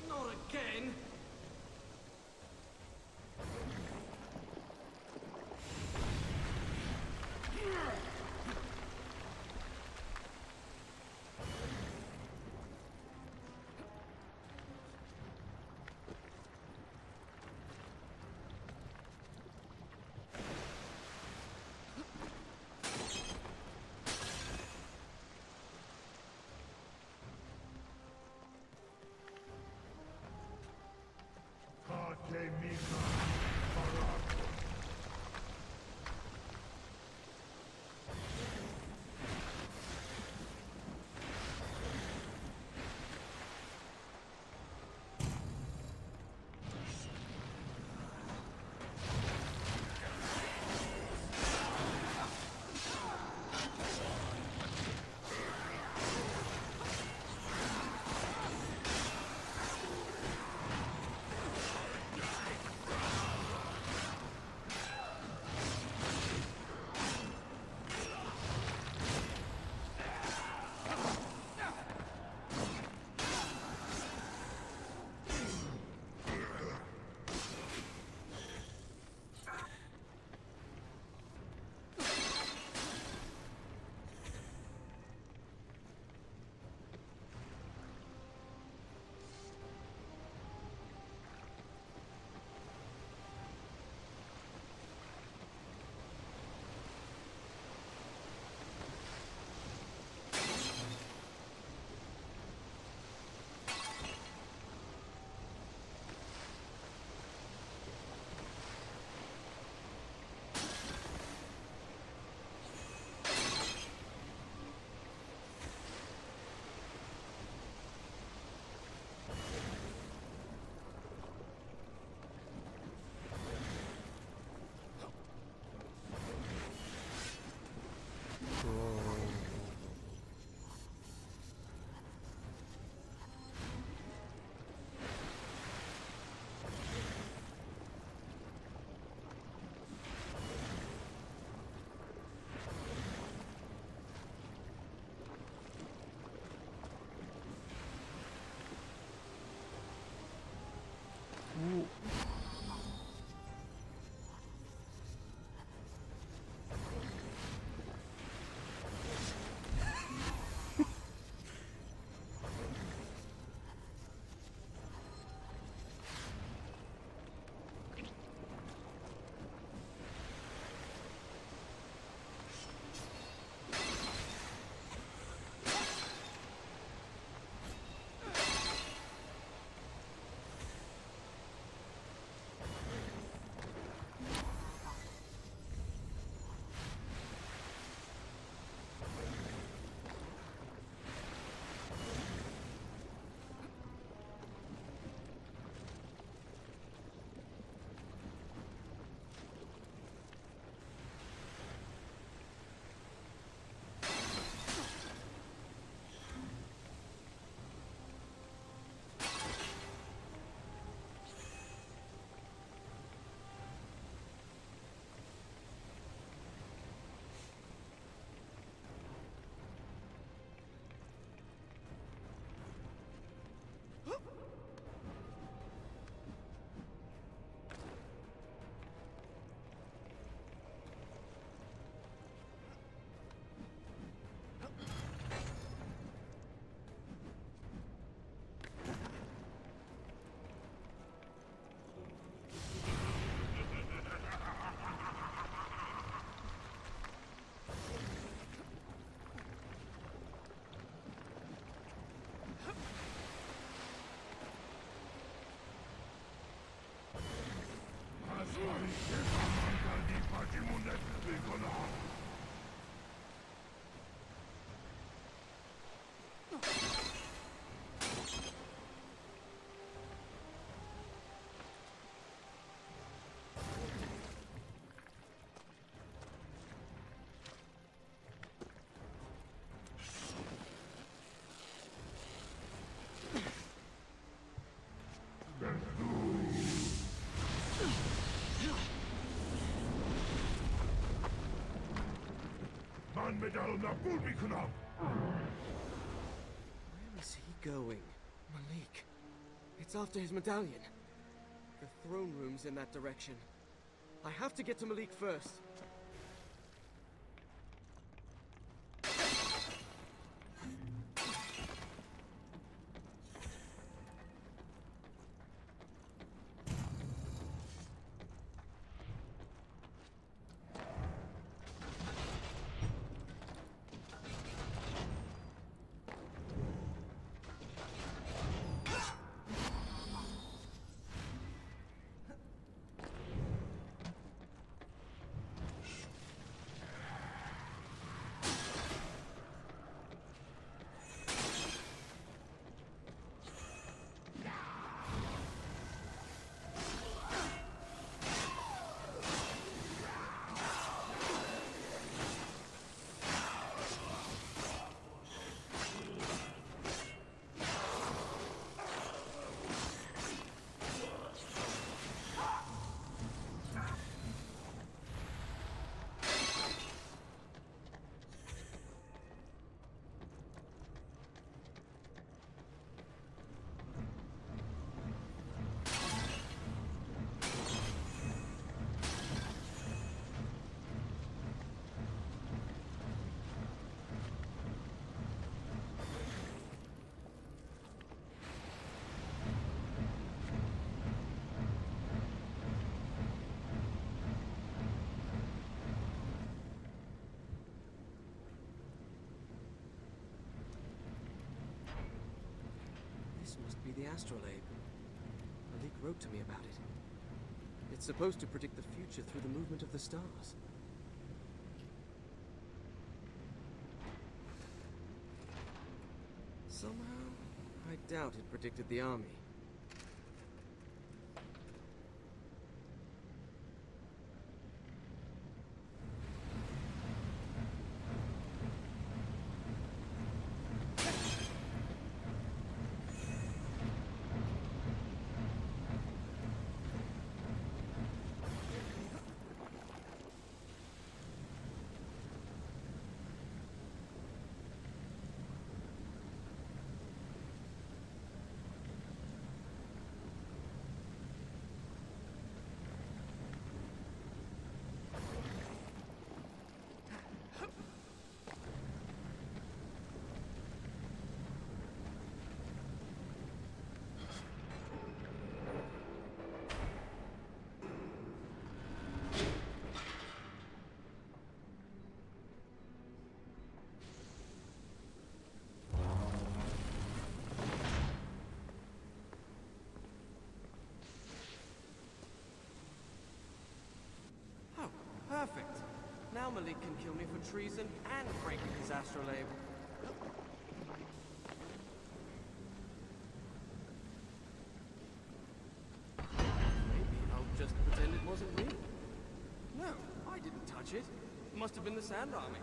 Not again! Where is he going? Malik. It's after his medallion. The throne room's in that direction. I have to get to Malik first. This must be the astrolabe. Malik wrote to me about it. It's supposed to predict the future through the movement of the stars. Somehow, I doubt it predicted the army. Perfect. Now Malik can kill me for treason and breaking his astrolabe. Maybe I'll just pretend it wasn't real. No, I didn't touch it. It must have been the Sand Army.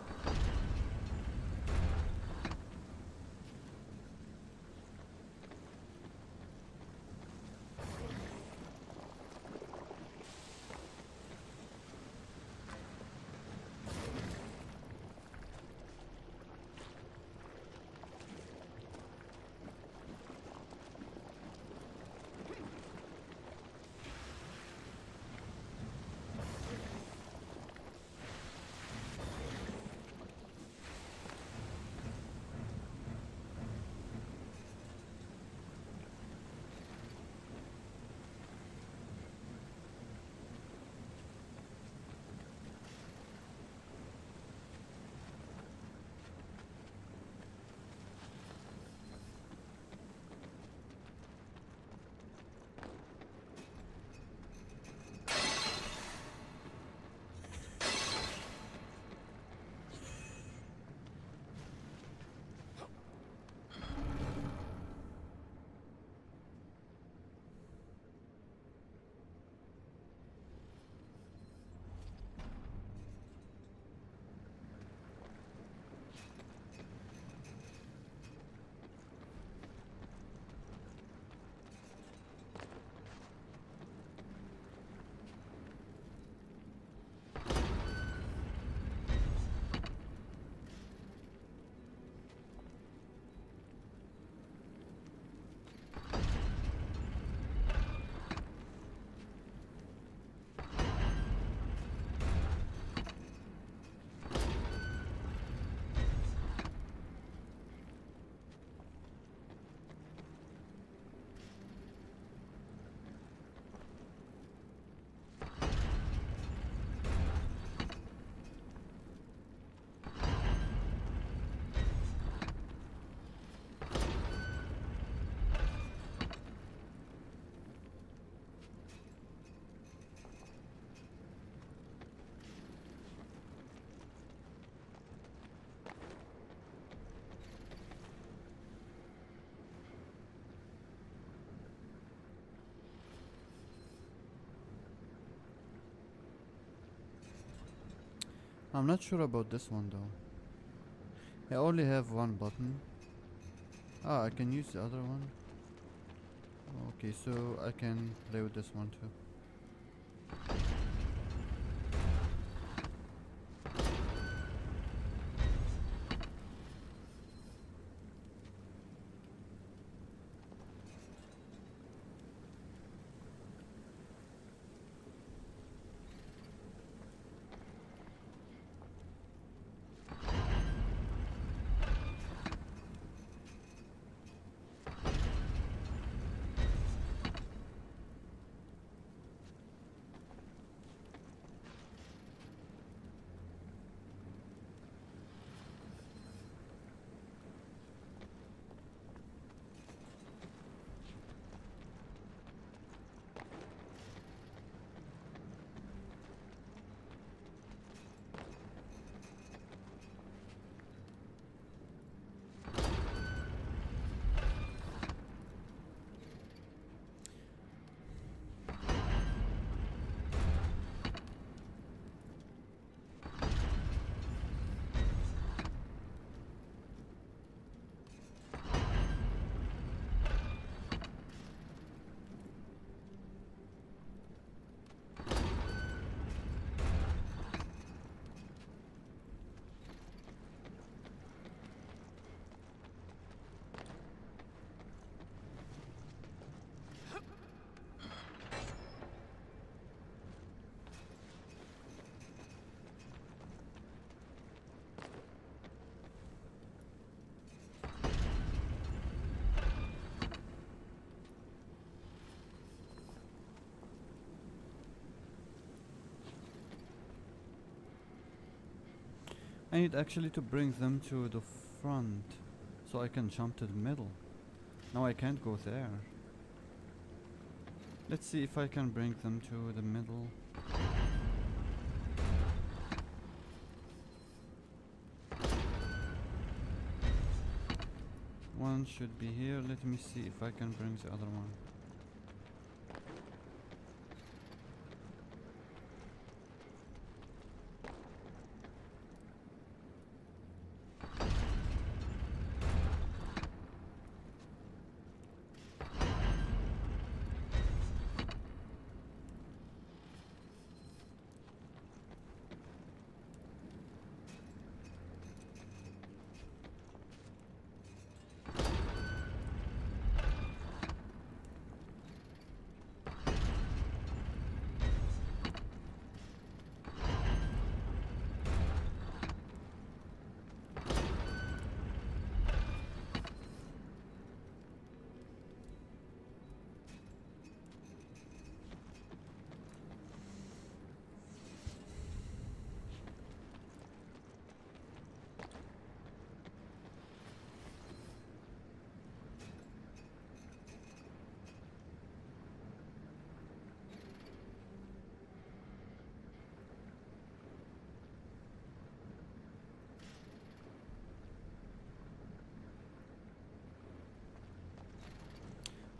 I'm not sure about this one though. I only have one button. Ah, I can use the other one. Okay, so I can play with this one too. I need actually to bring them to the front so I can jump to the middle. Now I can't go there. Let's see if I can bring them to the middle. One should be here. Let me see if I can bring the other one.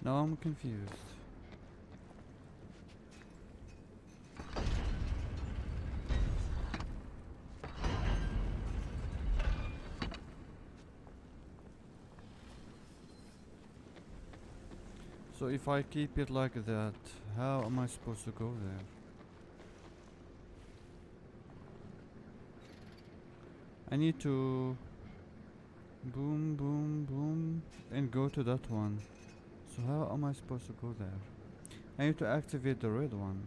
Now I'm confused. So if I keep it like that, how am I supposed to go there? I need to boom, boom, boom, and go to that one. So how am I supposed to go there? I need to activate the red one.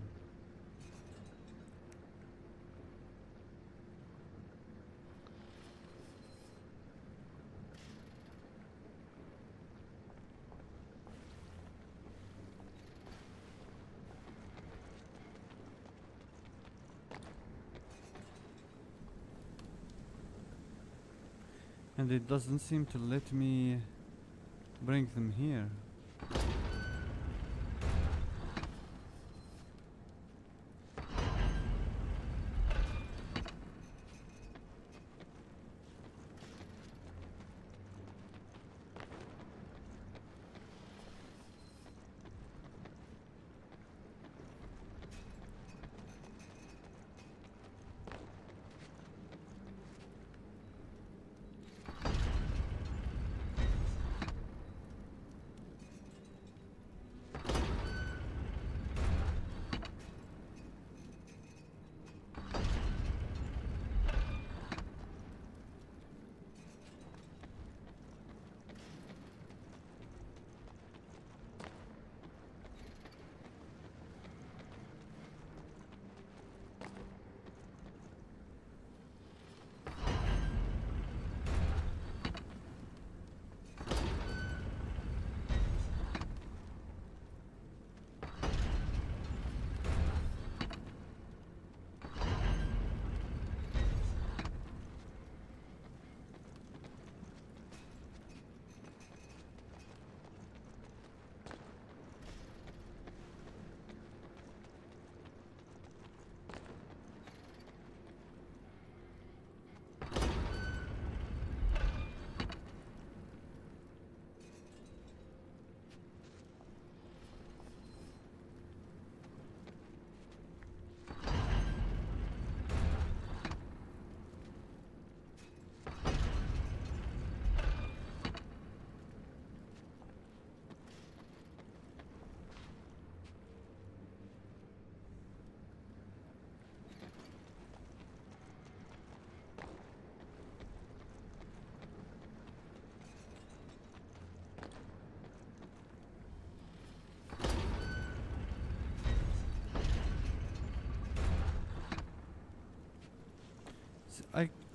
And it doesn't seem to let me bring them here.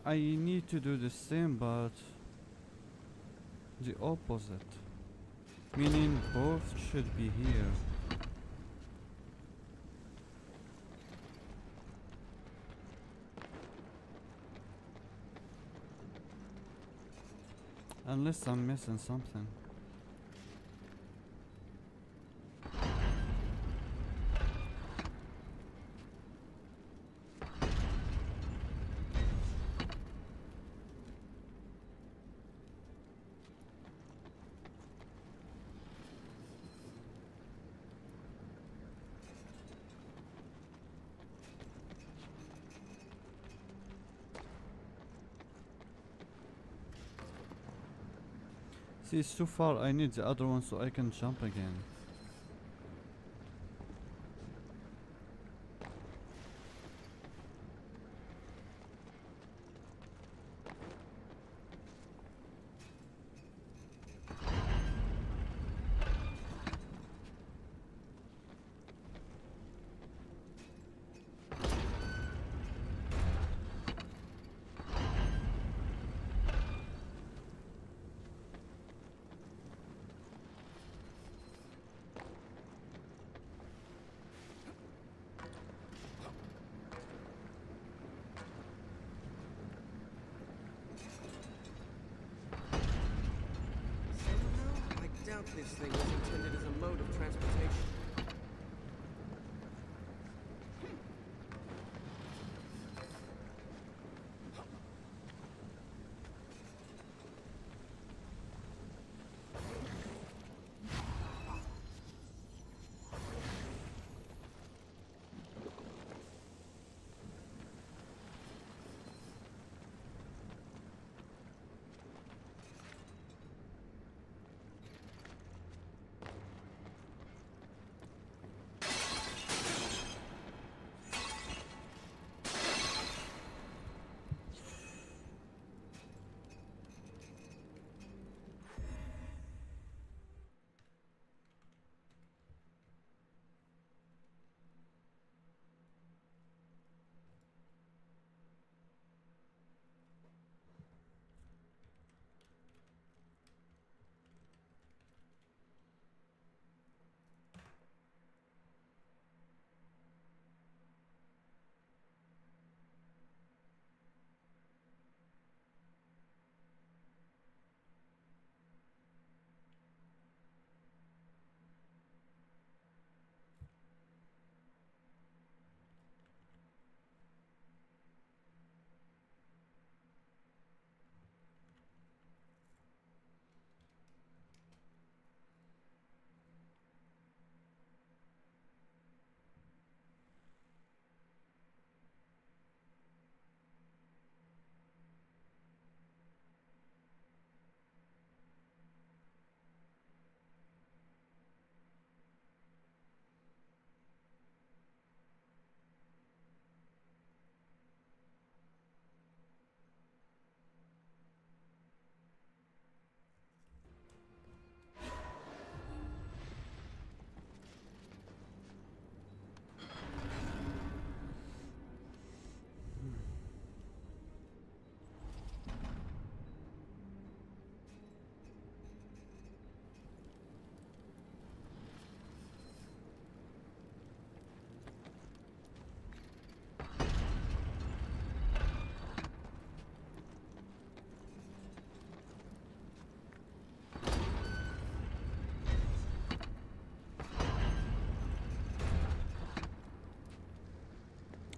I need to do the same, but the opposite. Meaning both should be here. Unless I'm missing something. See, it's too far. I need the other one so I can jump again. This thing was intended as a mode of transportation.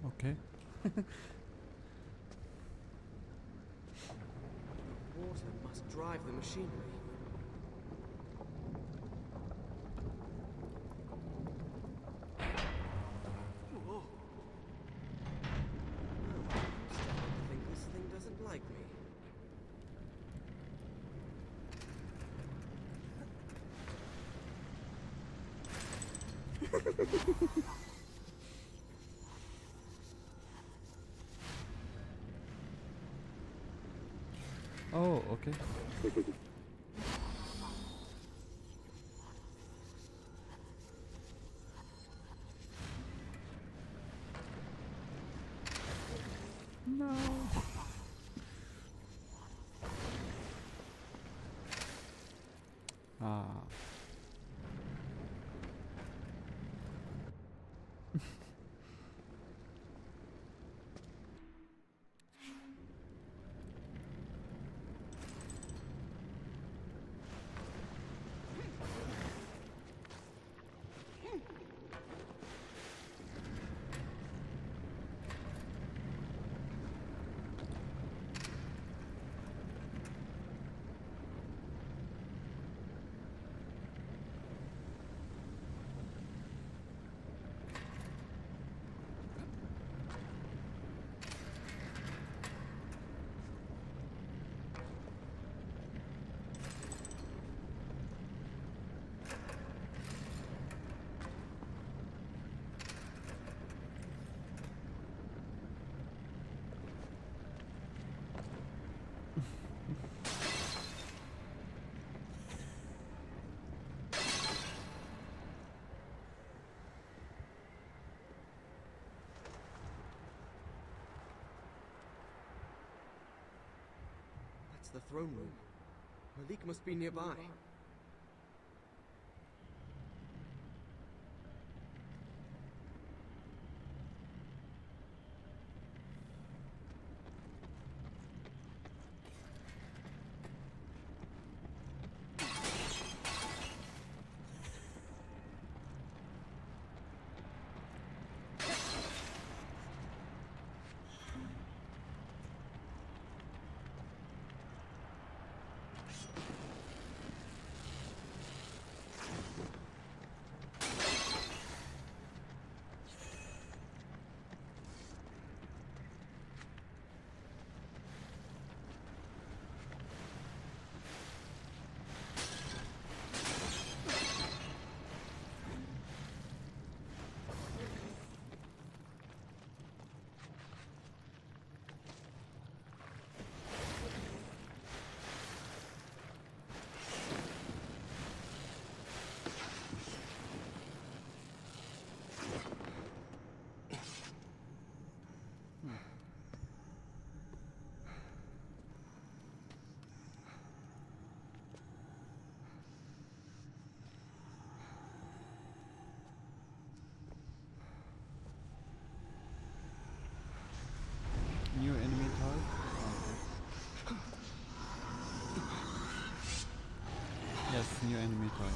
Okay. Water must drive the machinery. Whoa. I think this thing doesn't like me. Oh, okay. No. Ah. That's the throne room. Malik must be nearby. New enemy type? Okay. Yes, new enemy type.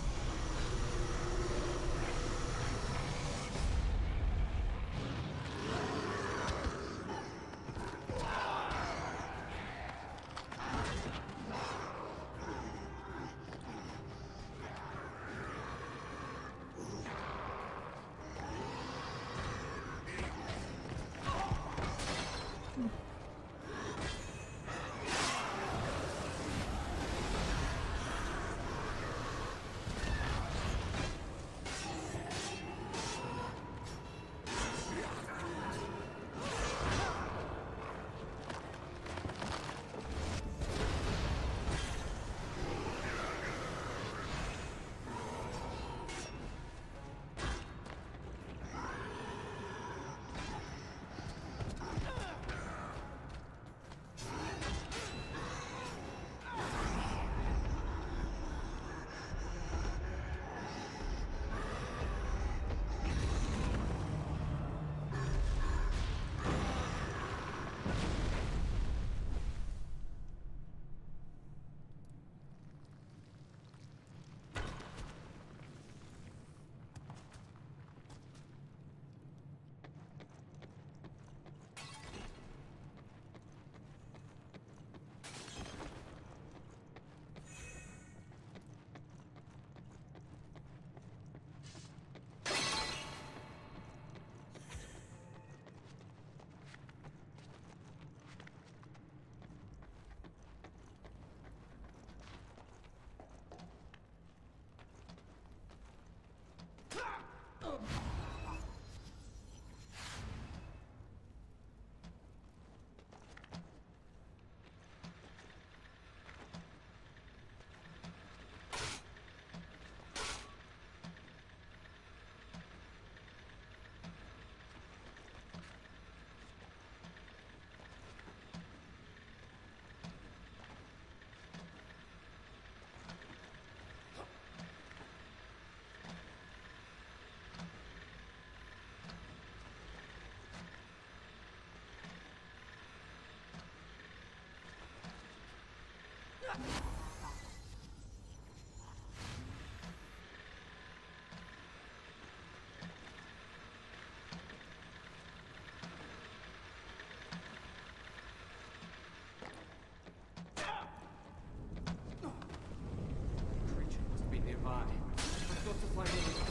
Creature must be nearby. I've got to find it.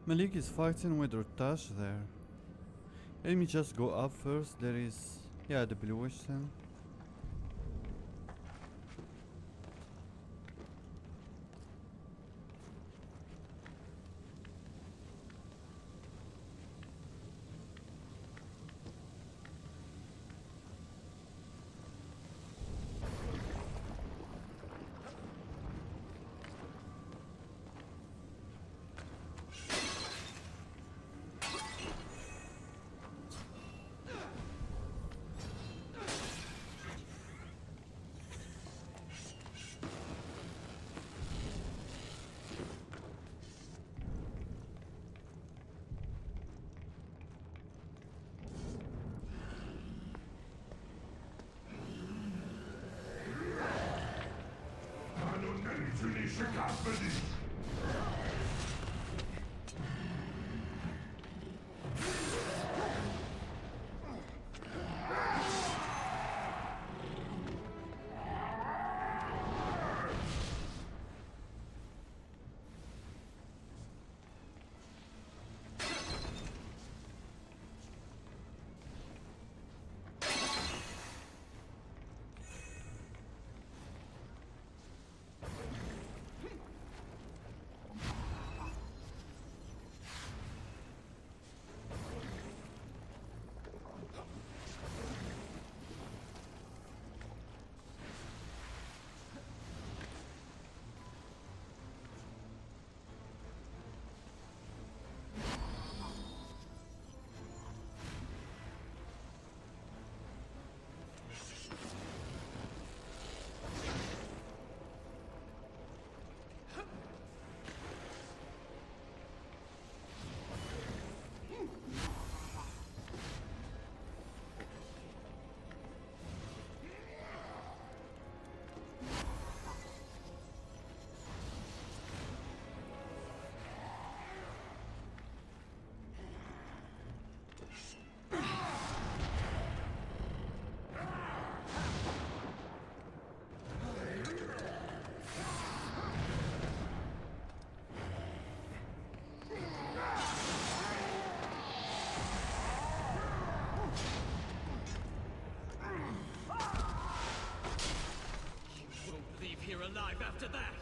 Malik is fighting with Rutash there. Let me just go up first. There is, yeah, the bluish thing. alive after that!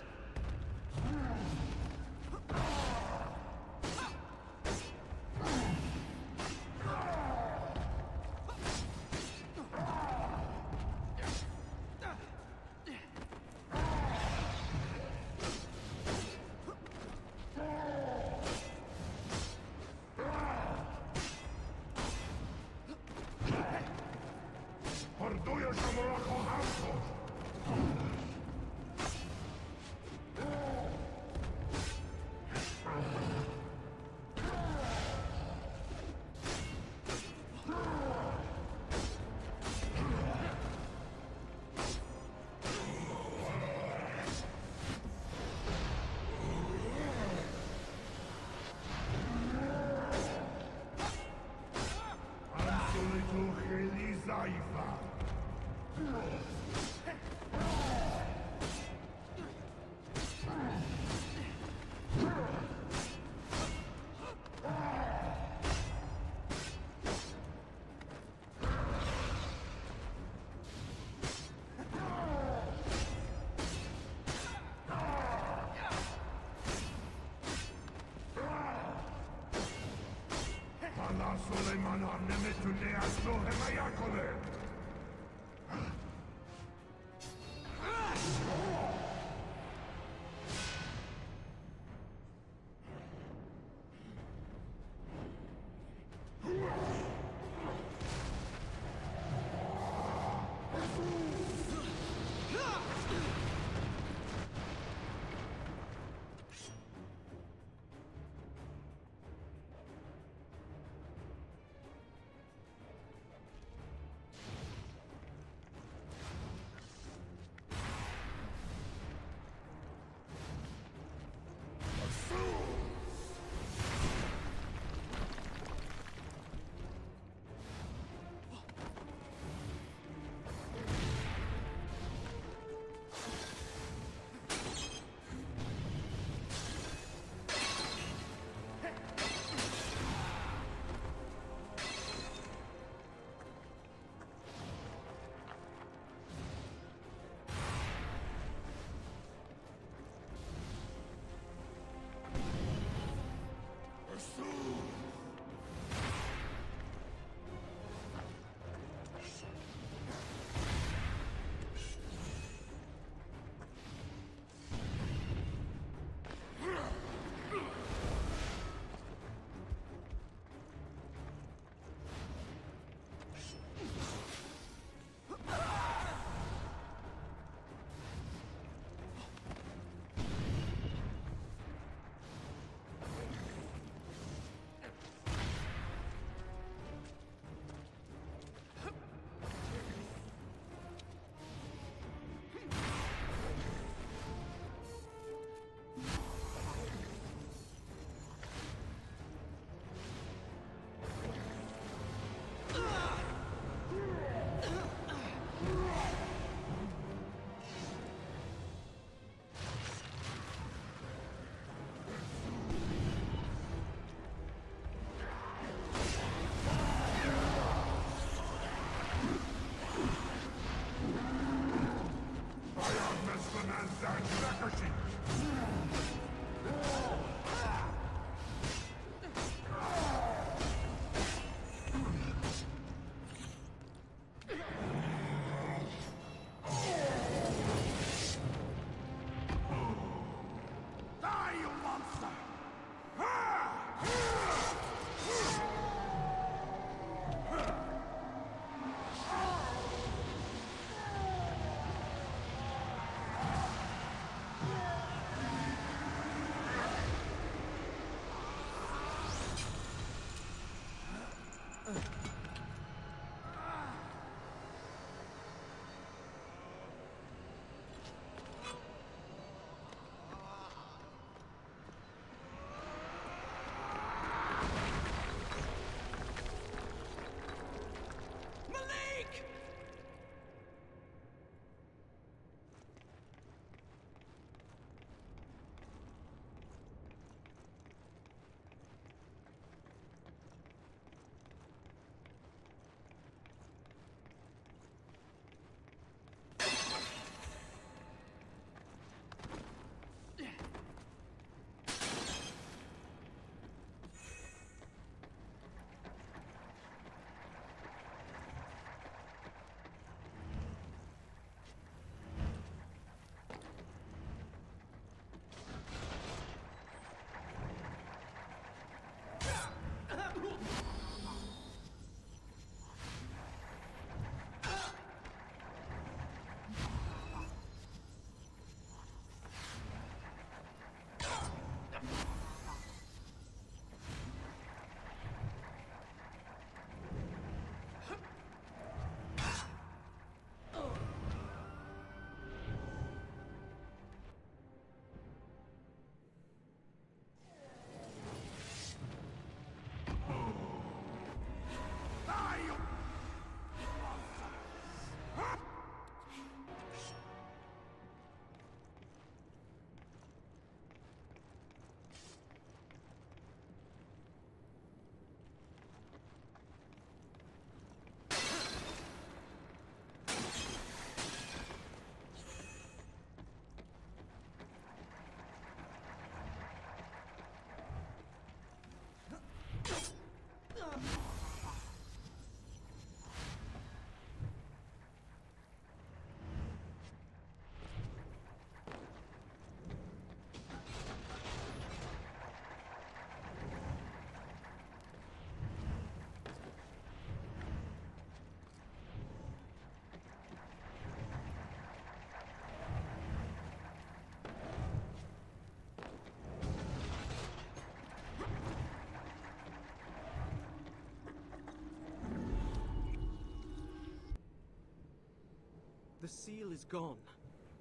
The seal is gone.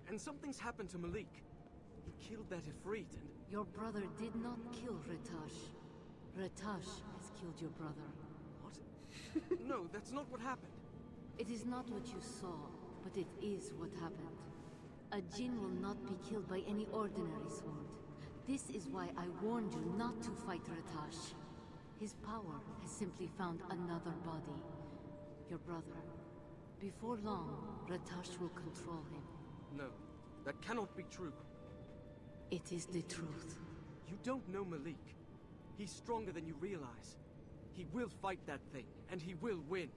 And something's happened to Malik. He killed that Ifrit and... Your brother did not kill Ratash. Ratash has killed your brother. What? No, that's not what happened. It is not what you saw, but it is what happened. A Jinn will not be killed by any ordinary sword. This is why I warned you not to fight Ratash. His power has simply found another body. Your brother. Before long, Ratash will control him. No, that cannot be true. It is the truth. You don't know Malik. He's stronger than you realize. He will fight that thing, and he will win.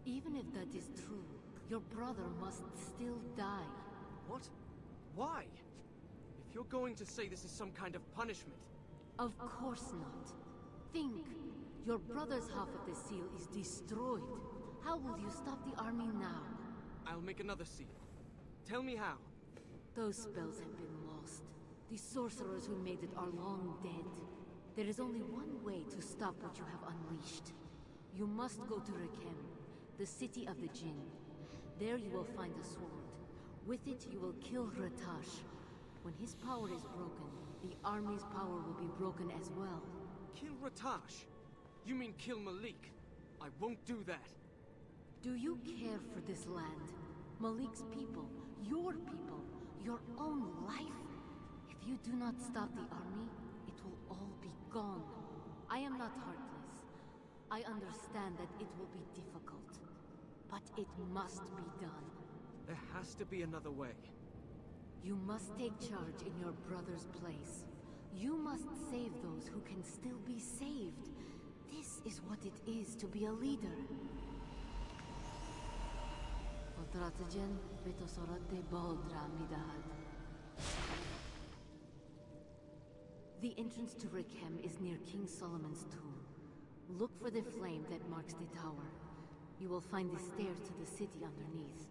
Even if that is true, your brother must still die. What? Why? If you're going to say this is some kind of punishment... Of course not. Think. Your brother's half of the seal is destroyed. How will you stop the army now? I'll make another seal. Tell me how. Those spells have been lost. The sorcerers who made it are long dead. There is only one way to stop what you have unleashed. You must go to Rekem, the city of the Jinn. There you will find a sword. With it you will kill Ratash. When his power is broken, the army's power will be broken as well. Kill Ratash? You mean kill Malik? I won't do that. Do you care for this land? Malik's people, your own life? If you do not stop the army, it will all be gone. I am not heartless. I understand that it will be difficult. But it must be done. There has to be another way. You must take charge in your brother's place. You must save those who can still be saved. This is what it is to be a leader. The entrance to Rickham is near King Solomon's tomb. Look for the flame that marks the tower. You will find the stairs to the city underneath.